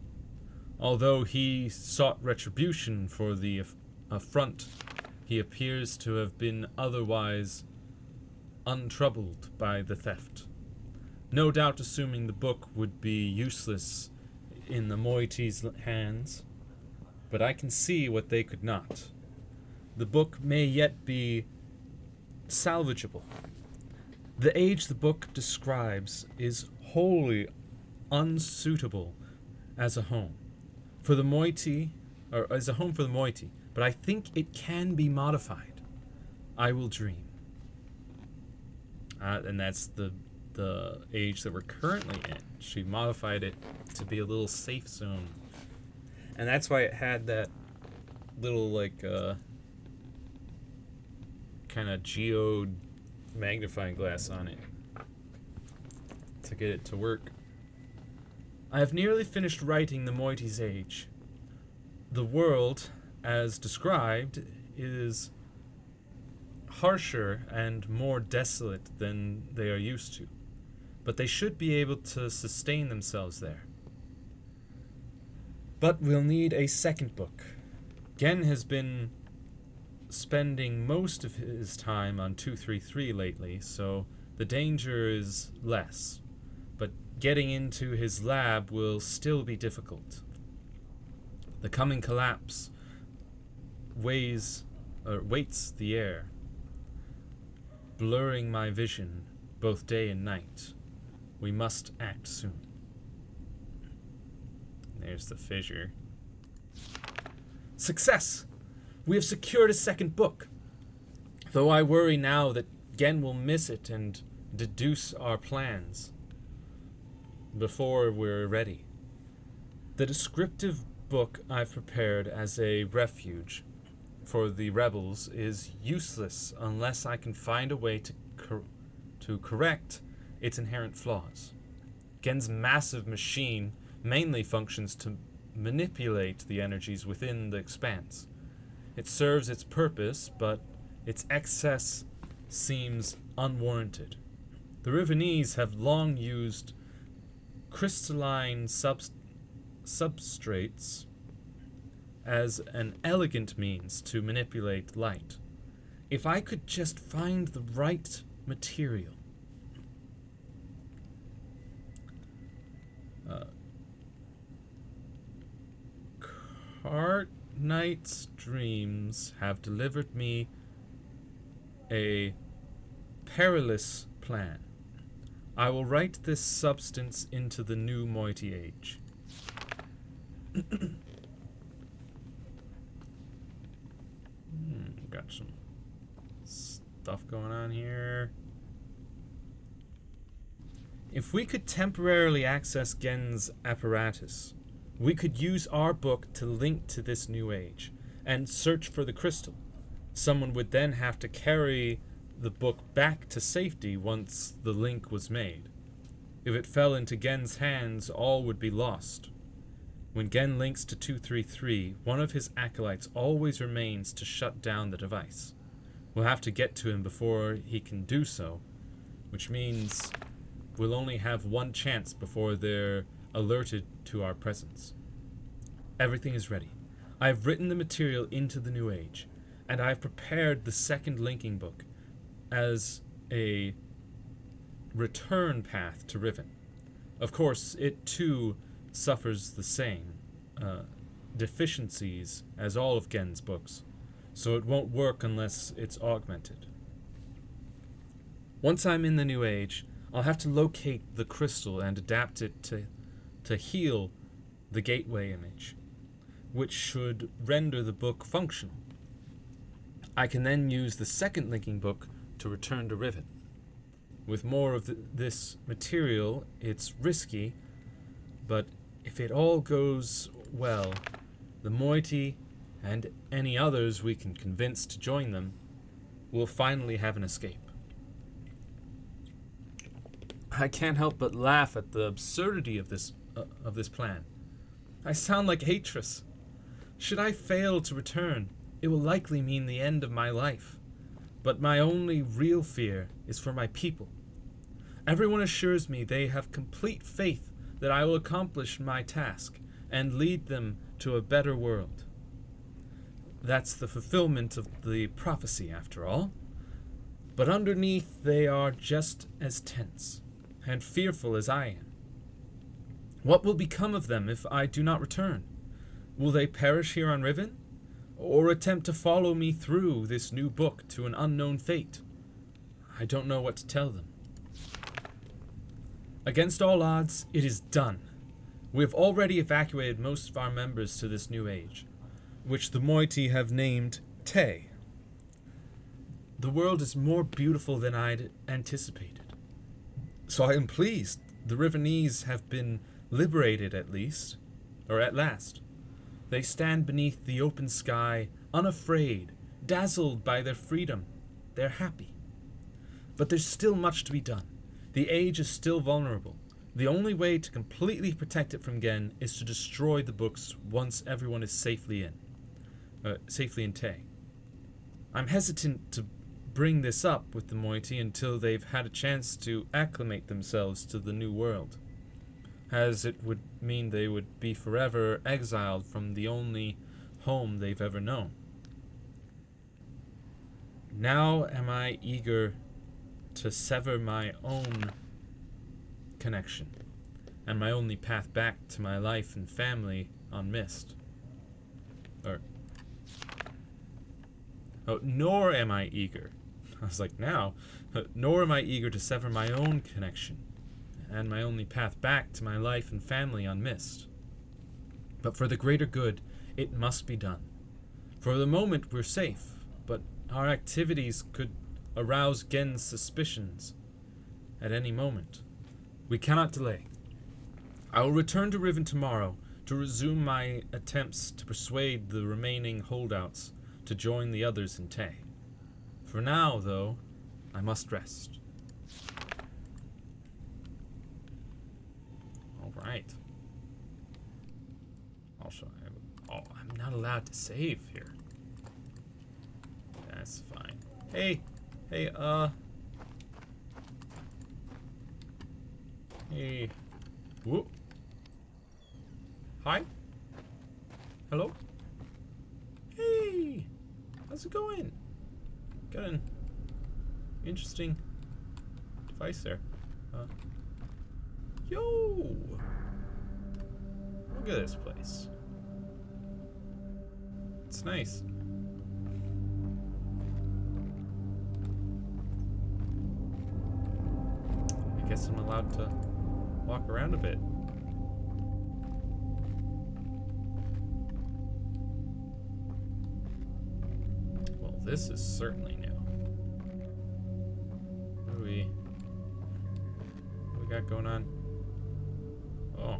Although he sought retribution for the affront, he appears to have been otherwise untroubled by the theft. No doubt assuming the book would be useless in the Moiety's hands, but I can see what they could not. The book may yet be salvageable. The age the book describes is wholly unsuitable as a home for the Moiety, or as a home for the Moiety, but I think it can be modified. I will dream. And that's the age that we're currently in. She modified it to be a little safe zone. And that's why it had that little, like, kind of geode magnifying glass on it to get it to work. I have nearly finished writing the Moiety's age. The world, as described, is harsher and more desolate than they are used to, but they should be able to sustain themselves there. But we'll need a second book. Gehn has been spending most of his time on 233 lately, so the danger is less, but getting into his lab will still be difficult. The coming collapse weights the air, blurring my vision both day and night. We must act soon. There's the fissure. Success! We have secured a second book. Though I worry now that Gehn will miss it and deduce our plans before we're ready. The descriptive book I've prepared as a refuge for the rebels is useless unless I can find a way to correct its inherent flaws. Gehn's massive machine mainly functions to manipulate the energies within the expanse. It serves its purpose, but its excess seems unwarranted. The Rivanese have long used crystalline substrates as an elegant means to manipulate light. If I could just find the right material. Night's dreams have delivered me a perilous plan. I will write this substance into the new moiety age. Got some stuff going on here. If we could temporarily access Gehn's apparatus, we could use our book to link to this new age and search for the crystal. Someone would then have to carry the book back to safety once the link was made. If it fell into Gehn's hands, all would be lost. When Gehn links to 233, one of his acolytes always remains to shut down the device. We'll have to get to him before he can do so, which means we'll only have one chance before they're alerted to our presence. Everything is ready. I have written the material into the new age, and I have prepared the second linking book as a return path to Riven. Of course, it too suffers the same deficiencies as all of Gehn's books, so it won't work unless it's augmented. Once I'm in the new age, I'll have to locate the crystal and adapt it to heal the gateway image, which should render the book functional. I can then use the second linking book to return to Riven. With more of this material, it's risky, but if it all goes well, the moiety and any others we can convince to join them will finally have an escape. I can't help but laugh at the absurdity of this plan. I sound like Atreus. Should I fail to return, it will likely mean the end of my life. But my only real fear is for my people. Everyone assures me they have complete faith that I will accomplish my task and lead them to a better world. That's the fulfillment of the prophecy, after all. But underneath, they are just as tense and fearful as I am. What will become of them if I do not return? Will they perish here on Riven, or attempt to follow me through this new book to an unknown fate? I don't know what to tell them. Against all odds, it is done. We have already evacuated most of our members to this new age, which the moiety have named Te. The world is more beautiful than I'd anticipated. So I am pleased. The Rivenese have been liberated at least, or at last. They stand beneath the open sky, unafraid, dazzled by their freedom. They're happy. But there's still much to be done. The age is still vulnerable. The only way to completely protect it from Gehn is to destroy the books once everyone is safely in Te. I'm hesitant to bring this up with the moiety until they've had a chance to acclimate themselves to the new world, as it would mean they would be forever exiled from the only home they've ever known. Now am I eager to sever my own connection and my only path back to my life and family on Mist. Nor am I eager. I was like, nor am I eager to sever my own connection and my only path back to my life and family on Mist. But for the greater good, it must be done. For the moment, we're safe, but our activities could arouse Gehn's suspicions at any moment. We cannot delay. I will return to Riven tomorrow to resume my attempts to persuade the remaining holdouts to join the others in Te. For now, though, I must rest. Alright. Also, I'm not allowed to save here. That's fine. Hey, hey, whoop. Hi? Hello? Hey! How's it going? Got an interesting device there. Yo! Look at this place. It's nice. I guess I'm allowed to walk around a bit. Well, this is certainly new. What do we got going on? Oh.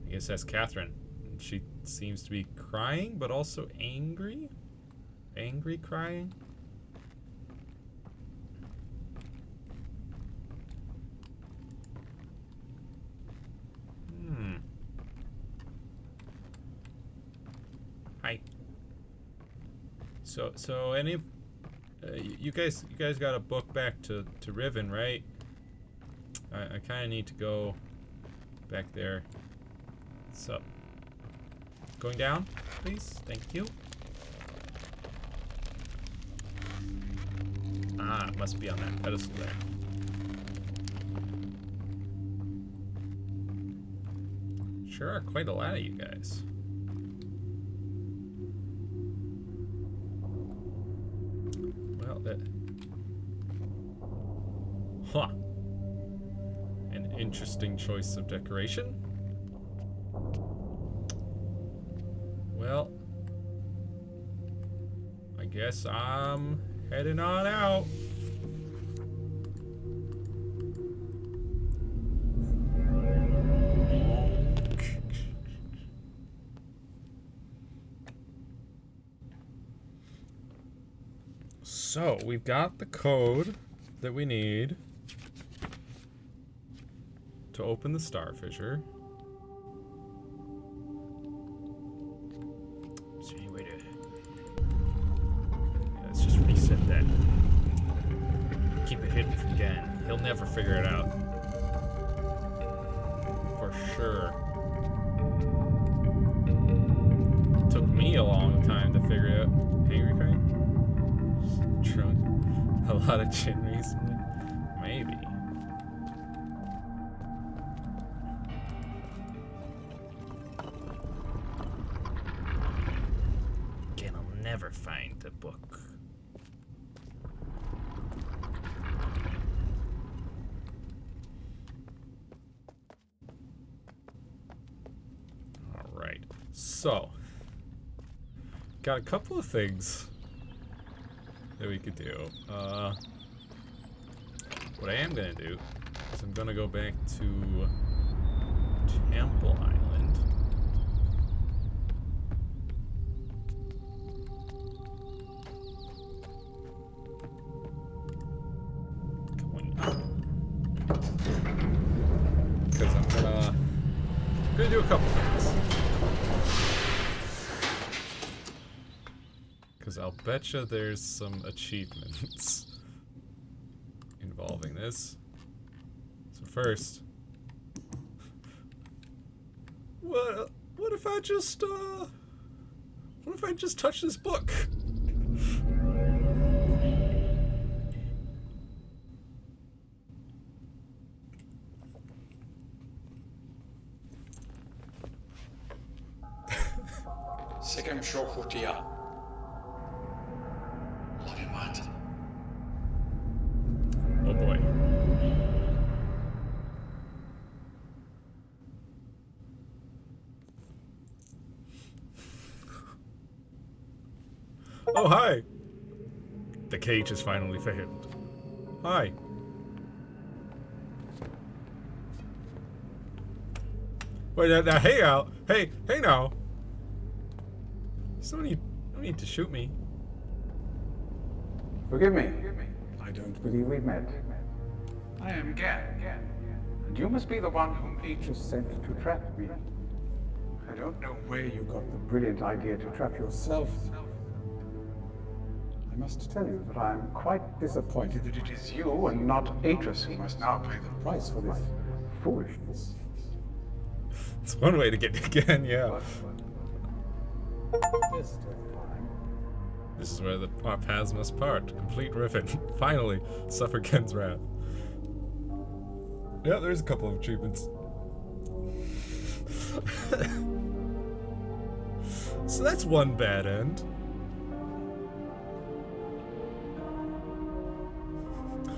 I guess that's Catherine. She seems to be crying, but also angry. Angry crying. Hi. So any of you guys got a book back to Riven, right? I kind of need to go back there. So, going down, please. Thank you. Ah, it must be on that pedestal there. Sure are quite a lot of you guys. Well, huh. An interesting choice of decoration. Well, I guess I'm heading on out. So, we've got the code that we need to open the star fissure. Is there any way to... Yeah, let's just reset that. Keep it hidden from Gehn. He'll never figure it out. For sure. Took me a long time to figure it out. Angry crying? Drunk. A lot of gin recently? Maybe. Again, I'll never find the book. Alright. So. Got a couple of things that we could do. What I am gonna do is I'm gonna go back to Temple Island. Going up. Because I'm gonna do a couple things. Because I'll betcha there's some achievements involving this. So first, what if I just touch this book? Second Shokutia. Oh boy. Oh, hi! The cage has finally failed. Hi. Wait, now, hey, Al. Hey now. No need to shoot me. Forgive me. I don't believe we've met. I am Gehn. And you must be the one whom H sent to trap me. I don't know where you got the brilliant idea to trap yourself. I must tell you that I am quite disappointed that it is you and not Atris who must now pay the price for this foolishness. It's one way to get again, yeah. This time. This is where our paths must part. Complete Riven. Finally, suffer Gen's wrath. Yeah, there's a couple of achievements. So that's one bad end.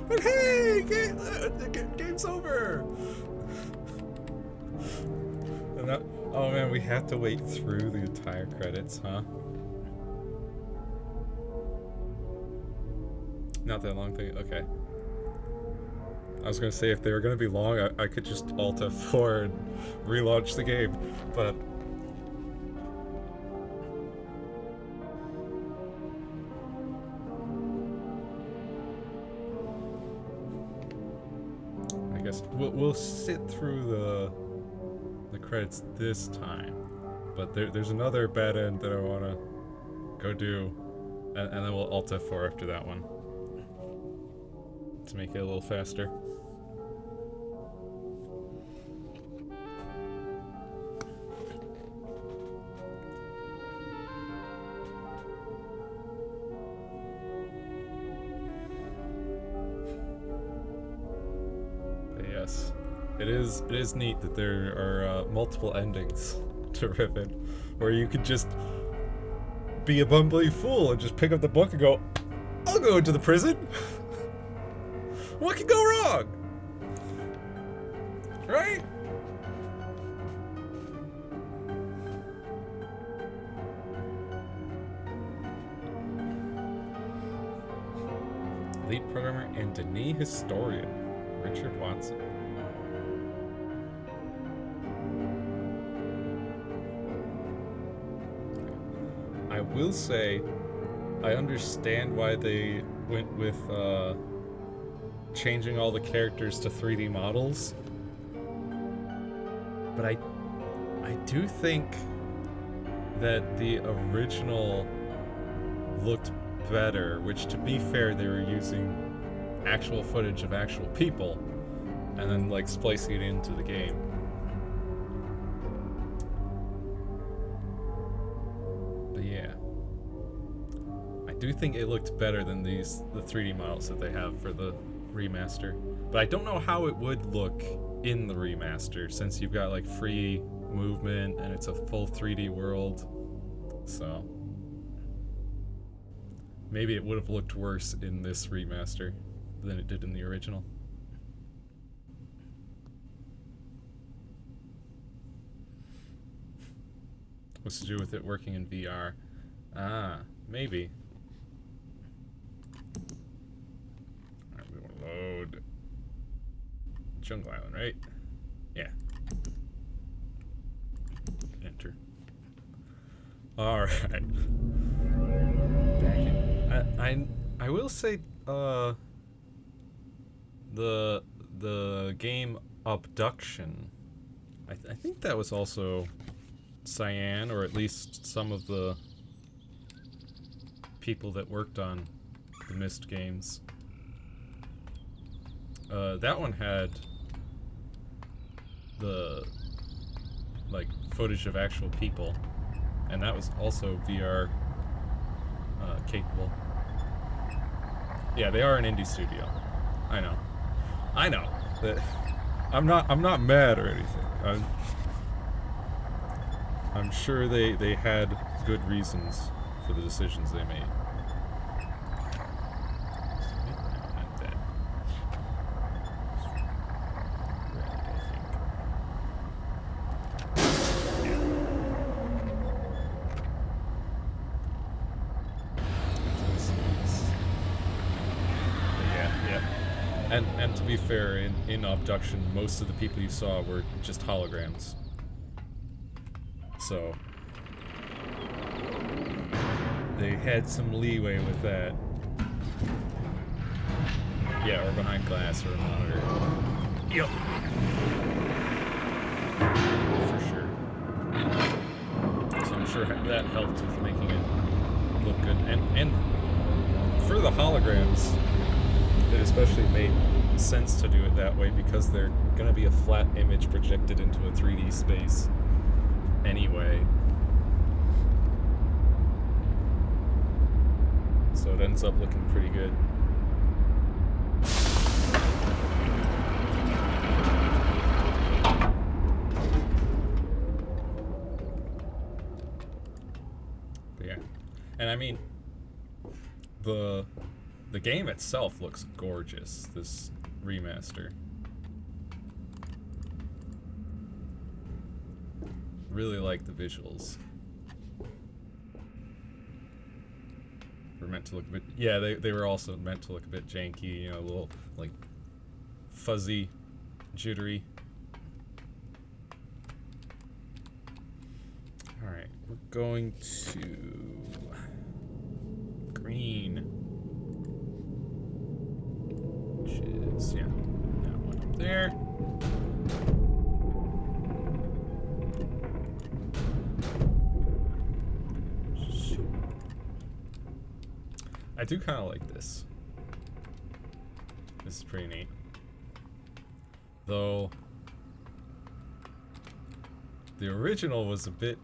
But hey, The game's over. And that, oh man, we have to wait through the entire credits, huh? Not that long thing. Okay. I was gonna say if they were gonna be long, I could just Alt F4 and relaunch the game, but I guess we'll sit through the credits this time. But there's another bad end that I wanna go do, and then we'll Alt F4 after that one to make it a little faster. Yes, it is neat that there are multiple endings to Riven, where you could just be a bumbling fool and just pick up the book and go, I'll go into the prison. What could go wrong? Right? Lead programmer and Denis historian, Richard Watson. I will say, I understand why they went with changing all the characters to 3D models, but I do think that the original looked better, which, to be fair, they were using actual footage of actual people and then like splicing it into the game. But yeah, I do think it looked better than the 3D models that they have for the remaster. But I don't know how it would look in the remaster, since you've got like free movement and it's a full 3D world. So maybe it would have looked worse in this remaster than it did in the original. What's to do with it working in VR? Ah, maybe. Alright, we want to load Jungle Island, right? Yeah. Enter. Alright. Back in. I will say, the game Abduction, I think that was also Cyan, or at least some of the people that worked on the Myst games. That one had the like footage of actual people, and that was also VR capable. Yeah, they are an indie studio. I know. I'm not mad or anything. I'm sure they had good reasons for the decisions they made. Not that. Red, I think. Yeah. And to be fair, in Abduction, most of the people you saw were just holograms. So they had some leeway with that. Yeah, or behind glass or a monitor. Yep. For sure. So I'm sure that helped with making it look good. And for the holograms, it especially made sense to do it that way because they're going to be a flat image projected into a 3D space anyway. So it ends up looking pretty good. But yeah. And I mean, the game itself looks gorgeous. This remaster. Really like the visuals. Were meant to look a bit, yeah, they were also meant to look a bit janky, you know, a little like fuzzy, jittery. Alright, we're going to green, which is, yeah, that one up there. I do kind of like this. This is pretty neat. Though, the original was a bit...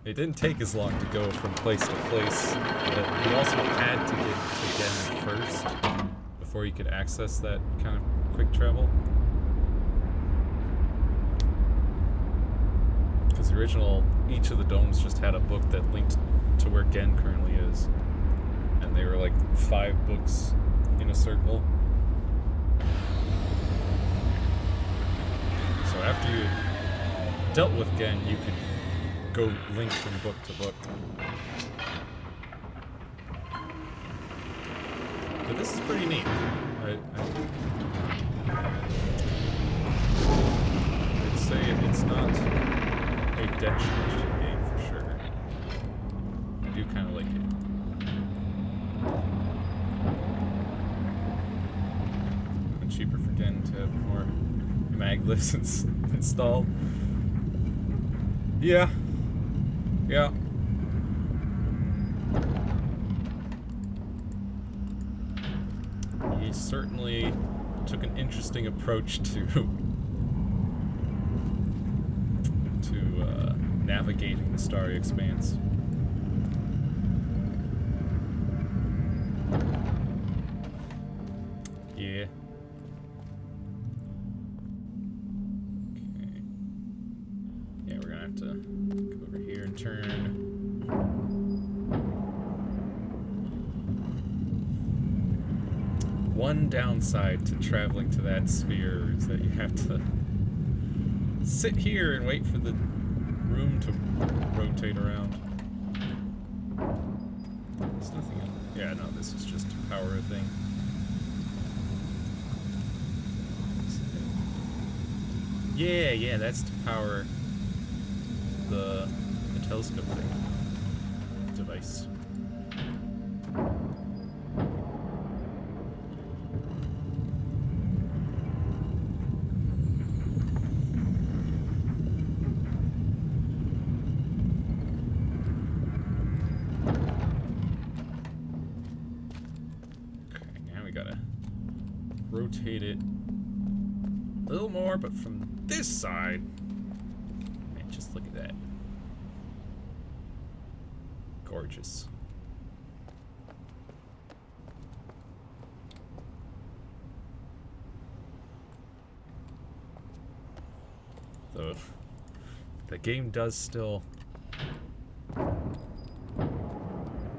It didn't take as long to go from place to place, but you also had to get to Gehn first before you could access that kind of quick travel. Because the original, each of the domes just had a book that linked to where Gehn currently is. And they were like 5 books in a circle. So after you dealt with Gehn, you could go link from book to book. But this is pretty neat. I'd say it's not a detriment game for sure. I do kind of like it. And cheaper for Gehn to have more maglets installed. Yeah. Yeah. He certainly took an interesting approach to navigating the starry expanse. Yeah. Okay. Yeah, we're gonna have to go over here and turn. One downside to traveling to that sphere is that you have to sit here and wait for the room to rotate around. There's nothing else. Yeah, no, this is just to power a thing. Yeah, that's to power the telescope thing. Device. Okay, now we gotta rotate it a little more, but from this side. Man, just look at that. Gorgeous. Though the game does still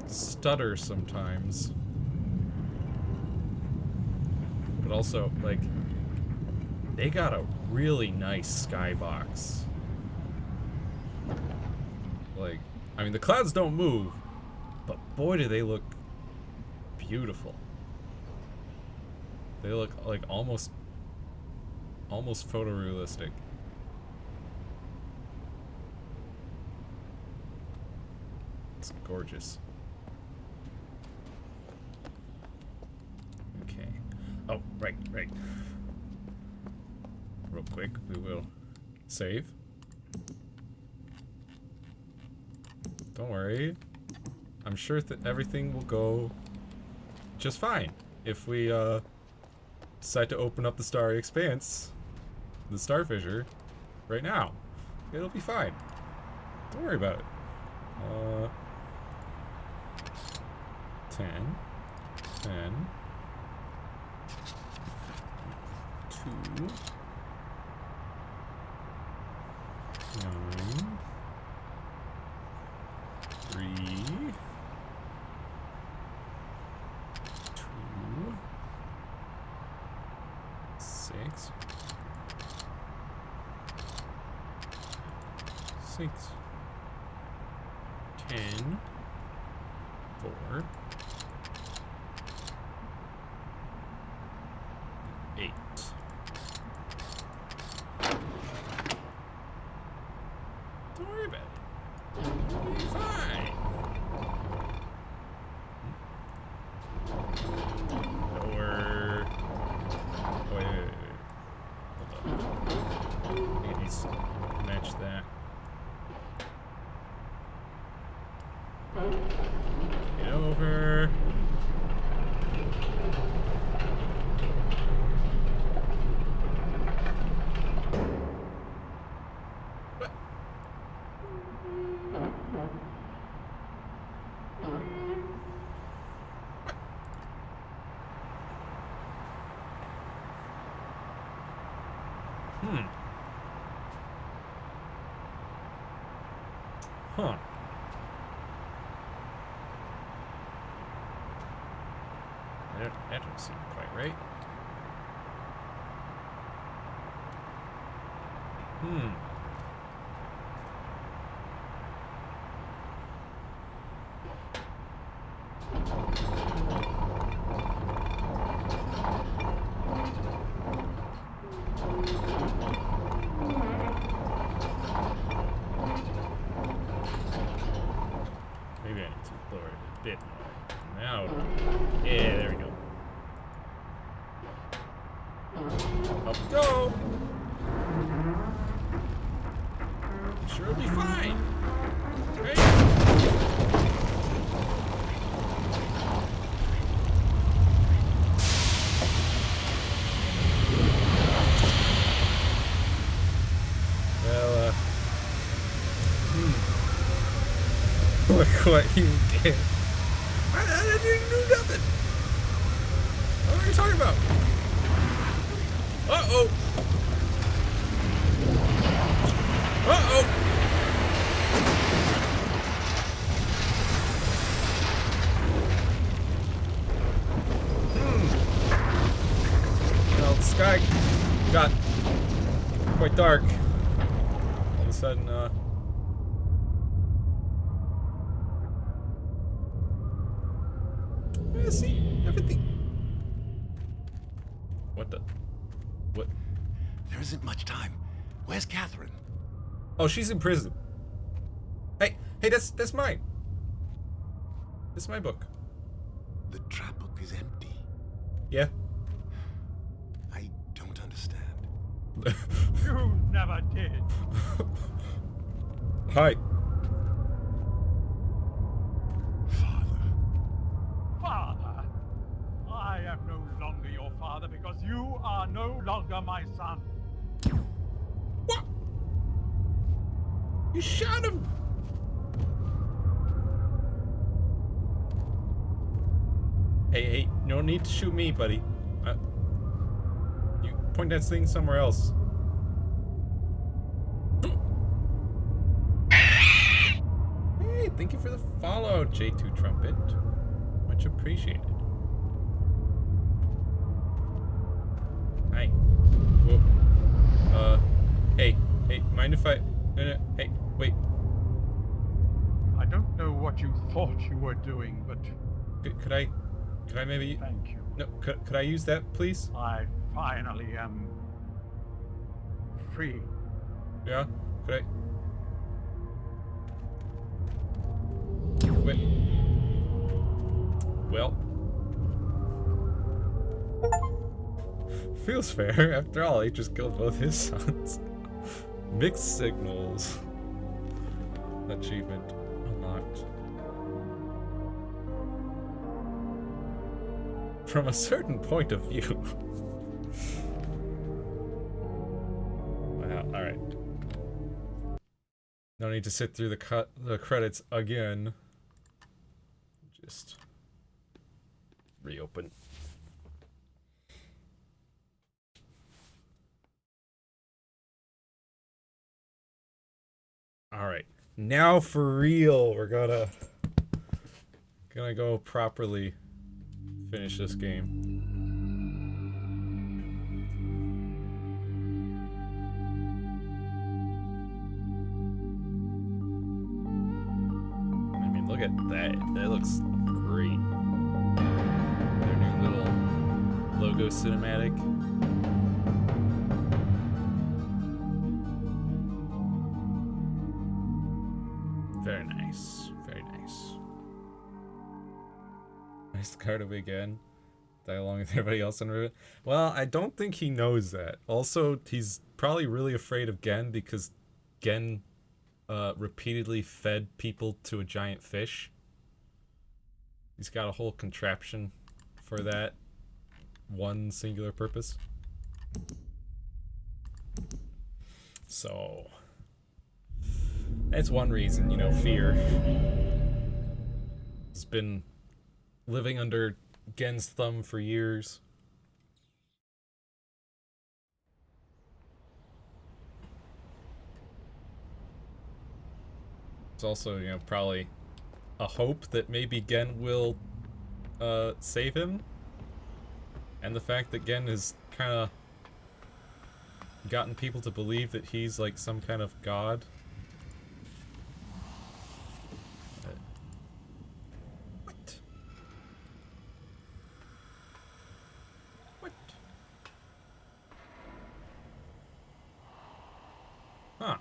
stutter sometimes. But also, like, they got a really nice skybox. Like, I mean, the clouds don't move, but boy, do they look beautiful. They look like almost photorealistic. It's gorgeous. Okay. Oh, right. Real quick, we will save. Don't worry. I'm sure that everything will go just fine if we decide to open up the starry expanse, the star fissure, right now. It'll be fine. Don't worry about it. 10, 2, 9, 3, 2, 6, 10, 4, 8. Don't worry about it. You'll be fine. Lower. Oh, wait. Hold on. It needs to match that. Get over. What? Huh. That don't seem quite right. Maybe I need to lower it a bit more. Now, yeah, there we go. Up we go. I'm sure it'll be fine. Right? Well, look what you did. I didn't do nothing. What are you talking about? Uh-oh. Uh-oh. Well, the sky got quite dark. All of a sudden, yeah, see, everything. What the? What? There isn't much time. Where's Catherine? Oh, she's in prison. Hey, that's mine. This is my book. The trap book is empty. Yeah. I don't understand. You never did. Hi. Father, I am no longer your father because you are no longer my son. What? You shot him. Hey, no need to shoot me, buddy. You point that thing somewhere else. Hey, thank you for the follow, J2 Trumpet. Much appreciated. Hi. Whoa. Hey, mind if I... No, hey, wait. I don't know what you thought you were doing, but Could I maybe... thank you. No, could I use that, please? I finally am free. Yeah? Could I... Wait. Well... Feels fair. After all, he just killed both his sons. Mixed signals. Achievement unlocked. From a certain point of view. Wow, alright. No need to sit through the credits again. Just reopen. Alright. Now for real, we're gonna go properly finish this game. look at that. That looks great. Their new little logo cinematic. Very nice. Very nice. Nice card of again. Die along with everybody else on Rivet. Well, I don't think he knows that. Also, he's probably really afraid of Gehn because Gehn repeatedly fed people to a giant fish. He's got a whole contraption for that one singular purpose. So that's one reason, you know, fear. He's been living under Gehn's thumb for years. It's also, you know, probably a hope that maybe Gehn will save him. And the fact that Gehn has kind of gotten people to believe that he's like some kind of god. What? What? Huh.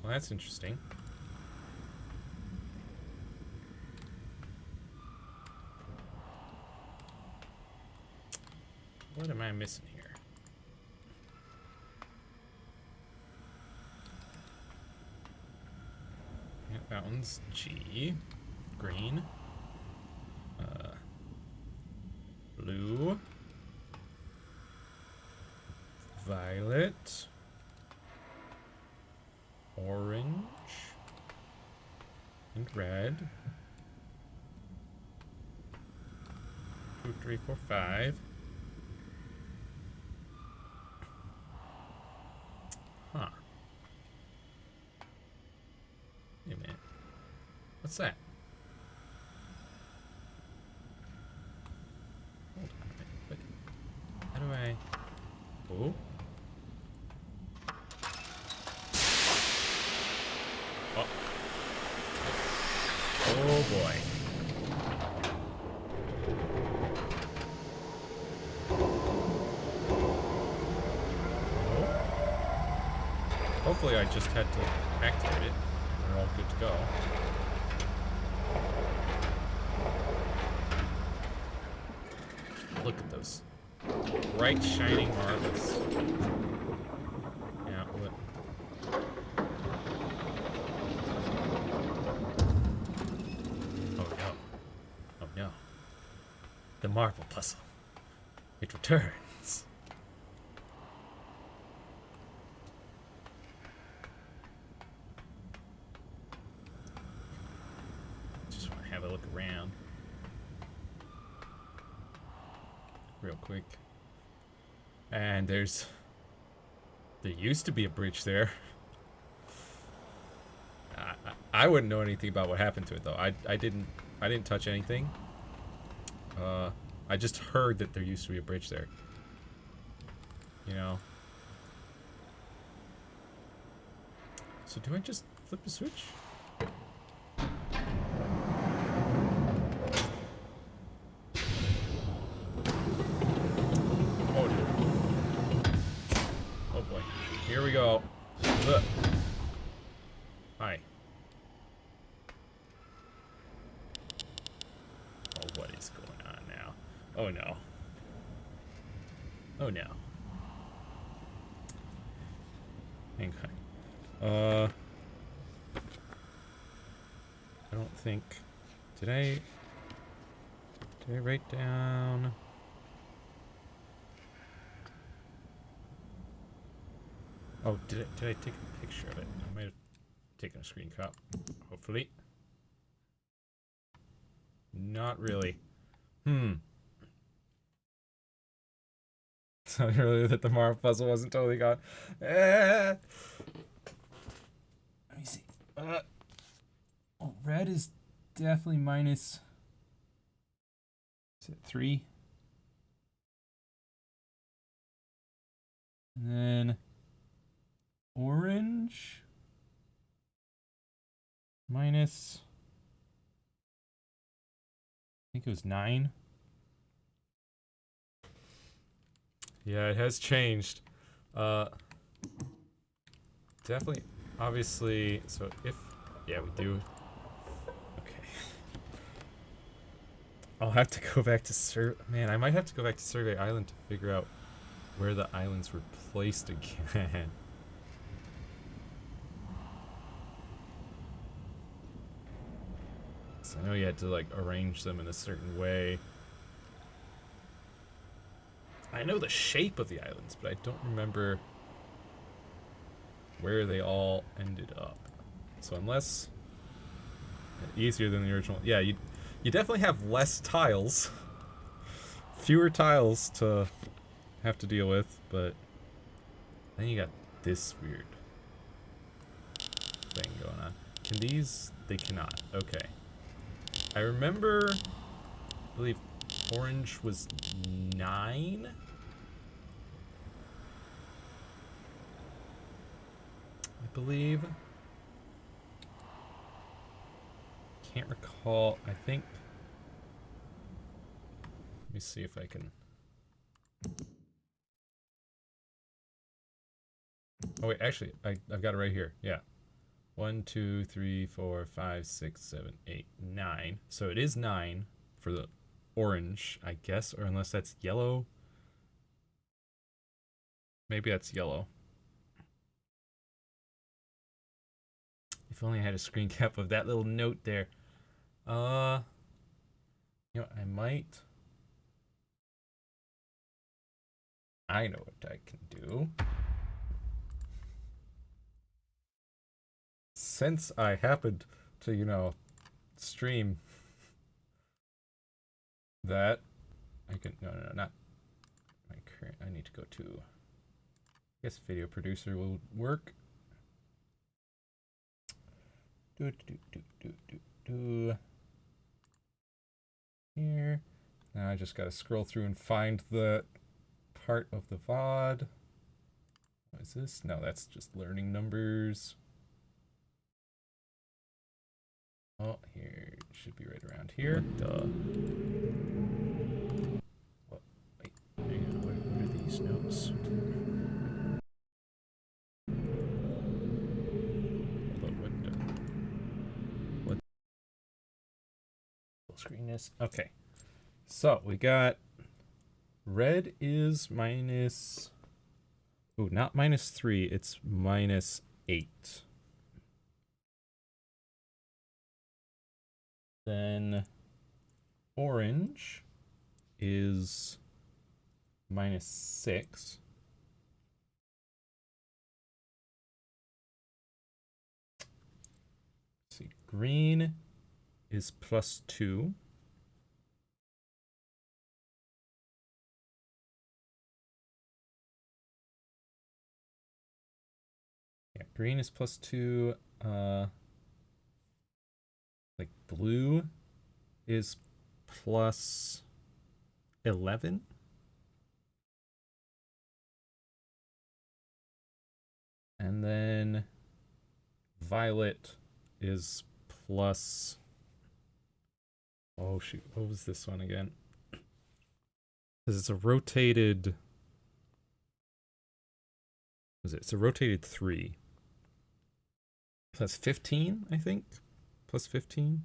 Well, that's interesting. What am I missing here? Yeah, that one's G. Green. Blue. Violet. Orange. And red. 2, 3, 4, 5. Huh. Wait a minute. What's that? Hold on a minute. But how do I... Oh. Oh. Oh boy. Hopefully I just had to activate it. We're all good to go. Look at those bright shining marbles. Yeah, what? Oh no. Oh no. The marble puzzle. It returns. Have a look around real quick. And there used to be a bridge there. I wouldn't know anything about what happened to it though. I didn't touch anything. I just heard that there used to be a bridge there. You know. So do I just flip the switch? Here we go. Look. Hi. Oh, what is going on now? Oh no. Oh no. Hang on. I don't think. Did I write down? Oh, did I take a picture of it? I might have taken a screen cap, hopefully. Not really. So earlier that the marble puzzle wasn't totally gone. Let me see. Oh, red is definitely minus. Is it 3? And then orange. minus, I think it was 9. Yeah, it has changed. Definitely, obviously, so if, yeah, we do. Okay. I'll have to go back to man, I might have to go back to Survey Island to figure out where the islands were placed again. So I know you had to like arrange them in a certain way. I know the shape of the islands, but I don't remember where they all ended up. So unless easier than the original, yeah, you definitely have less tiles, fewer tiles to have to deal with, but then you got this weird thing going on. Can these? They cannot. Okay. I remember, I believe orange was 9. I believe. Can't recall. I think. Let me see if I can. Oh wait, actually, I've got it right here. Yeah. 1, 2, 3, 4, 5, 6, 7, 8, 9. So it is 9 for the orange, I guess, or unless that's yellow. Maybe that's yellow. If only I had a screen cap of that little note there. You know, I might. I know what I can do. Since I happened to, you know, stream that, I can, no, not my current, I need to go to, I guess video producer will work. Here. Now I just gotta scroll through and find the part of the VOD. What is this? No, that's just learning numbers. Oh, here it should be right around here. Duh. What? Wait, hang on. What are these notes? Hold on, what screen is? Okay. So we got red is minus. Ooh, not -3. It's -8. Then orange is -6. Let's see, green is +2. Yeah, green is +2. Like blue is +11. And then violet is plus. Oh shoot, what was this one again? Because it's a rotated. Was it? It's a rotated 3. Plus 15, I think. Plus 15.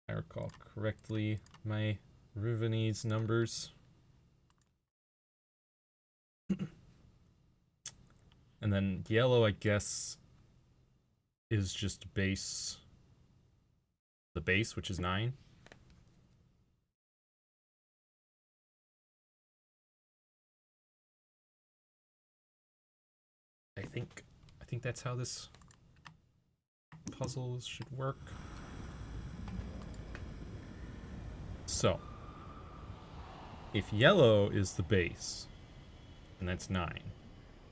I recall correctly my Ruvenese numbers. And then yellow, I guess, is just base. The base, which is 9. I think that's how this puzzle should work. So, if yellow is the base, and that's 9,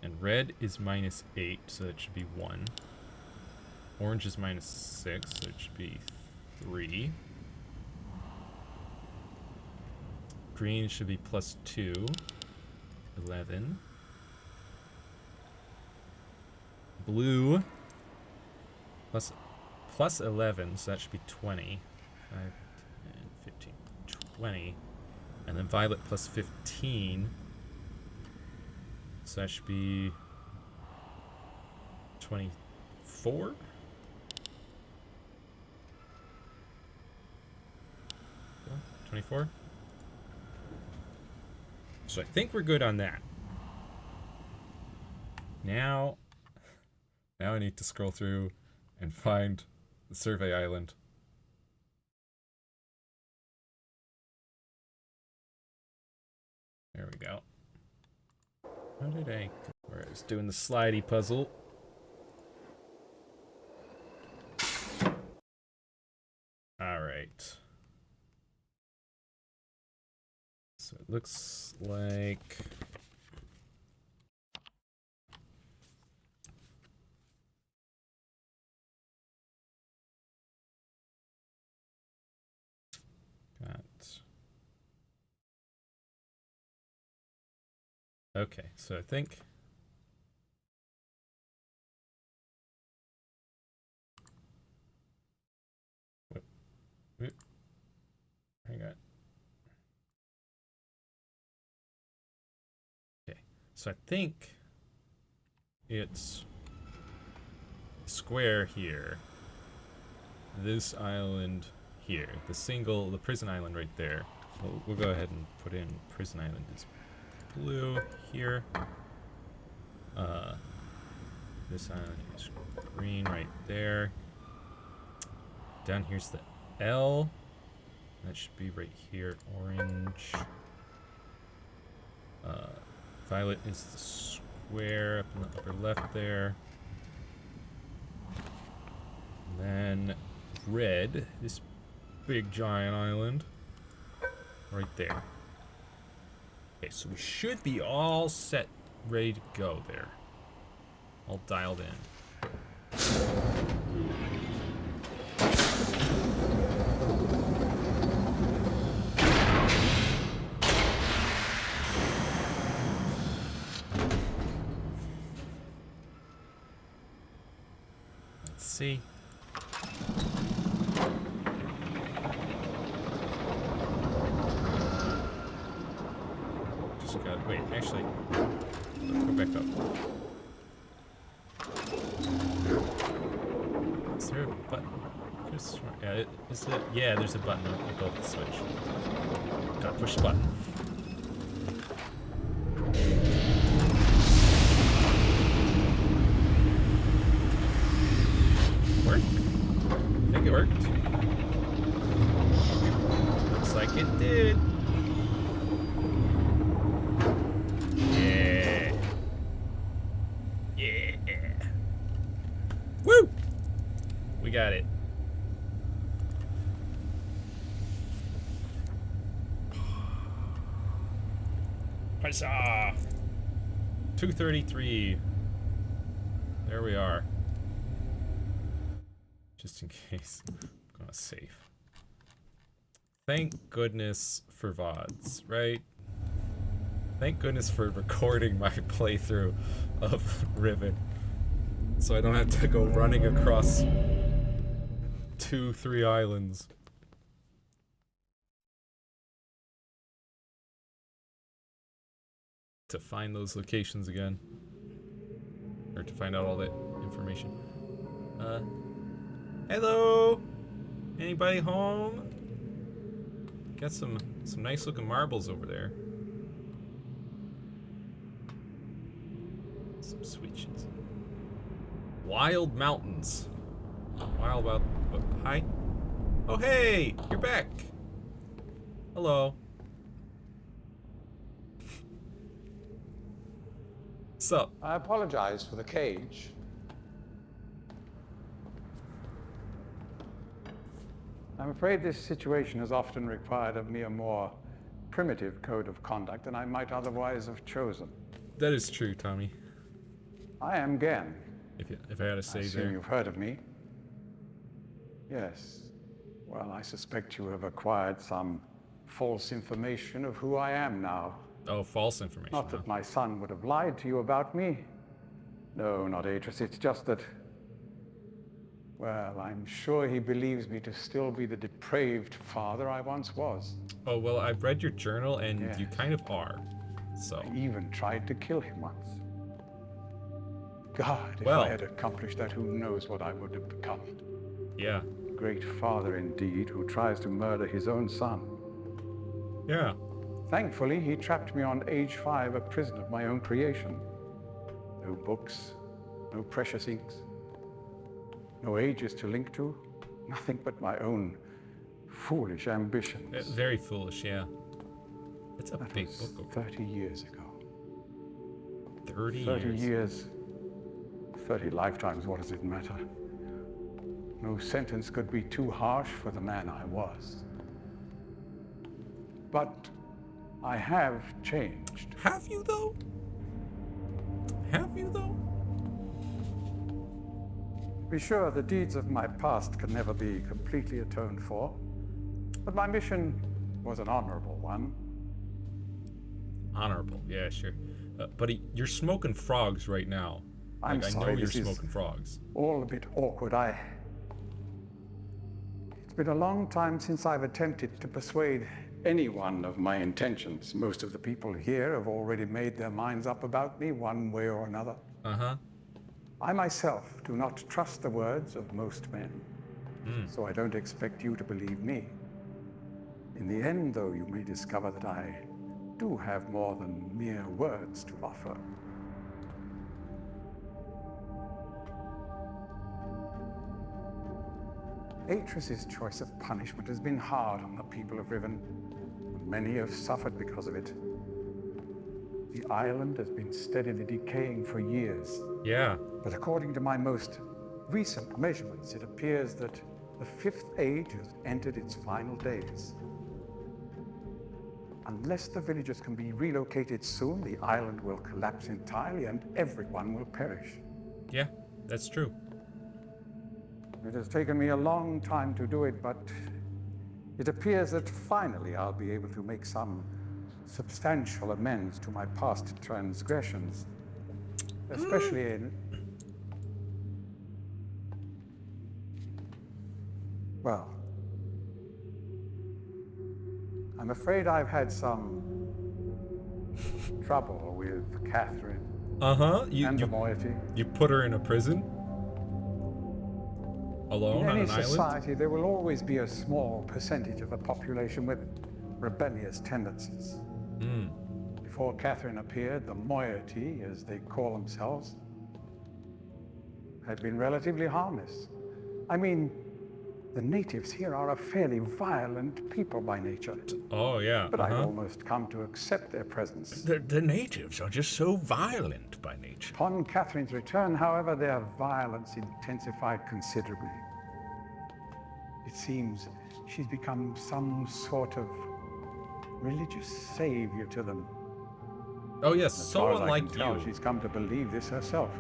and red is -8, so that should be 1. Orange is -6, so it should be 3. Green should be +2, 11. blue plus 11, so that should be 20. 5, 10, 15, 20. And then violet plus 15. So that should be 24? 24? So I think we're good on that. Now I need to scroll through and find the survey island. There we go. How did I... Where I was doing the slidey puzzle. Alright. So it looks like... Got... Okay, so I think... Whoop. Hang on. Okay, so I think it's square here, this island here, the prison island right there. We'll go ahead and put in prison island is blue here. This island is green right there. Down here's the L. That should be right here, orange. Violet is the square up in the upper left there. And then red, this big giant island, right there. Okay, so we should be all set, ready to go there. All dialed in. Let's see. Just gotta wait. Actually, go back up. Is there a button? Yeah, is it? Yeah, there's a button above the switch. Gotta push the button. Worked? I think it worked. Looks like it did. Yeah. Yeah. Woo! We got it. Huzzah! 233. There we are. Just in case. I'm gonna save. Thank goodness for VODs, right? Thank goodness for recording my playthrough of Rivet. So I don't have to go running across 2-3 islands. To find those locations again. Or to find out all that information. Hello? Anybody home? Got some nice looking marbles over there. Some switches. Wild mountains. Wild about. Oh, hi. Oh hey, you're back. Hello. What's up? I apologize for the cage. I'm afraid this situation has often required of me a more primitive code of conduct than I might otherwise have chosen. That is true, Tommy. I am Gehn. If I had to I say assume there. you've heard of me. Yes. Well, I suspect you have acquired some false information of who I am now. Oh, false information. Not Huh? that my son would have lied to you about me. No, not Atris. It's just that... Well, I'm sure he believes me to still be the depraved father I once was. Oh, well, I've read your journal, and you Yes. kind of are. So, I even tried to kill him once. God, if Well. I had accomplished that, who knows what I would have become. yeah. Great father indeed, who tries to murder his own son. Yeah. Thankfully, he trapped me on age 5, a prison of my own creation. No books, no precious inks, no ages to link to, nothing but my own foolish ambitions. Very foolish, yeah. It's a That big was book. 30 years ago. 30 30 years. years, 30 lifetimes, what does it matter? No sentence could be too harsh for the man I was. But I have changed. Have you, though? Have you, though? Be sure the deeds of my past can never be completely atoned for, but my mission was an honorable one. Honorable, yeah, sure. Buddy, you're smoking frogs right now. I'm I know sorry, you're this is smoking frogs. all a bit awkward. It's been a long time since I've attempted to persuade anyone of my intentions. Most of the people here have already made their minds up about me one way or another. Uh-huh. I myself do not trust the words of most men, so I don't expect you to believe me. In the end, though, you may discover that I do have more than mere words to offer. Atris's choice of punishment has been hard on the people of Riven. Many have suffered because of it. The island has been steadily decaying for years. Yeah. But according to my most recent measurements, it appears that the 5th age has entered its final days. Unless the villagers can be relocated soon, the island will collapse entirely and everyone will perish. Yeah, that's true. It has taken me a long time to do it, but it appears that finally I'll be able to make some substantial amends to my past transgressions, especially in... Well, I'm afraid I've had some trouble with Catherine Uh-huh. and the moiety. You put her in a prison? Alone In on any an island? society, there will always be a small percentage of the population with rebellious tendencies. Before Catherine appeared, the moiety, as they call themselves, had been relatively harmless. I mean, the natives here are a fairly violent people by nature. Oh, yeah. But I've almost come to accept their presence. The natives are just so violent by nature. Upon Catherine's return, however, their violence intensified considerably. It seems she's become some sort of religious savior to them. Oh, yes, As so far as I unlike can tell, you. she's come to believe this herself.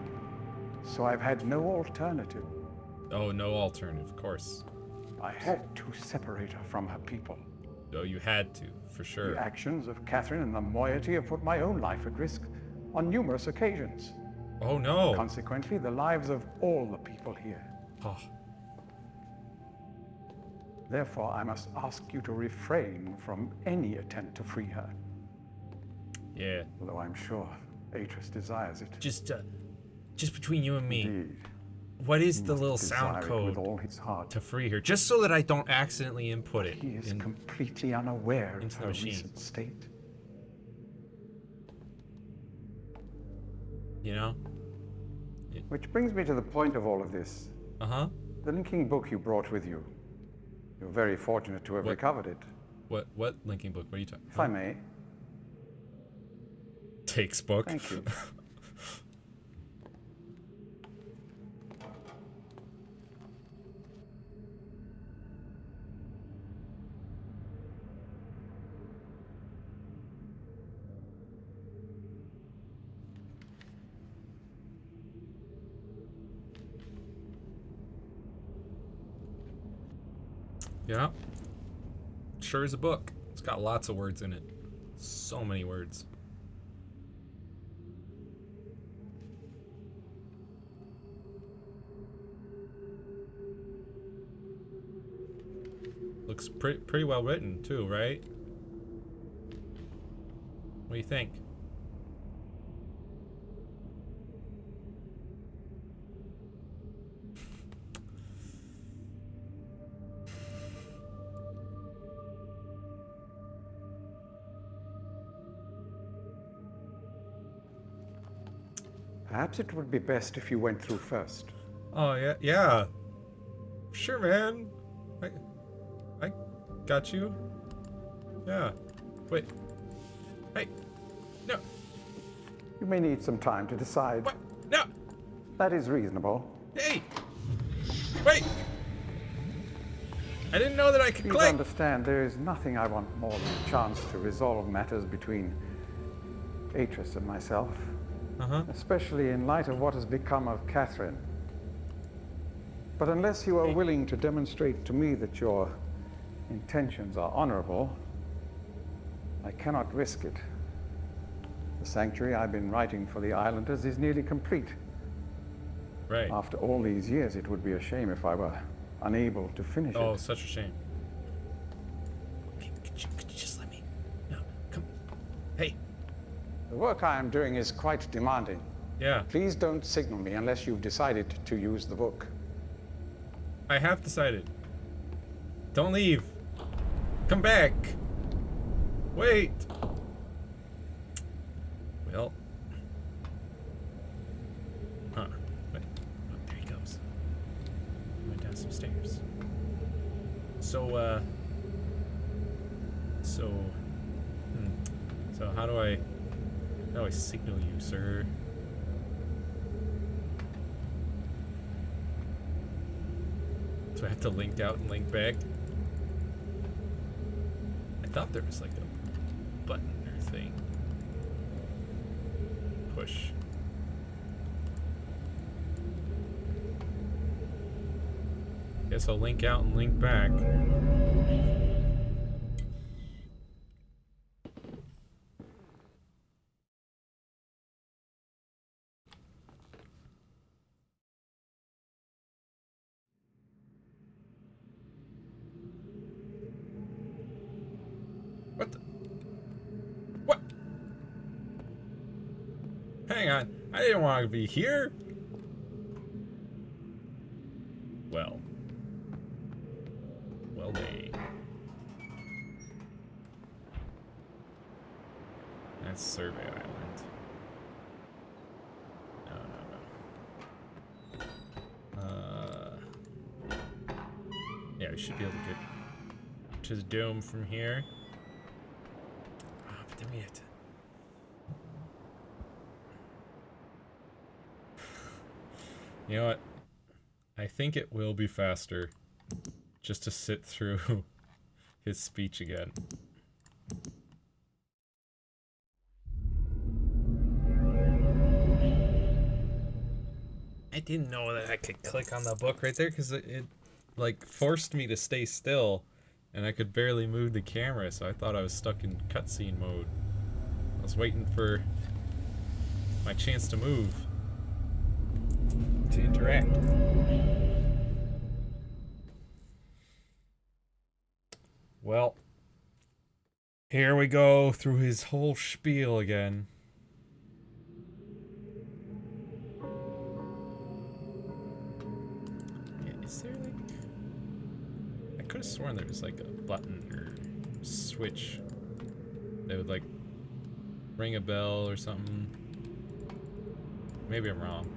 So I've had no alternative. Oh, no alternative, of course. I had to separate her from her people. Oh, you had to, for sure. The actions of Catherine and the moiety have put my own life at risk on numerous occasions. Oh, no. Consequently, the lives of all the people here. Oh, Therefore, I must ask you to refrain from any attempt to free her. yeah. Although I'm sure Atris desires it. Just between you and me, Indeed, what is he the must little desire sound it code with all his heart. to free her? Just so that I don't accidentally input it He is in, completely unaware into of the her machine. recent state. you know? Which brings me to the point of all of this. Uh-huh. The linking book you brought with you. You're very fortunate to have What? recovered it. What linking book? What are you talking If I may. Takes book. Thank you. Yeah. Sure is a book. It's got lots of words in it. So many words. looks pretty well written too, right? What do you think? Perhaps it would be best if you went through first. Oh yeah, yeah. Sure, man. I got you. Yeah. Wait. Hey. No. You may need some time to decide. What? No. That is reasonable. Hey. Wait. I didn't know that I could Please click. understand, there is nothing I want more than a chance to resolve matters between Atris and myself. Especially in light of what has become of Catherine. But unless you are willing to demonstrate to me that your intentions are honorable, I cannot risk it. The sanctuary I've been writing for the Islanders is nearly complete. Right. After all these years, it would be a shame if I were unable to finish it. Oh, such a shame. Hey, could you just let me? No, come. Hey. The work I am doing is quite demanding. Yeah. Please don't signal me unless you've decided to use the book. I have decided. Don't leave. Come back. Wait. Well. Huh. Wait. Oh, there he goes. Went down some stairs. So, So how do I signal you, sir? Do I have to link out and link back? I thought there was like a button or thing. Push. Guess I'll link out and link back. What the? What? Hang on. I didn't want to be here. Well. Well, they. That's Survey Island. No. Yeah, we should be able to get to the dome from here. But then we have to. You know what? I think it will be faster just to sit through his speech again. I didn't know that I could click on the book right there because it like forced me to stay still and I could barely move the camera, so I thought I was stuck in cutscene mode. I was waiting for my chance to move, to interact. Well, here we go through his whole spiel again. Yeah, is there like... I could have sworn there was like a button or switch that would like ring a bell or something. Maybe I'm wrong.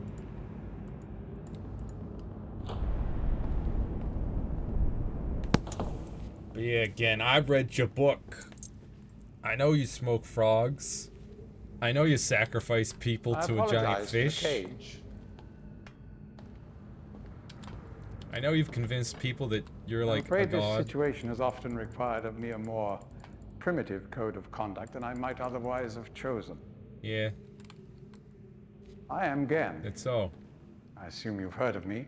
But yeah, again, I've read your book. I know you smoke frogs. I know you sacrifice people to a giant fish. I know you've convinced people that you're like a god. I'm afraid this situation has often required of me a more primitive code of conduct than I might otherwise have chosen. Yeah. I am Gehn. It's so. I assume you've heard of me.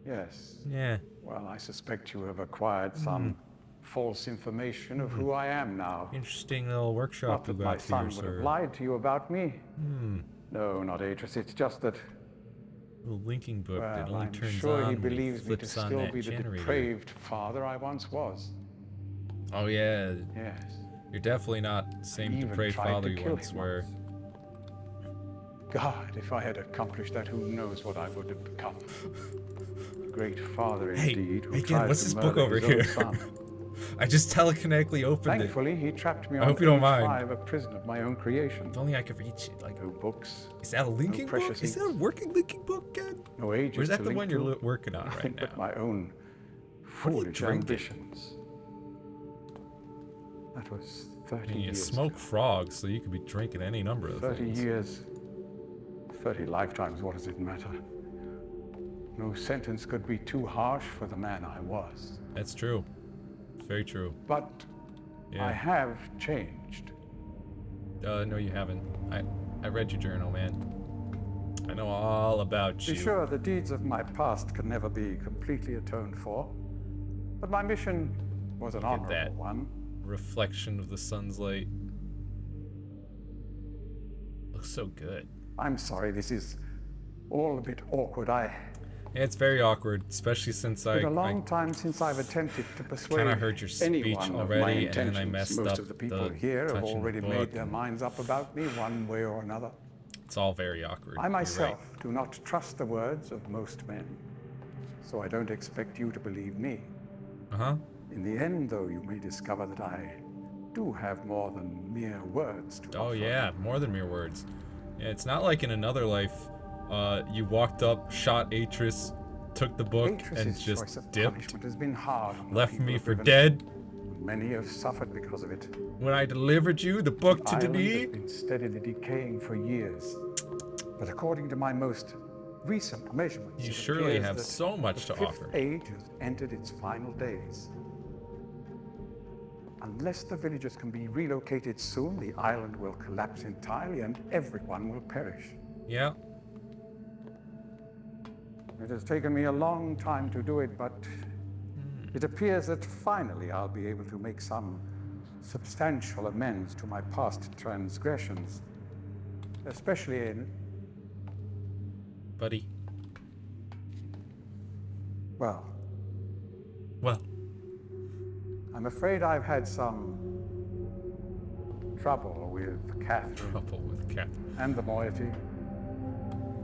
Yes. Yeah. Well, I suspect you have acquired some false information of who I am now. Interesting little Not workshop you that my got son here, would have sir. lied to you about me. No, not Atris. It's just that The linking book that Well, only I'm turns sure on he when he believes me to flips on still that be the generator. depraved father I once was. Oh yeah, Yes. you're definitely not the same Even depraved tried father to you kill once him were. God, if I had accomplished that, who knows what I would have become. A great father Hey, indeed, who hey, Gehn, tried what's to this book murder over his here? own son. I just telekinetically opened it. Thankfully, he trapped me I on hope you don't age mind. 5, a prison of my own creation. If only I could reach it. Like, No books, is that a linking book? precious Is that a inks. working linking book, Gehn? no Or ages is that to the link one to, you're working on nothing right but now? my own What are you foolish drinking? ambitions. That was 30 I mean, you years smoke ago. frogs, so you could be drinking any number of 30 things. years, 30 lifetimes, what does it matter? No sentence could be too harsh for the man I was. That's true. It's very true. But I Yeah. have changed. No, you haven't. I read your journal, man. I know all about Be you. sure the deeds of my past can never be completely atoned for, but my mission was an Look at that. honorable one. Reflection of the sun's light. Looks so good. I'm sorry, this is all a bit awkward. Yeah, it's very awkward, especially since It's been a I long time since I've attempted to persuade kind of heard your speech anyone of my already, and then I intentions. messed Most up of the people the here have touching the already book, made their and minds up about me one way or another. it's all very awkward. I You're myself right. do not trust the words of most men, so I don't expect you to believe me. Uh-huh. In the end, though, you may discover that I do have more than mere words to Oh offer. yeah, more than mere words. Yeah, it's not like in another life, you walked up, shot Atris, took the book, and Atris's choice just of dipped, punishment has been hard on the left people me of for Riven. dead. Many have suffered because of it. When I delivered you the book to Island me. has been steadily decaying for years. But according to my most recent measurements, You it surely appears have that so much the to fifth offer. age has entered its final days. Unless the villagers can be relocated soon, the island will collapse entirely and everyone will perish. Yeah. It has taken me a long time to do it, but it appears that finally I'll be able to make some substantial amends to my past transgressions, especially in, Buddy. well, Well, I'm afraid I've had some trouble with Catherine trouble with Cat. and the moiety.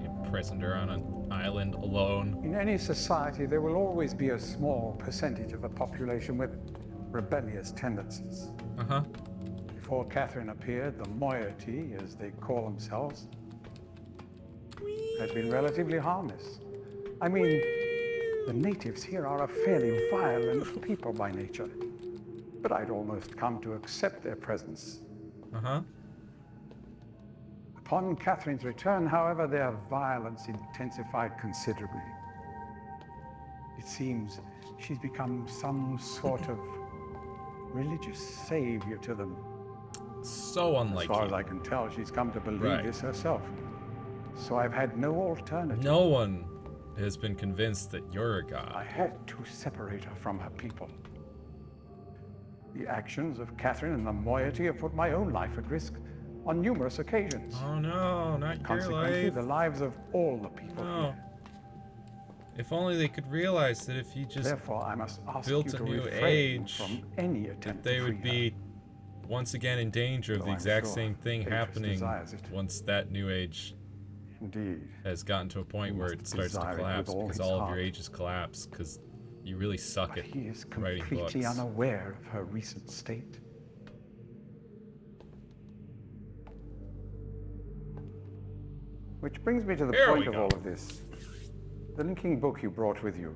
Imprisoned her on an island alone. In any society, there will always be a small percentage of the population with rebellious tendencies. Uh-huh. Before Catherine appeared, the moiety, as they call themselves, had been relatively harmless. I mean, the natives here are a fairly violent people by nature, but I'd almost come to accept their presence. Uh-huh. Upon Catherine's return, however, their violence intensified considerably. It seems she's become some sort of religious savior to them. So unlike As far you. as I can tell, she's come to believe Right. this herself. So I've had no alternative. No one has been convinced that you're a I god. had to separate her from her people. The actions of Catherine and the moiety have put my own life at risk on numerous occasions. Oh no, not your Consequently, life. the lives of all the people No. here. If only they could realize that if you just Therefore, I must ask built you a to new refrain age, from any attempt they to would free be once again in danger of Though the I'm exact sure same thing Beatrice happening desires it. once that new age her. Indeed. has gotten to a point He where must it starts to desire it with collapse all because his all of your heart. ages collapse because you really suck But at he is writing completely books. unaware of her recent state. Which brings me to the Here point we of go. all of this. The linking book you brought with you.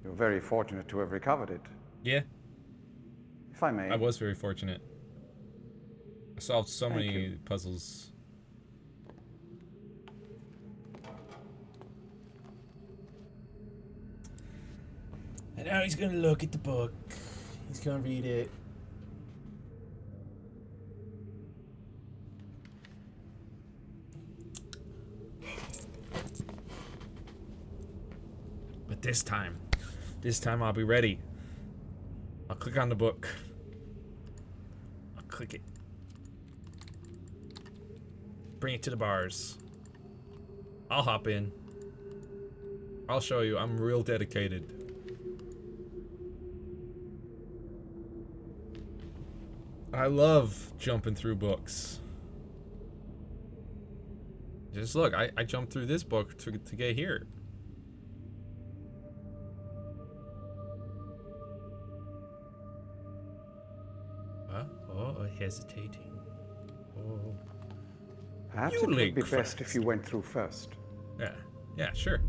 You're very fortunate to have recovered it. Yeah, If I may. I was very fortunate. I solved so Thank many you. puzzles. And now he's gonna look at the book. He's gonna read it. But this time I'll be ready. I'll click on the book. I'll click it. Bring it to the bars. I'll hop in. I'll show you. I'm real dedicated. I love jumping through books. Just look, I jumped through this book to get here. Oh, hesitating. Oh. Perhaps You it would link be best if fast. you went through first. Yeah, sure.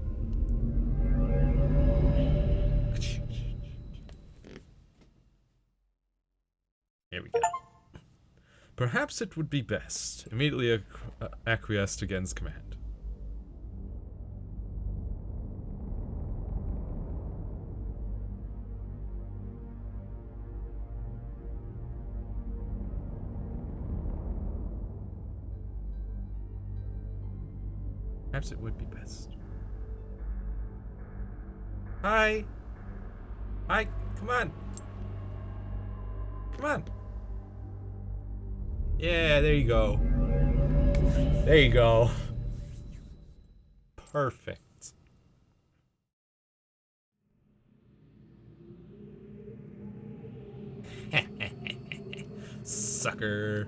Here we go. Perhaps it would be best. Immediately acquiesced to Gen's command. Perhaps it would be best. Hi! Hi, come on! Come on! Yeah, there you go. There you go. Perfect. Sucker.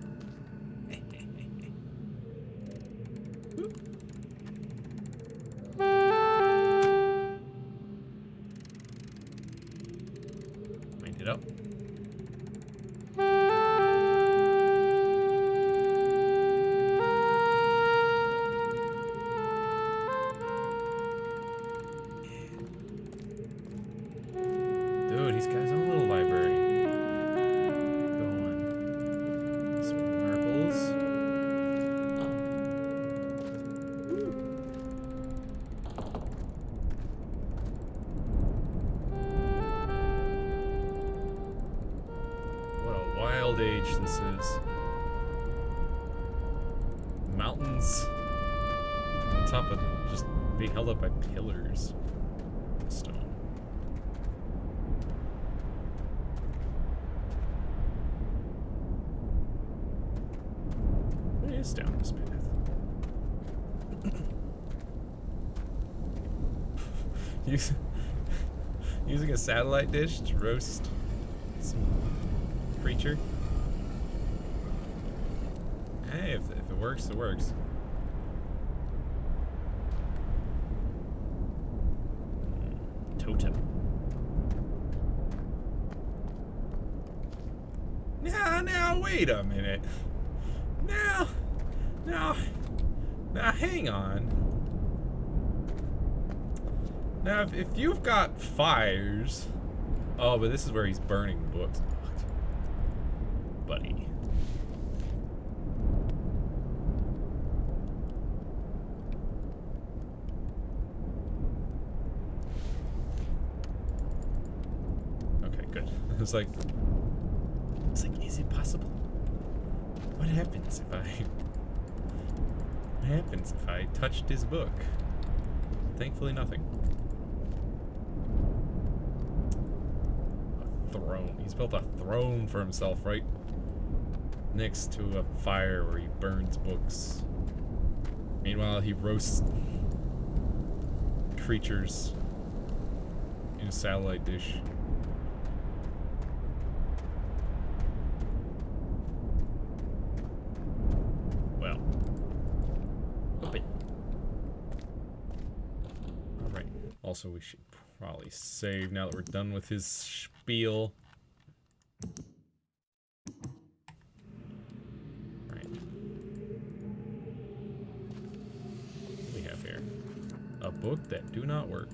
Wind it up. Dude, he's got his own little library. Go on. Some marbles. What a wild age this is. Mountains on top of just being held up by pillars of stone. What is down this path? Using a satellite dish to roast some creature. Hey, if it works, it works. Totem. Now, wait a minute. Now, hang on. Now, if you've got fires... Oh, but this is where he's burning books. Buddy. Okay, good. It's like, is it possible? What happens if I touched his book? Thankfully, nothing. A throne. He's built a throne for himself right next to a fire where he burns books. Meanwhile, he roasts creatures in a satellite dish. Well. Open. Alright. Also, we should probably save now that we're done with his spiel. Right. What do we have here? A book that do not work.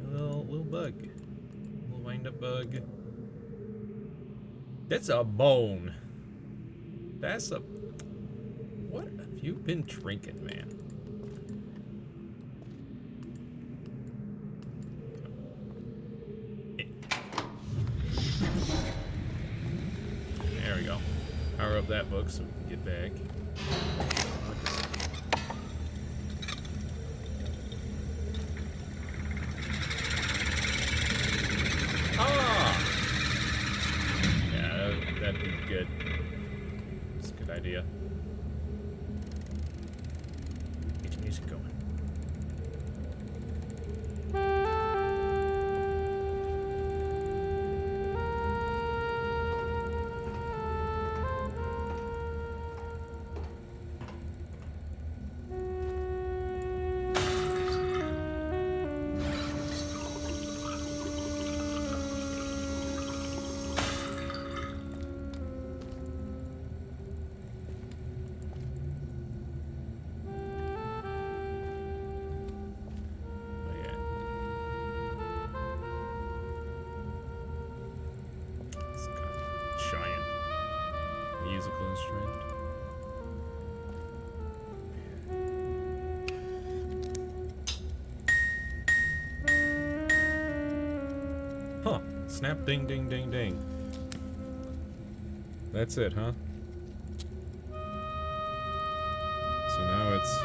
A little bug. A little wind-up bug. That's a bone. That's a... What have you been drinking, man? There we go. Power up that book so we can get back. Ah! Yeah, that'd be good. It's a good idea. Get your music going. musical instrument. Huh. Snap, ding, ding, ding, ding. That's it, huh? So now it's...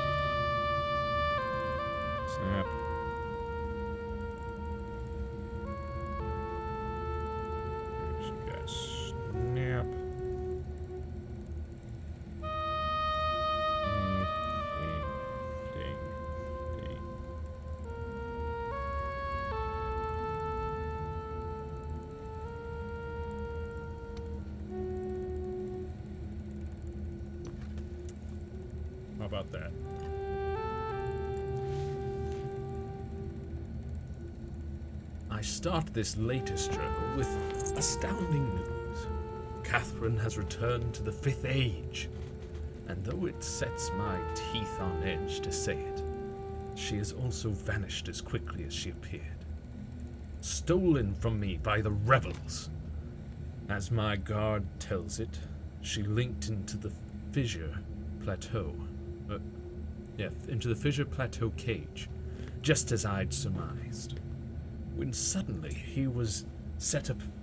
Snap. There's you guys. Snap. Ding, ding, ding. How about that? I start this latest journal with astounding news. Catherine has returned to the Fifth Age, and though it sets my teeth on edge to say it, she has also vanished as quickly as she appeared. Stolen from me by the rebels. As my guard tells it, she linked into the Fissure Plateau. Into the Fissure Plateau cage, just as I'd surmised. When suddenly he was set upon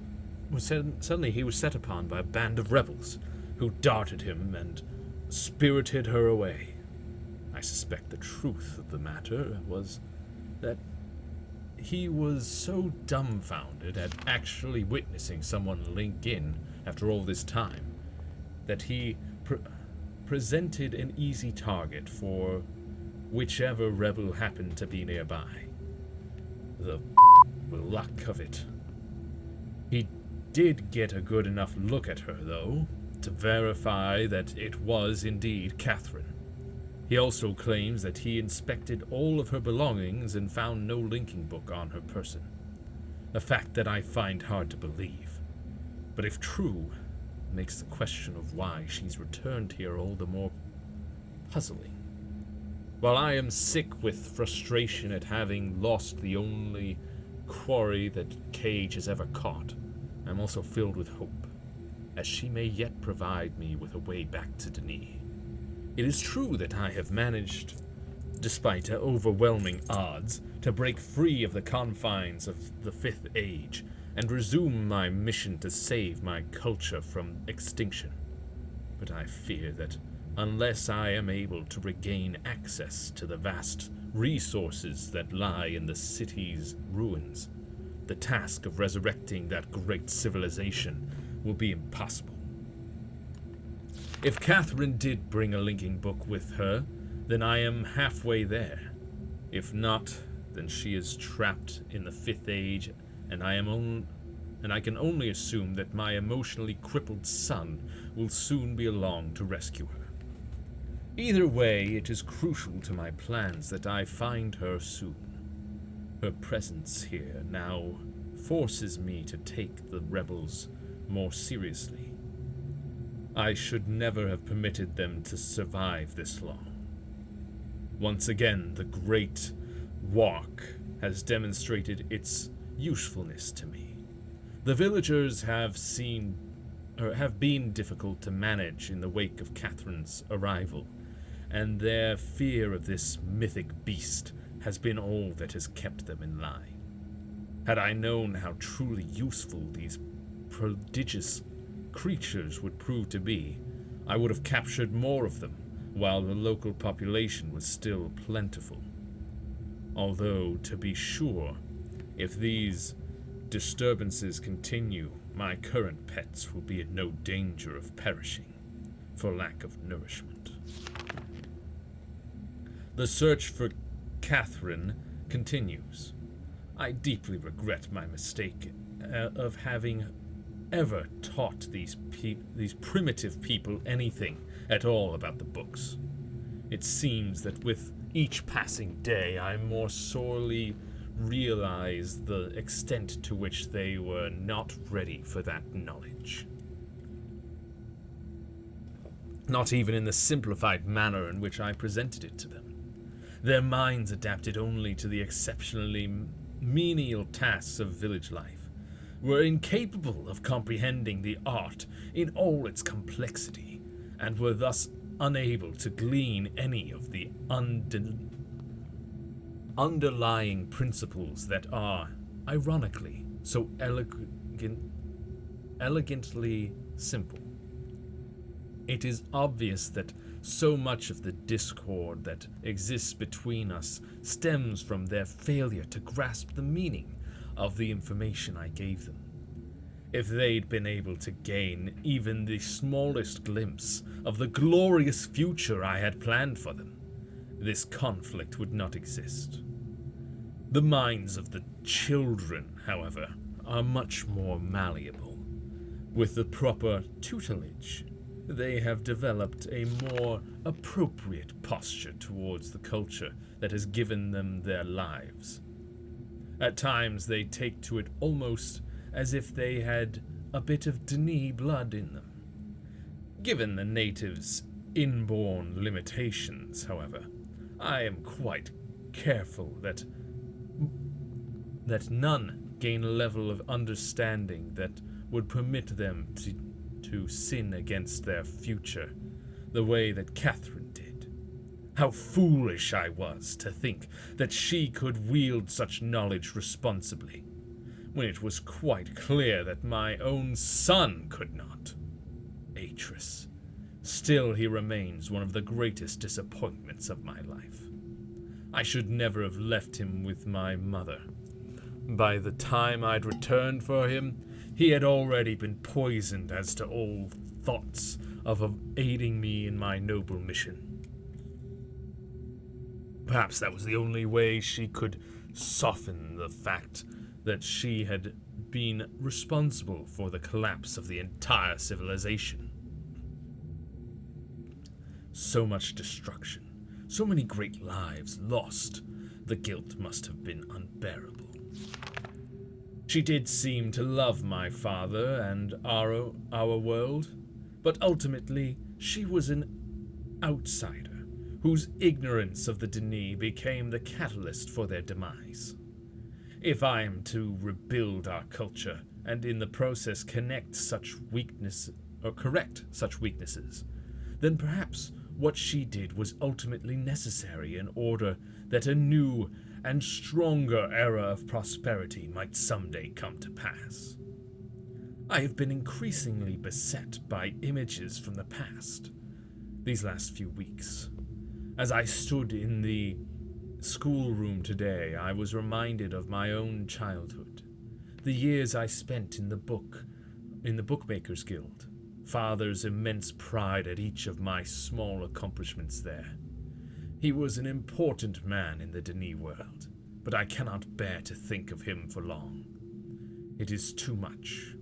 by a band of rebels, who darted him and spirited her away. I suspect the truth of the matter was that he was so dumbfounded at actually witnessing someone link in after all this time that he presented an easy target for whichever rebel happened to be nearby. The luck of it. He did get a good enough look at her, though, to verify that it was indeed Catherine. He also claims that he inspected all of her belongings and found no linking book on her person, a fact that I find hard to believe, but if true, makes the question of why she's returned here all the more puzzling. While I am sick with frustration at having lost the only quarry that Cage has ever caught, I'm also filled with hope, as she may yet provide me with a way back to Denis. It is true that I have managed, despite overwhelming odds, to break free of the confines of the Fifth Age and resume my mission to save my culture from extinction. But I fear that unless I am able to regain access to the vast resources that lie in the city's ruins, the task of resurrecting that great civilization will be impossible. If Catherine did bring a linking book with her, then I am halfway there. If not, then she is trapped in the Fifth Age, and I can only assume that my emotionally crippled son will soon be along to rescue her. Either way, it is crucial to my plans that I find her soon. Her presence here now forces me to take the rebels more seriously. I should never have permitted them to survive this long. Once again, the Great Walk has demonstrated its usefulness to me. The villagers have been difficult to manage in the wake of Catherine's arrival, and their fear of this mythic beast has been all that has kept them in line. Had I known how truly useful these prodigious creatures would prove to be, I would have captured more of them while the local population was still plentiful. Although, to be sure, if these disturbances continue, my current pets will be in no danger of perishing for lack of nourishment. The search for Catherine continues. I deeply regret my mistake of having ever taught these primitive people anything at all about the books. It seems that with each passing day, I more sorely realize the extent to which they were not ready for that knowledge. Not even in the simplified manner in which I presented it to them. Their minds adapted only to the exceptionally menial tasks of village life, were incapable of comprehending the art in all its complexity, and were thus unable to glean any of the underlying principles that are, ironically, so elegantly simple. It is obvious that so much of the discord that exists between us stems from their failure to grasp the meaning of the information I gave them. If they'd been able to gain even the smallest glimpse of the glorious future I had planned for them, this conflict would not exist. The minds of the children, however, are much more malleable. With the proper tutelage, they have developed a more appropriate posture towards the culture that has given them their lives. At times they take to it almost as if they had a bit of Denis blood in them. Given the natives' inborn limitations, however, I am quite careful that none gain a level of understanding that would permit them to sin against their future the way that Catherine did. How foolish I was to think that she could wield such knowledge responsibly, when it was quite clear that my own son could not. Atris. Still, he remains one of the greatest disappointments of my life. I should never have left him with my mother. By the time I'd returned for him, he had already been poisoned as to all thoughts of aiding me in my noble mission. Perhaps that was the only way she could soften the fact that she had been responsible for the collapse of the entire civilization. So much destruction, so many great lives lost, the guilt must have been unbearable. She did seem to love my father and our world, but ultimately she was an outsider whose ignorance of the Denis became the catalyst for their demise. If I am to rebuild our culture and in the process correct such weaknesses, then perhaps what she did was ultimately necessary in order that a new and stronger era of prosperity might someday come to pass. I have been increasingly beset by images from the past these last few weeks. As I stood in the schoolroom today, I was reminded of my own childhood, the years I spent in the Bookmakers Guild, Father's immense pride at each of my small accomplishments there. He was an important man in the Denis world, but I cannot bear to think of him for long. It is too much.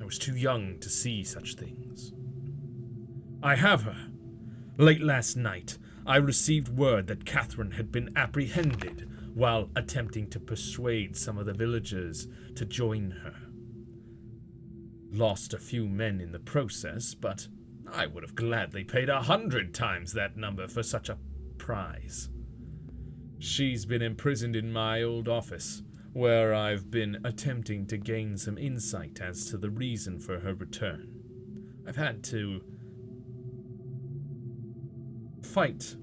I was too young to see such things. I have her. Late last night, I received word that Catherine had been apprehended while attempting to persuade some of the villagers to join her. Lost a few men in the process, but I would have gladly paid 100 times that number for such a prize. She's been imprisoned in my old office, where I've been attempting to gain some insight as to the reason for her return. I've had to fight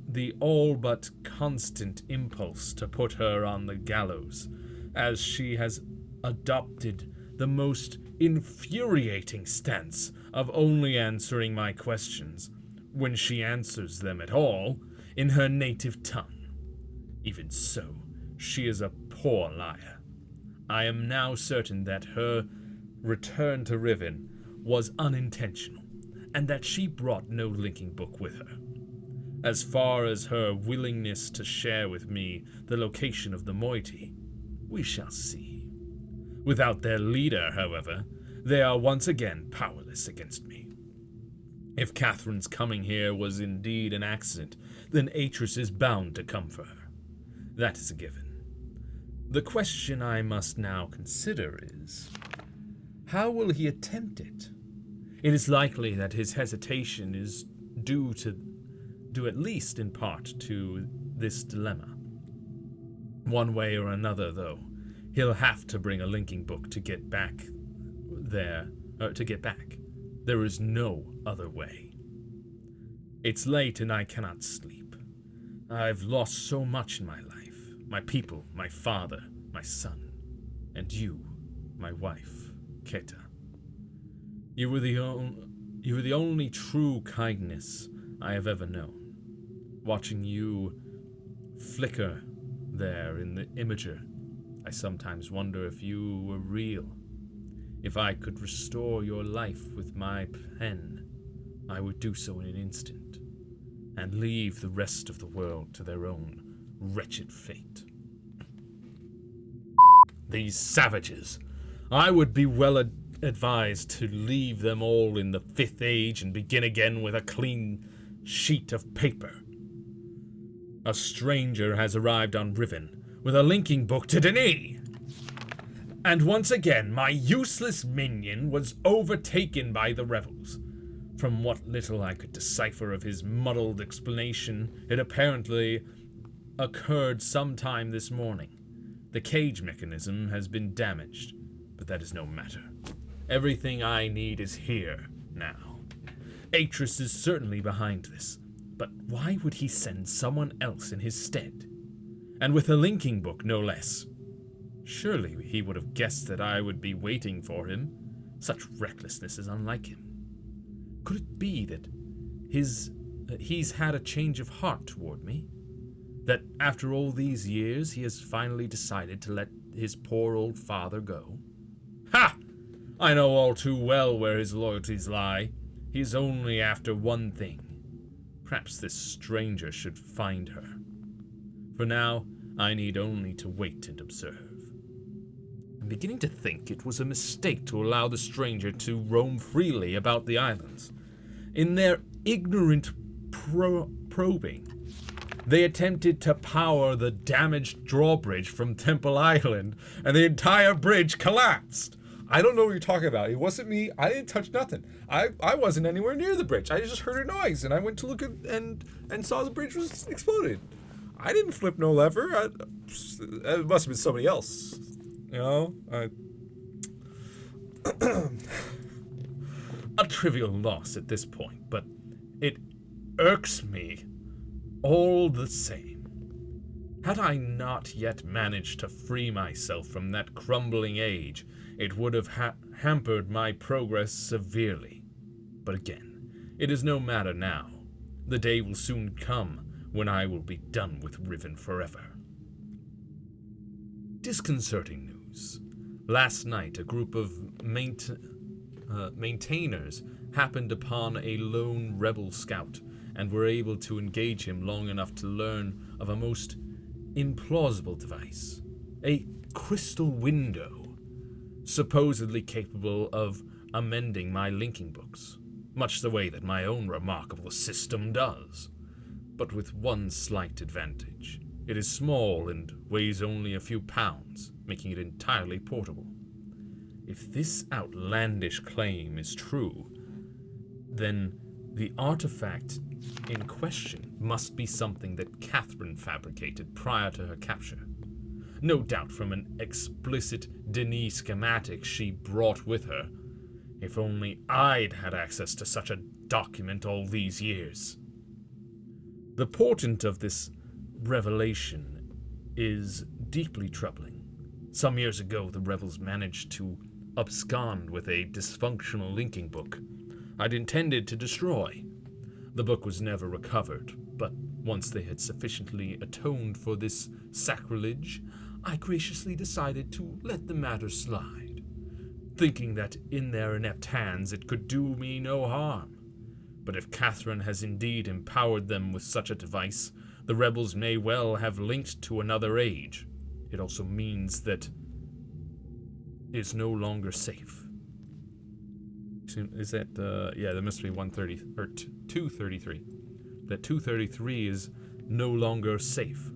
the all but constant impulse to put her on the gallows, as she has adopted the most infuriating stance of only answering my questions, when she answers them at all, in her native tongue. Even so, she is a poor liar. I am now certain that her return to Riven was unintentional, and that she brought no linking book with her. As far as her willingness to share with me the location of the moiety, we shall see. Without their leader, however, they are once again powerless against me. If Catherine's coming here was indeed an accident, then Atris is bound to come for her. That is a given. The question I must now consider is, how will he attempt it? It is likely that his hesitation is due at least in part to this dilemma. One way or another, though, He'll have to bring a linking book to get back there, to get back. There is no other way. It's late and I cannot sleep. I've lost so much in my life. My people, my father, my son, and you, my wife, Keta. You were the only true kindness I have ever known. Watching you flicker there in the imager, I sometimes wonder if you were real. If I could restore your life with my pen, I would do so in an instant, and leave the rest of the world to their own wretched fate. These savages, I would be well advised to leave them all in the 5th Age and begin again with a clean sheet of paper. A stranger has arrived on Riven with a linking book to Denis. And once again, my useless minion was overtaken by the rebels. From what little I could decipher of his muddled explanation, it apparently occurred sometime this morning. The cage mechanism has been damaged, but that is no matter. Everything I need is here now. Atris is certainly behind this, but why would he send someone else in his stead? And with a linking book, no less. Surely he would have guessed that I would be waiting for him. Such recklessness is unlike him. Could it be that he's had a change of heart toward me? That after all these years he has finally decided to let his poor old father go? Ha! I know all too well where his loyalties lie. He is only after one thing. Perhaps this stranger should find her. For now, I need only to wait and observe. I'm beginning to think it was a mistake to allow the stranger to roam freely about the islands. In their ignorant probing, they attempted to power the damaged drawbridge from Temple Island, and the entire bridge collapsed. I don't know what you're talking about. It wasn't me. I didn't touch nothing. I wasn't anywhere near the bridge. I just heard a noise, and I went to look at and saw the bridge was exploded. I didn't flip no lever. It must have been somebody else. You know? A trivial loss at this point, but it irks me all the same. Had I not yet managed to free myself from that crumbling age, it would have hampered my progress severely. But again, it is no matter now. The day will soon come when I will be done with Riven forever. Disconcerting news. Last night, a group of maintainers happened upon a lone rebel scout and were able to engage him long enough to learn of a most implausible device. A crystal window, supposedly capable of amending my linking books, much the way that my own remarkable system does. But with one slight advantage. It is small and weighs only a few pounds, making it entirely portable. If this outlandish claim is true, then the artifact in question must be something that Catherine fabricated prior to her capture. No doubt from an explicit Denis schematic she brought with her. If only I'd had access to such a document all these years. The portent of this revelation is deeply troubling. Some years ago, the rebels managed to abscond with a dysfunctional linking book I'd intended to destroy. The book was never recovered, but once they had sufficiently atoned for this sacrilege, I graciously decided to let the matter slide, thinking that in their inept hands it could do me no harm. But if Catherine has indeed empowered them with such a device, the rebels may well have linked to another age. It also means that it is no longer safe. Is that, yeah, that must be 130, or 233. That 233 is no longer safe.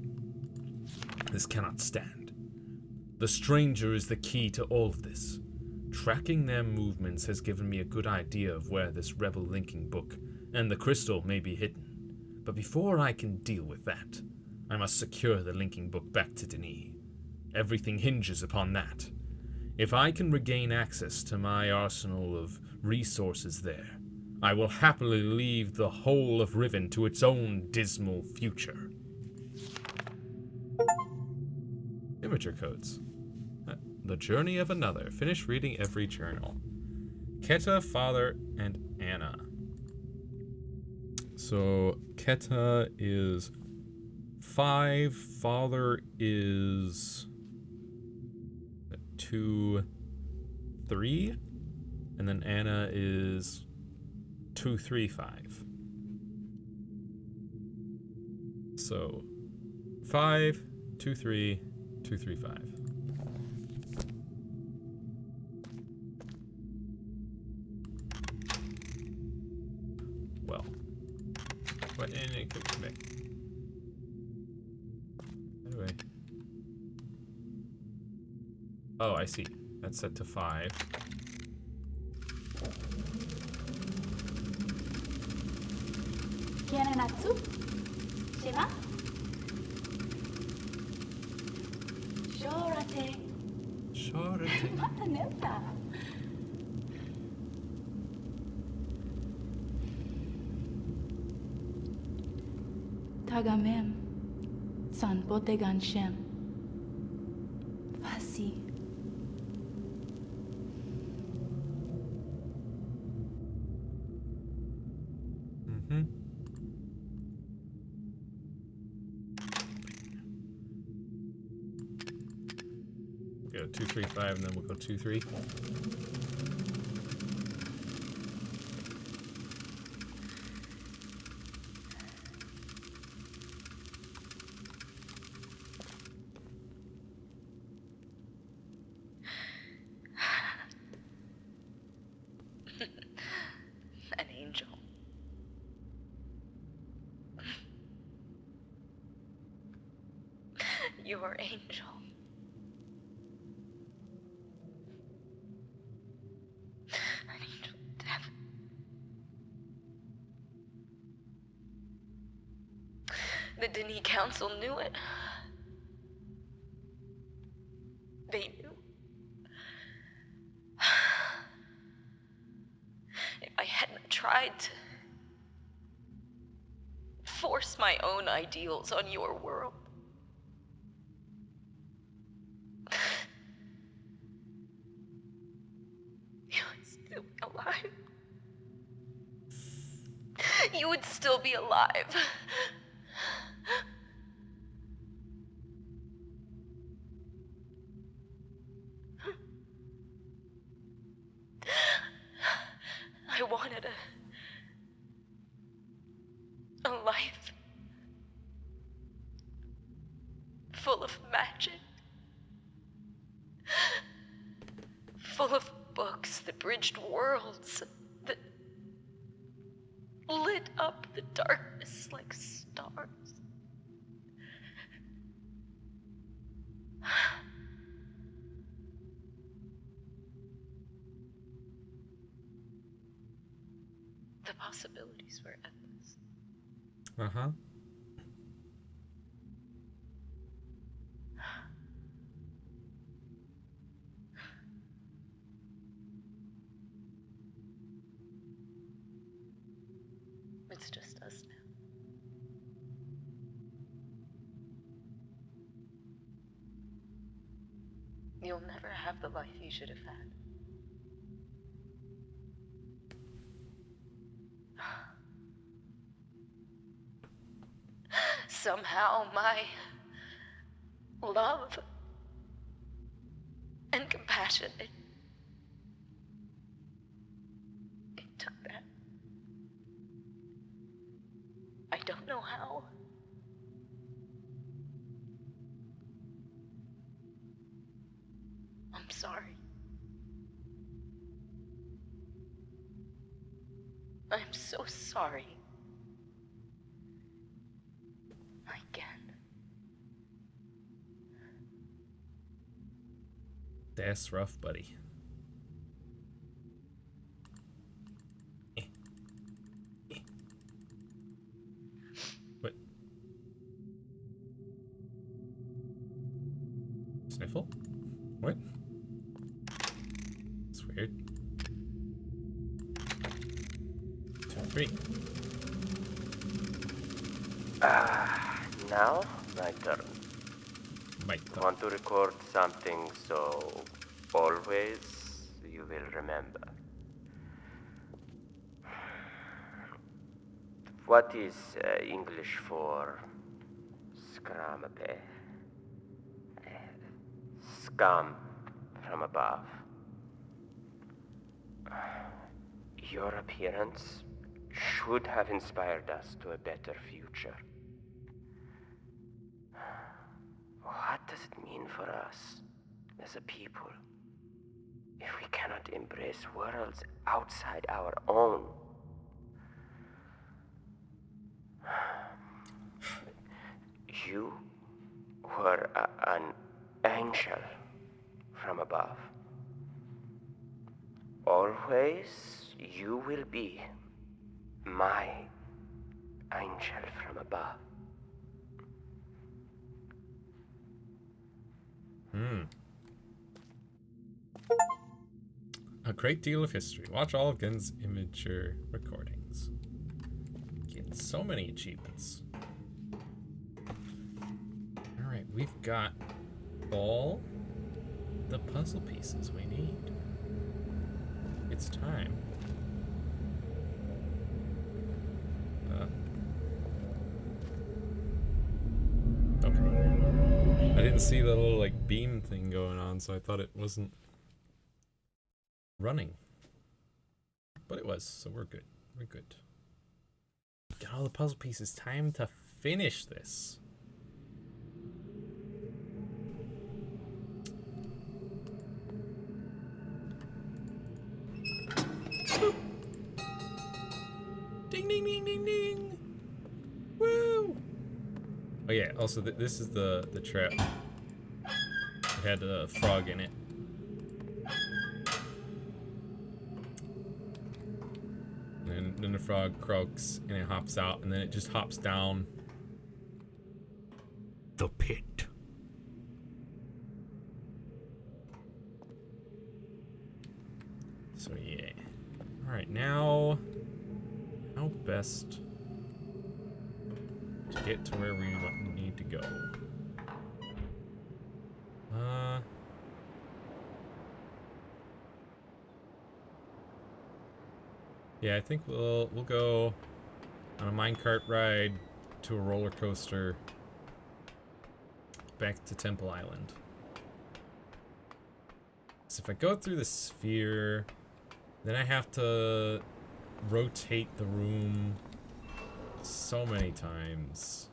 This cannot stand. The stranger is the key to all of this. Tracking their movements has given me a good idea of where this rebel linking book and the crystal may be hidden. But before I can deal with that, I must secure the linking book back to Denis. Everything hinges upon that. If I can regain access to my arsenal of resources there, I will happily leave the whole of Riven to its own dismal future. Imager codes. The Journey of Another. Finish reading every journal. Keta, Father, and Anna. So, Keta is 5. Father is 2, 3. And then Anna is 2, 3, 5. So, 5, 2, 3, 2, 3, 5. Well, what? Come back. Anyway. Oh, I see. That's set to 5. Natsu? Shima? Shorate. Shorate. Mataneta. Tagamem. Sanpote ganshem. Fasi. Go 2, 3, 5, and then we'll go 2, 3. An angel. Your angel. An angel of death. The Denis Council knew it. They knew. If I hadn't tried to force my own ideals on your world, you would still be alive. You would still be alive. I wanted a life full of magic, full of books that bridged worlds, that lit up the darkness like stars. The possibilities were endless. Uh-huh. It's just us now. You'll never have the life you should have had. Somehow my love and compassion, it took that. I don't know how. I'm sorry. I'm so sorry. Again. That's rough, buddy. What? Sniffle? What? It's weird. 2, 3. Now, my turn. My Want to record something so always you will remember. What is English for scramape? Scum from above. Your appearance should have inspired us to a better future. What does it mean for us as a people if we cannot embrace worlds outside our own? You were an angel from above. Always you will be my angel from above. A great deal of history. Watch all of Gehn's immature recordings. Getting so many achievements. Alright, we've got all the puzzle pieces we need. It's time. Okay. I didn't see the little like beam thing going on, so I thought it wasn't running. But it was, so we're good. We're good. Got all the puzzle pieces. Time to finish this. Boop. Ding ding ding ding ding. Woo! Oh yeah, also this is the trap. It had a frog in it. And then the frog croaks and it hops out and then it just hops down the pit. So yeah. Alright, now how best to get to where we need to go? Yeah, I think we'll go on a minecart ride to a roller coaster back to Temple Island. So if I go through the sphere, then I have to rotate the room so many times.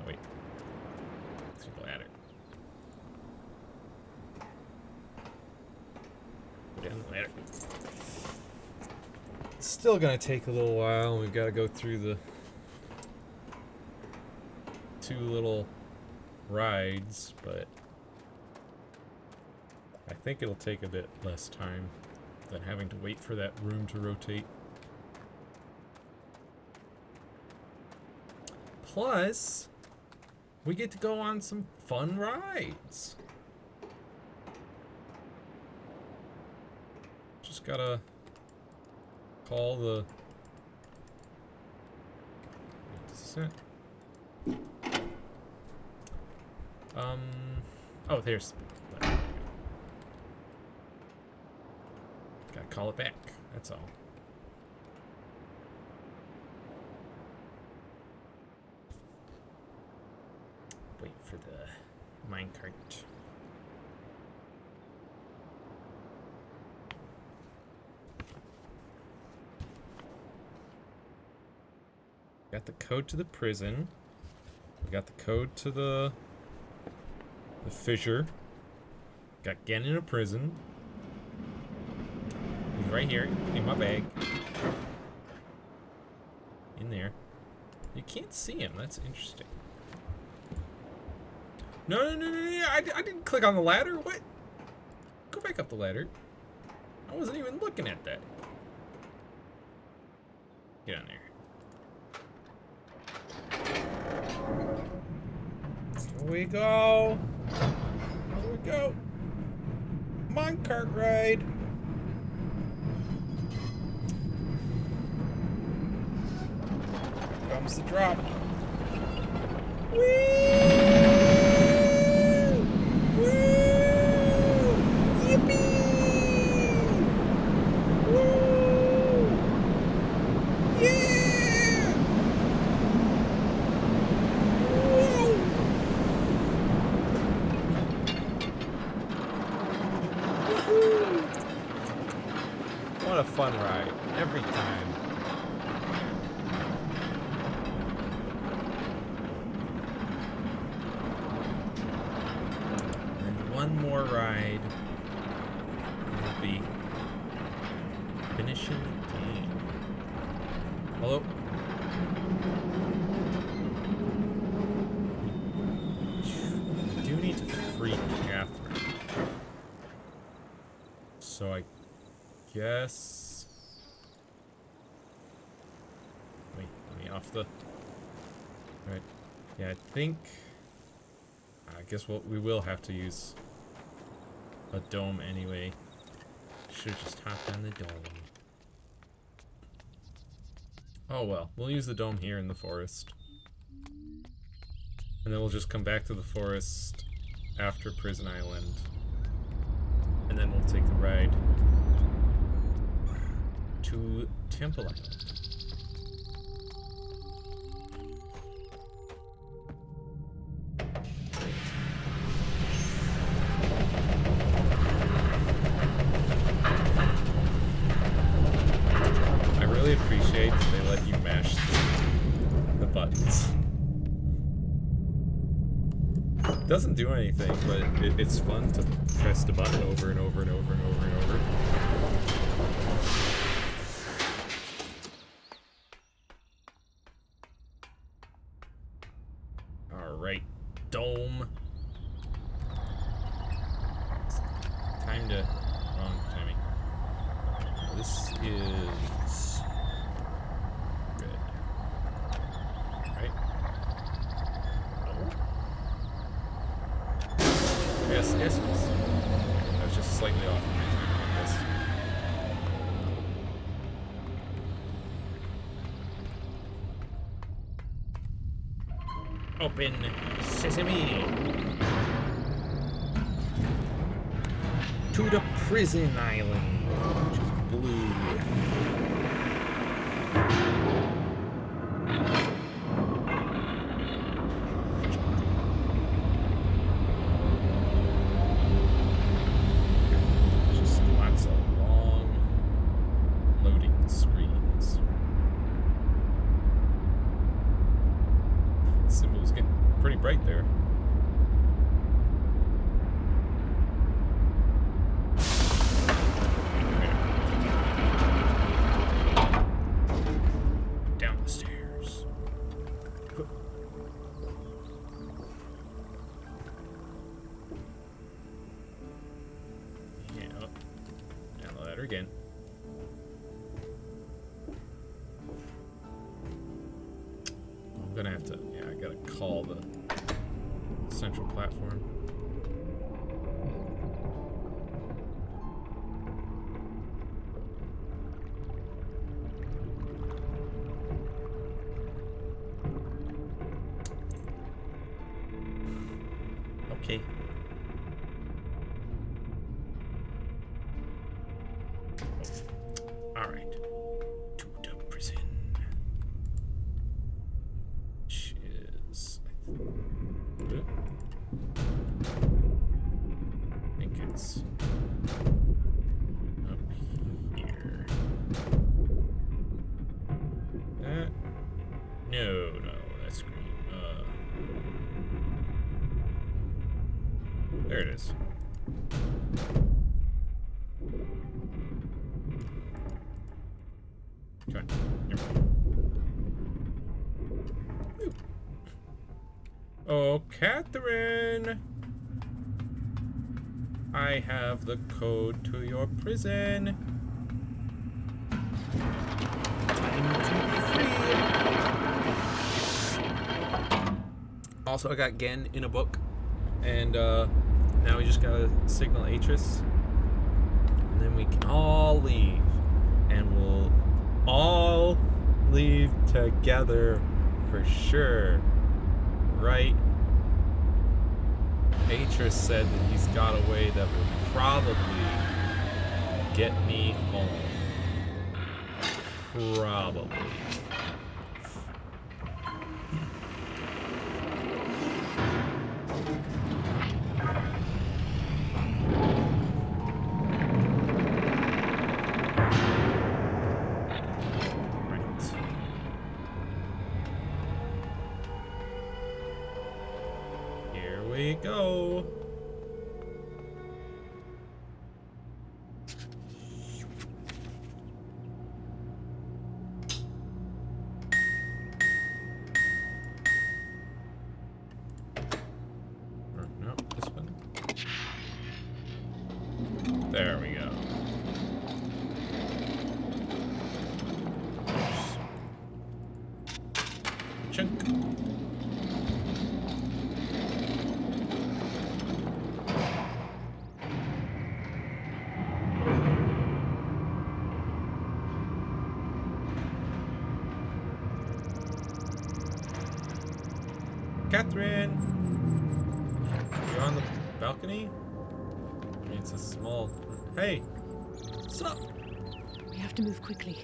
Wait. Through the ladder. Go down the ladder. It's still gonna take a little while. We've got to go through the 2 little rides, but I think it'll take a bit less time than having to wait for that room to rotate. Plus, we get to go on some fun rides. Just gotta call the... Is this it? Oh, there's... Gotta call it back, that's all. Wait for the minecart. Got the code to the prison. We got the code to the fissure. Got Gehn in a prison. He's right here in my bag. In there. You can't see him. That's interesting. No. I didn't click on the ladder. What? Go back up the ladder. I wasn't even looking at that. Get on there. Here we go. Here we go. Minecart ride. Here comes the drop. Whee! Woo! Yippee! Woo! Yeah! Whoa! Woohoo! What a fun ride. Every time. One more ride will be finishing the game. Hello? I do need to free Catherine. So I guess... Wait, let me off the... Alright. Yeah, I think... I guess we will have to use a dome anyway. Should've just hopped on the dome. Oh well, we'll use the dome here in the forest. And then we'll just come back to the forest after Prison Island. And then we'll take the ride to Temple Island. Appreciate that they let you mash the buttons. It doesn't do anything, but it's fun to press the button over and over and over and over and over. Alright, dome. Time to... Wrong timing. This is... Yes, yes, yes. I was just slightly off my timing on this. Open sesame! To the prison island, which is blue. Right there. Down the stairs. Yeah. Down the ladder again. I'm gonna have to. Yeah, I gotta call the central platform. Okay. All right. To the prison. Which is... I think it's up here. That? No, that's green. There it is. Come on. Here we go. Oh, Catherine! I have the code to your prison. Time to be free. Also, I got Gehn in a book, and now we just gotta signal Atris, and then we can all leave, and we'll all leave together for sure, right? Atris said that he's got a way that will probably get me home. Probably. We go. No, this one. There we go. Chunk. Catherine! You're on the balcony? I mean, it's a small... Hey! What's up? We have to move quickly.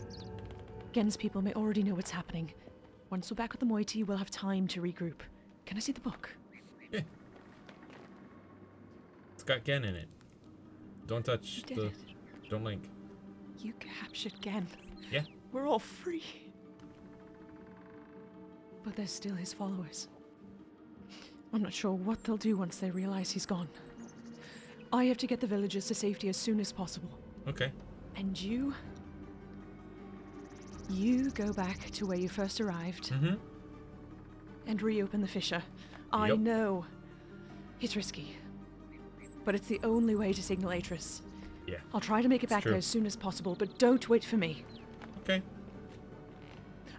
Gehn's people may already know what's happening. Once we're back with the moiety, we'll have time to regroup. Can I see the book? Yeah. It's got Gehn in it. Don't touch You did the... it. Don't link. You captured Gehn. Yeah. We're all free. But there's still his followers. I'm not sure what they'll do once they realize he's gone. I have to get the villagers to safety as soon as possible. Okay. And you go back to where you first arrived. Mm-hmm. And reopen the fissure. I Yep. know. It's risky. But it's the only way to signal Atris. Yeah. I'll try to make it It's back true. there as soon as possible, but don't wait for me. Okay.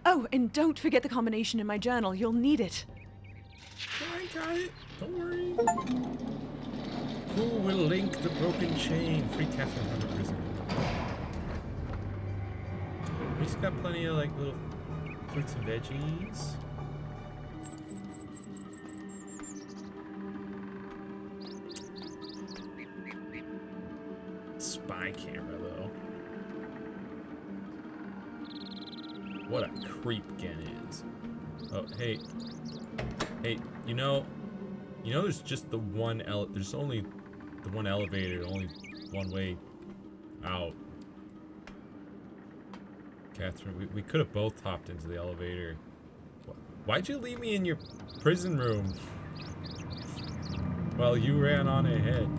Oh, and don't forget the combination in my journal. You'll need it. I got it. Don't worry. Who will link the broken chain? Free Catherine from the prison. We just got plenty of like little fruits and veggies. Spy camera though. What a creep Gehn is. Oh, hey. Hey, you know there's just the one there's only the one elevator, only one way out. Catherine, we could have both hopped into the elevator. Why'd you leave me in your prison room while you ran on ahead?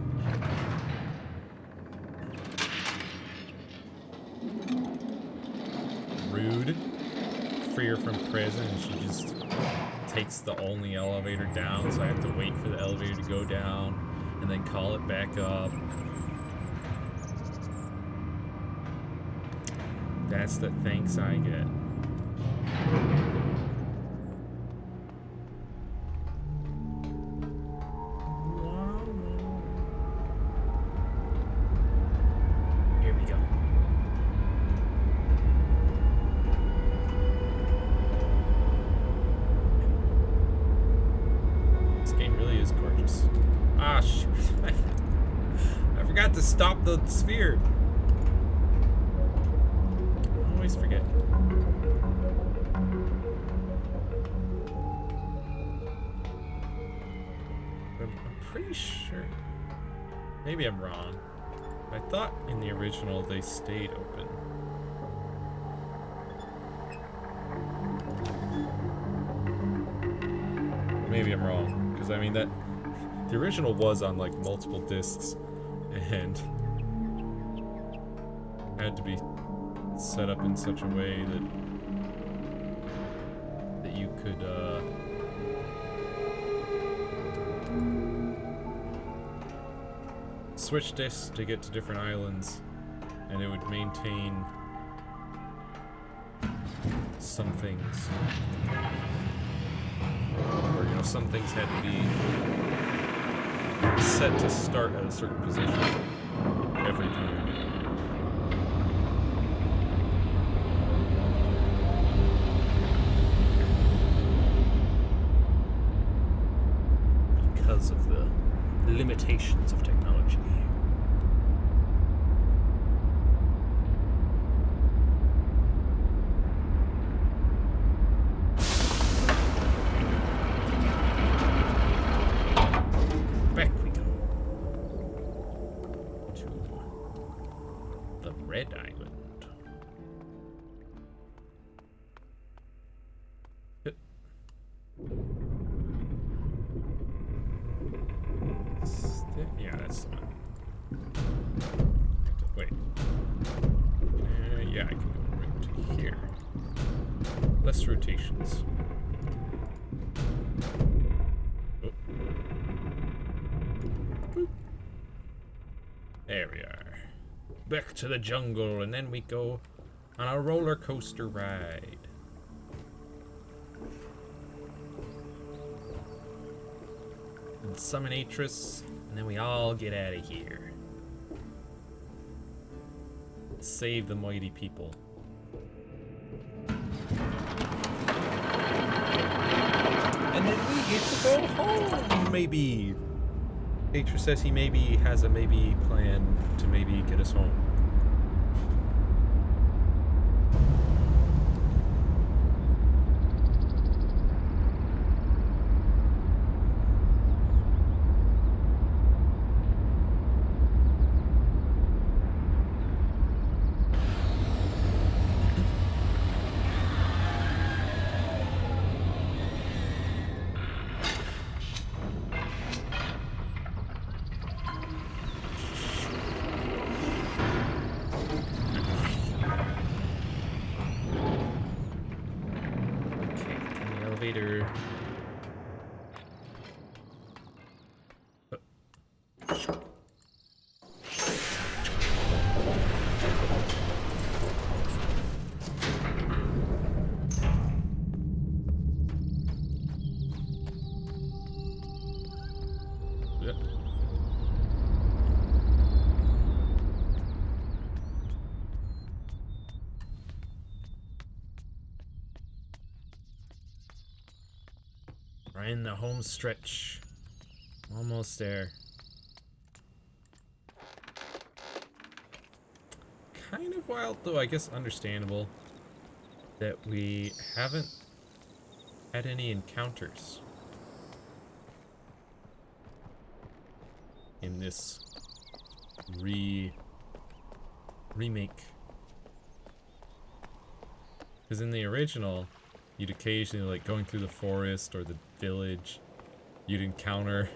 Rude. Free her from prison and she just takes the only elevator down, so I have to wait for the elevator to go down and then call it back up. That's the thanks I get. Here we go. This game really is gorgeous. Ah, shoot. I forgot to stop the sphere. I always forget. I'm pretty sure. Maybe I'm wrong. I thought in the original they stayed open. Maybe I'm wrong, because I mean that the original was on like multiple discs and had to be set up in such a way that you could switch discs to get to different islands, and it would maintain some things. Or, you know, some things had to be set to start at a certain position every time. Because of the limitations of technology. Back we go to the Red Island. Yeah, that's the one. Wait. Yeah, I can go right to here. Less rotations. Oh. Boop. There we are. Back to the jungle, and then we go on a roller coaster ride. And Summonatrix, and then we all get out of here. Save the mighty people. And then we get to go home, maybe. Atrix says he maybe has a plan to maybe get us home. Elevator. Yeah. We're in the home stretch. Almost there. Kind of wild, though, I guess understandable, that we haven't had any encounters in this remake. Because in the original, you'd occasionally, like, going through the forest or the village, you'd encounter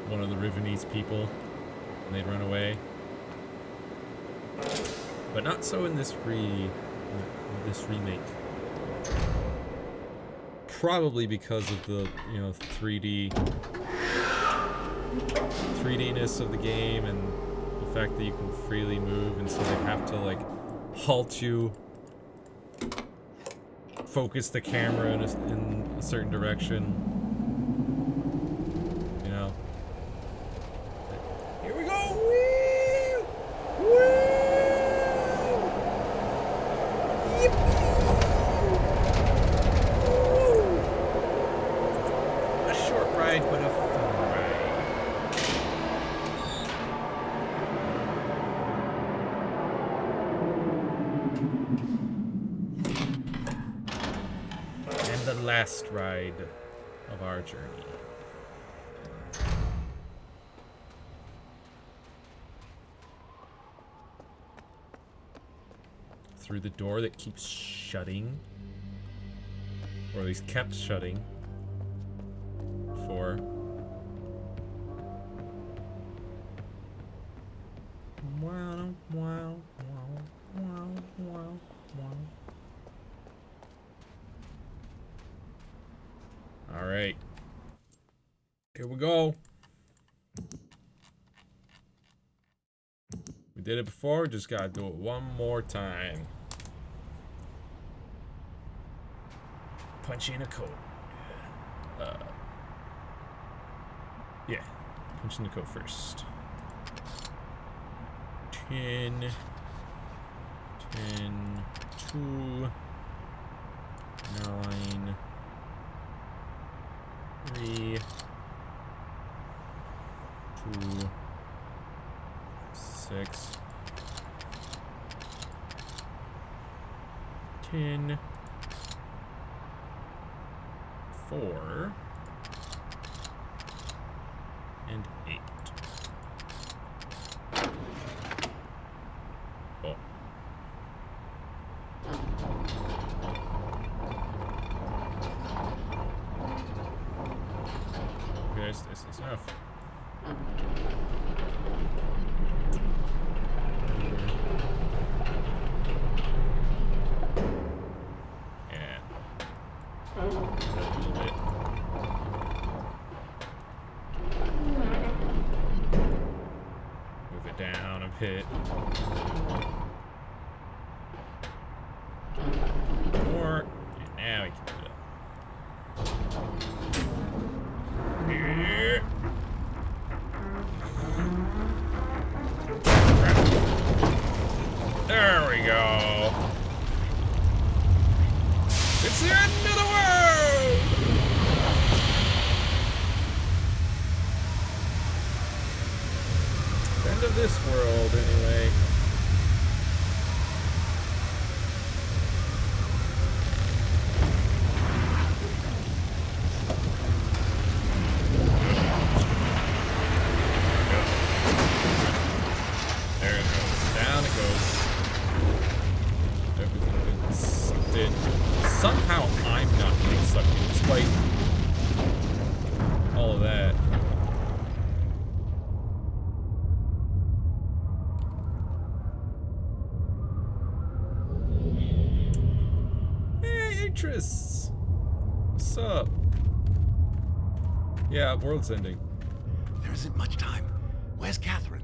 one of the Rivenese people, and they'd run away. But not so in this remake. Probably because of the, you know, 3D-ness of the game and the fact that you can freely move, and so they have to, like, halt you, focus the camera in a certain direction. You know. Here we go! Woo! Woo! A short ride, but a fun ride. And the last ride of our journey. Through the door that keeps shutting, or at least kept shutting, for all right, here we go. We did it before, just gotta do it one more time. Punch in a code. Yeah. Punch in the code first. 10, 2, 9, 3, 2, 6, 10, 4, and 8. Oh. Okay, this is enough. Yeah. A little bit. Move it down a bit. More. And now we can do it up. Yeah. There we go. It's the end of the world! End of this world, anyway. There it goes. Down it goes. Everything gets sucked in. Somehow I'm not getting sucked in, despite all of that. Hey, Atris! What's up? Yeah, world's ending. There isn't much time. Where's Catherine?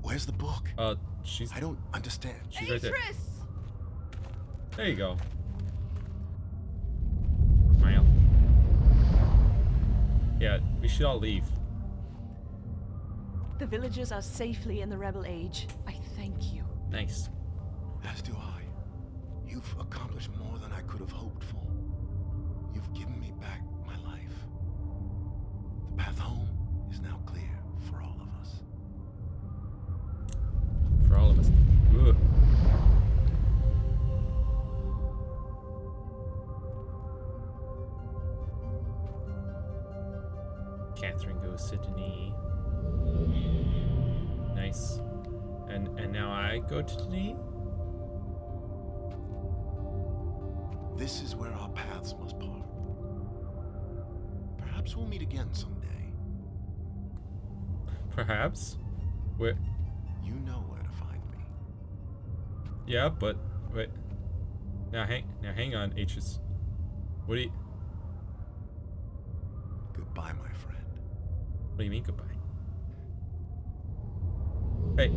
Where's the book? She's... I don't understand. She's right there. There you go. Smile. Yeah, we should all leave. The villagers are safely in the rebel age. I thank you. Nice. As do I. You've accomplished more than I could have hoped for. You've given me back my life. The path home is now clear for all of us. For all of us. Ugh. Catherine goes to Denis. Nice. And now I go to Denis? This is where our paths must part. Perhaps we'll meet again someday. Perhaps. Where? You know where to find me. Yeah, but wait. Now hang on, H's. What do you? Goodbye, my friend. What do you mean goodbye? Hey.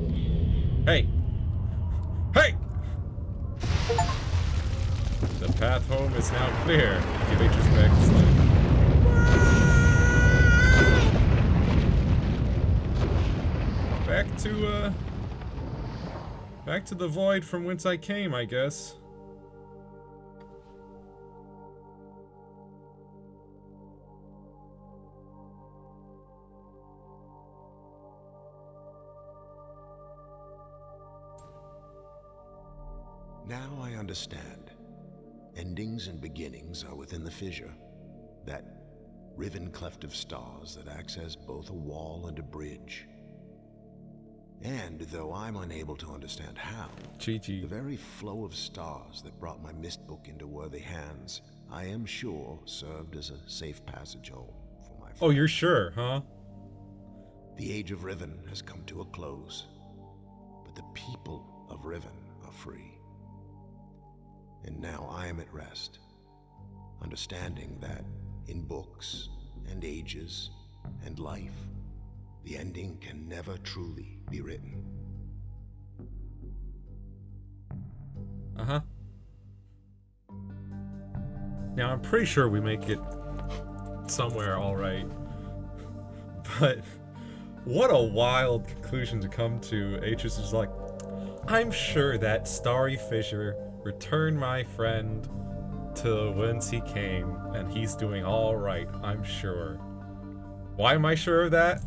Hey. Hey! The path home is now clear. Give H's back his life. Back to the void from whence I came, I guess. Now I understand. Endings and beginnings are within the fissure. That riven cleft of stars that acts as both a wall and a bridge. And though I'm unable to understand how, the very flow of stars that brought my mist book into worthy hands, I am sure served as a safe passage home for my friend. Oh, you're sure, huh? The age of Riven has come to a close, but the people of Riven are free. And now I am at rest, understanding that in books and ages and life, the ending can never truly be written. Uh-huh. Now I'm pretty sure we make it somewhere all right. But what a wild conclusion to come to. Atreus is like, I'm sure that starry fissure returned my friend to whence he came, and he's doing all right, I'm sure. Why am I sure of that?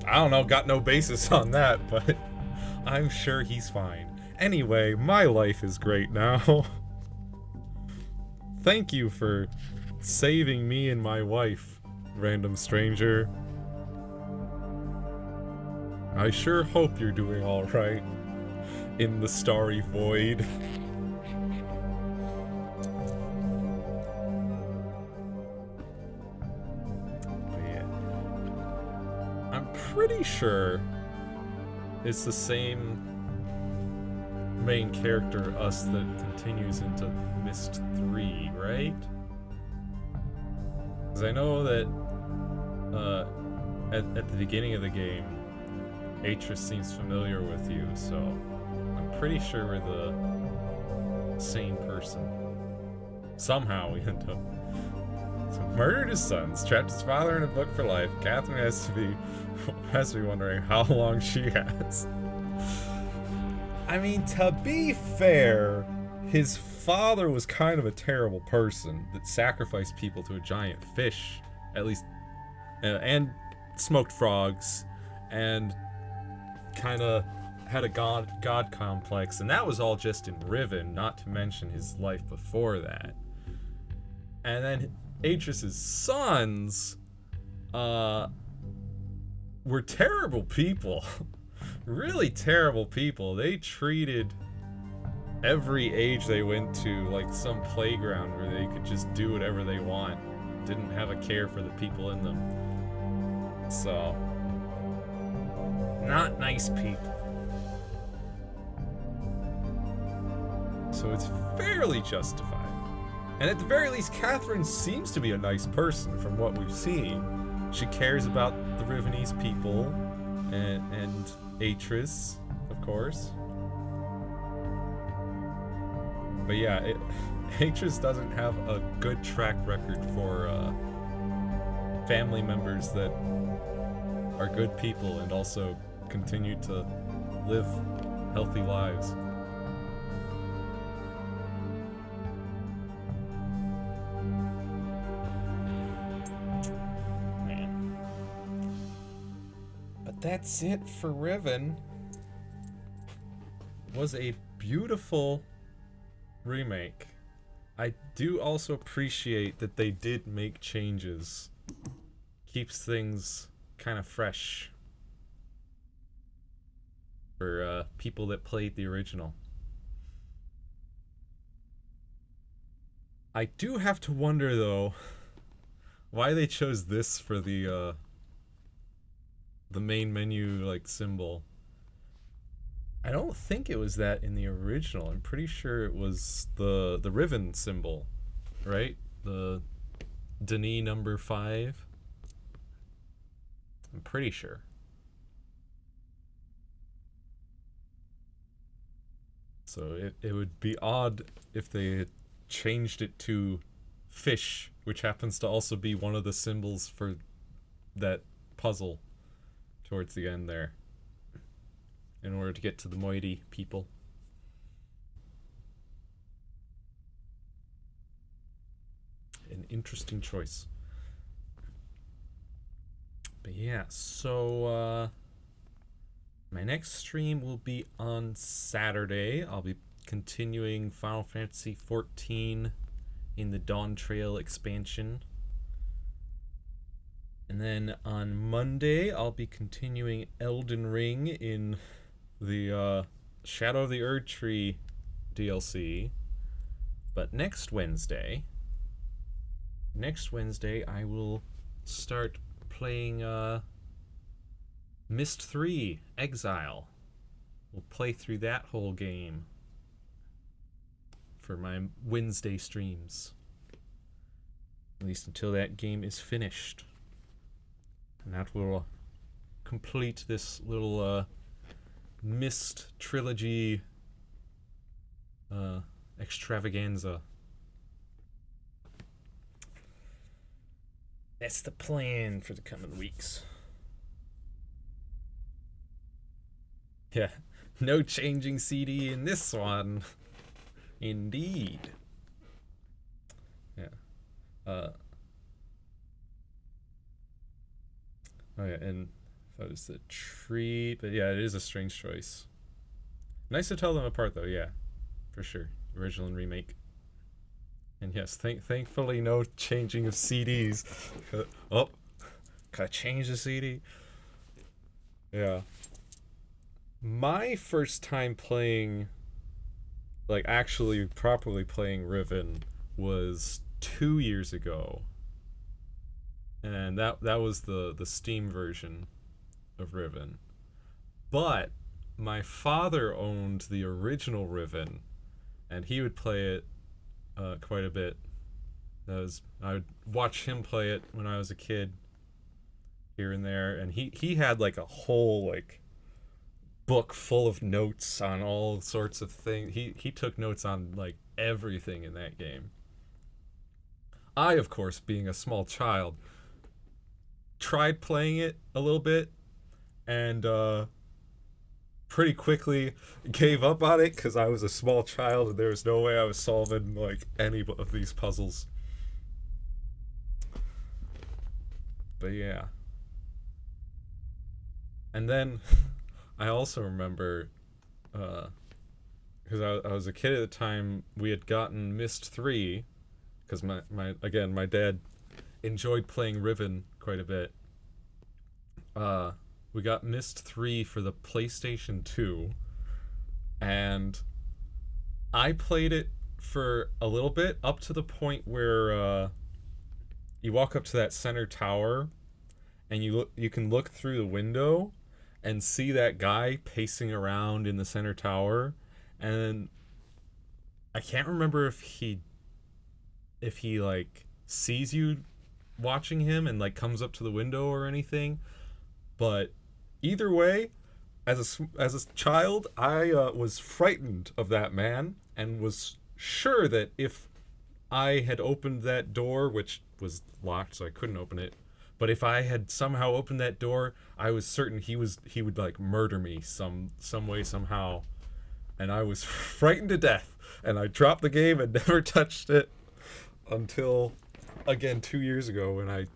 I don't know, got no basis on that, but I'm sure he's fine. Anyway, my life is great now. Thank you for saving me and my wife, random stranger. I sure hope you're doing all right in the starry void. But yeah, I'm pretty sure it's the same main character, us, that continues into Myst 3, right? Because I know that at the beginning of the game, Atreus seems familiar with you, so I'm pretty sure we're the same person. Somehow we end up. So murdered his sons, trapped his father in a book for life. Catherine has to be wondering how long she has. I mean, to be fair, his father was kind of a terrible person that sacrificed people to a giant fish, at least, and smoked frogs, and kind of had a god complex, and that was all just in Riven, not to mention his life before that. And then Atreus's sons were terrible people. Really terrible people. They treated every age they went to like some playground where they could just do whatever they want. Didn't have a care for the people in them. So, not nice people. So it's fairly justified. And at the very least, Catherine seems to be a nice person from what we've seen. She cares about the Rivenese people and Atreus, of course. But yeah, Atreus doesn't have a good track record for family members that are good people and also continue to live healthy lives. Man. But that's it for Riven. It was a beautiful remake. I do also appreciate that they did make changes. Keeps things kind of fresh for people that played the original. I do have to wonder though why they chose this for the main menu like symbol. I don't think it was that in the original. I'm pretty sure it was the Riven symbol, right? The Denis number 5. I'm pretty sure. So it would be odd if they had changed it to fish, which happens to also be one of the symbols for that puzzle towards the end there, in order to get to the Moiety people. An interesting choice. But yeah, so my next stream will be on Saturday. I'll be continuing Final Fantasy XIV in the Dawn Trail expansion. And then on Monday, I'll be continuing Elden Ring in the Shadow of the Erd Tree DLC. But next Wednesday, I will start playing Myst 3 Exile. We'll play through that whole game for my Wednesday streams. At least until that game is finished. And that will complete this little Myst trilogy extravaganza. That's the plan for the coming weeks. Yeah, no changing CD in this one. Indeed. Yeah. Oh yeah, and that was the tree, but yeah, it is a strange choice. Nice to tell them apart though, yeah, for sure. Original and remake. And yes, thankfully no changing of CDs. Oh, gotta change the CD. Yeah. My first time playing, like actually properly playing Riven, was 2 years ago. And that was the Steam version of Riven. But my father owned the original Riven, and he would play it quite a bit. I would watch him play it when I was a kid, here and there, and he had like a whole like book full of notes on all sorts of things. He took notes on like everything in that game. I, of course, being a small child, tried playing it a little bit, and pretty quickly gave up on it because I was a small child and there was no way I was solving like any of these puzzles. But yeah. And then I also remember, because I was a kid at the time, we had gotten Myst 3, because my dad enjoyed playing Riven quite a bit. We got Myst 3 for the PlayStation 2, and I played it for a little bit, up to the point where you walk up to that center tower, and you can look through the window and see that guy pacing around in the center tower, and I can't remember if he like sees you watching him and like comes up to the window or anything, but either way, as a child, I was frightened of that man and was sure that if I had opened that door, which was locked so I couldn't open it, but if I had somehow opened that door, I was certain he would like murder me some way, somehow. And I was frightened to death, and I dropped the game and never touched it until, again, 2 years ago when I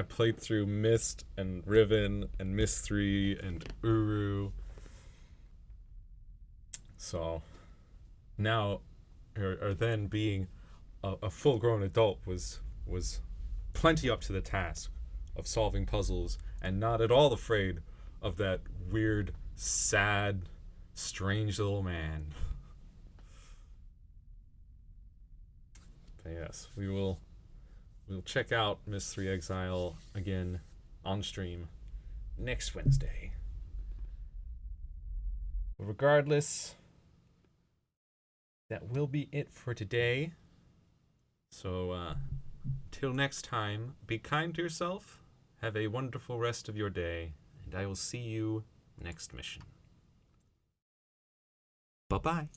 played through Myst and Riven and Myst 3 and Uru. So now, or then being a full-grown adult was plenty up to the task of solving puzzles, and not at all afraid of that weird, sad, strange little man. But yes, we'll check out Myst 3 Exile again on stream next Wednesday. But regardless, that will be it for today. So till next time, be kind to yourself, have a wonderful rest of your day, and I will see you next mission. Bye-bye.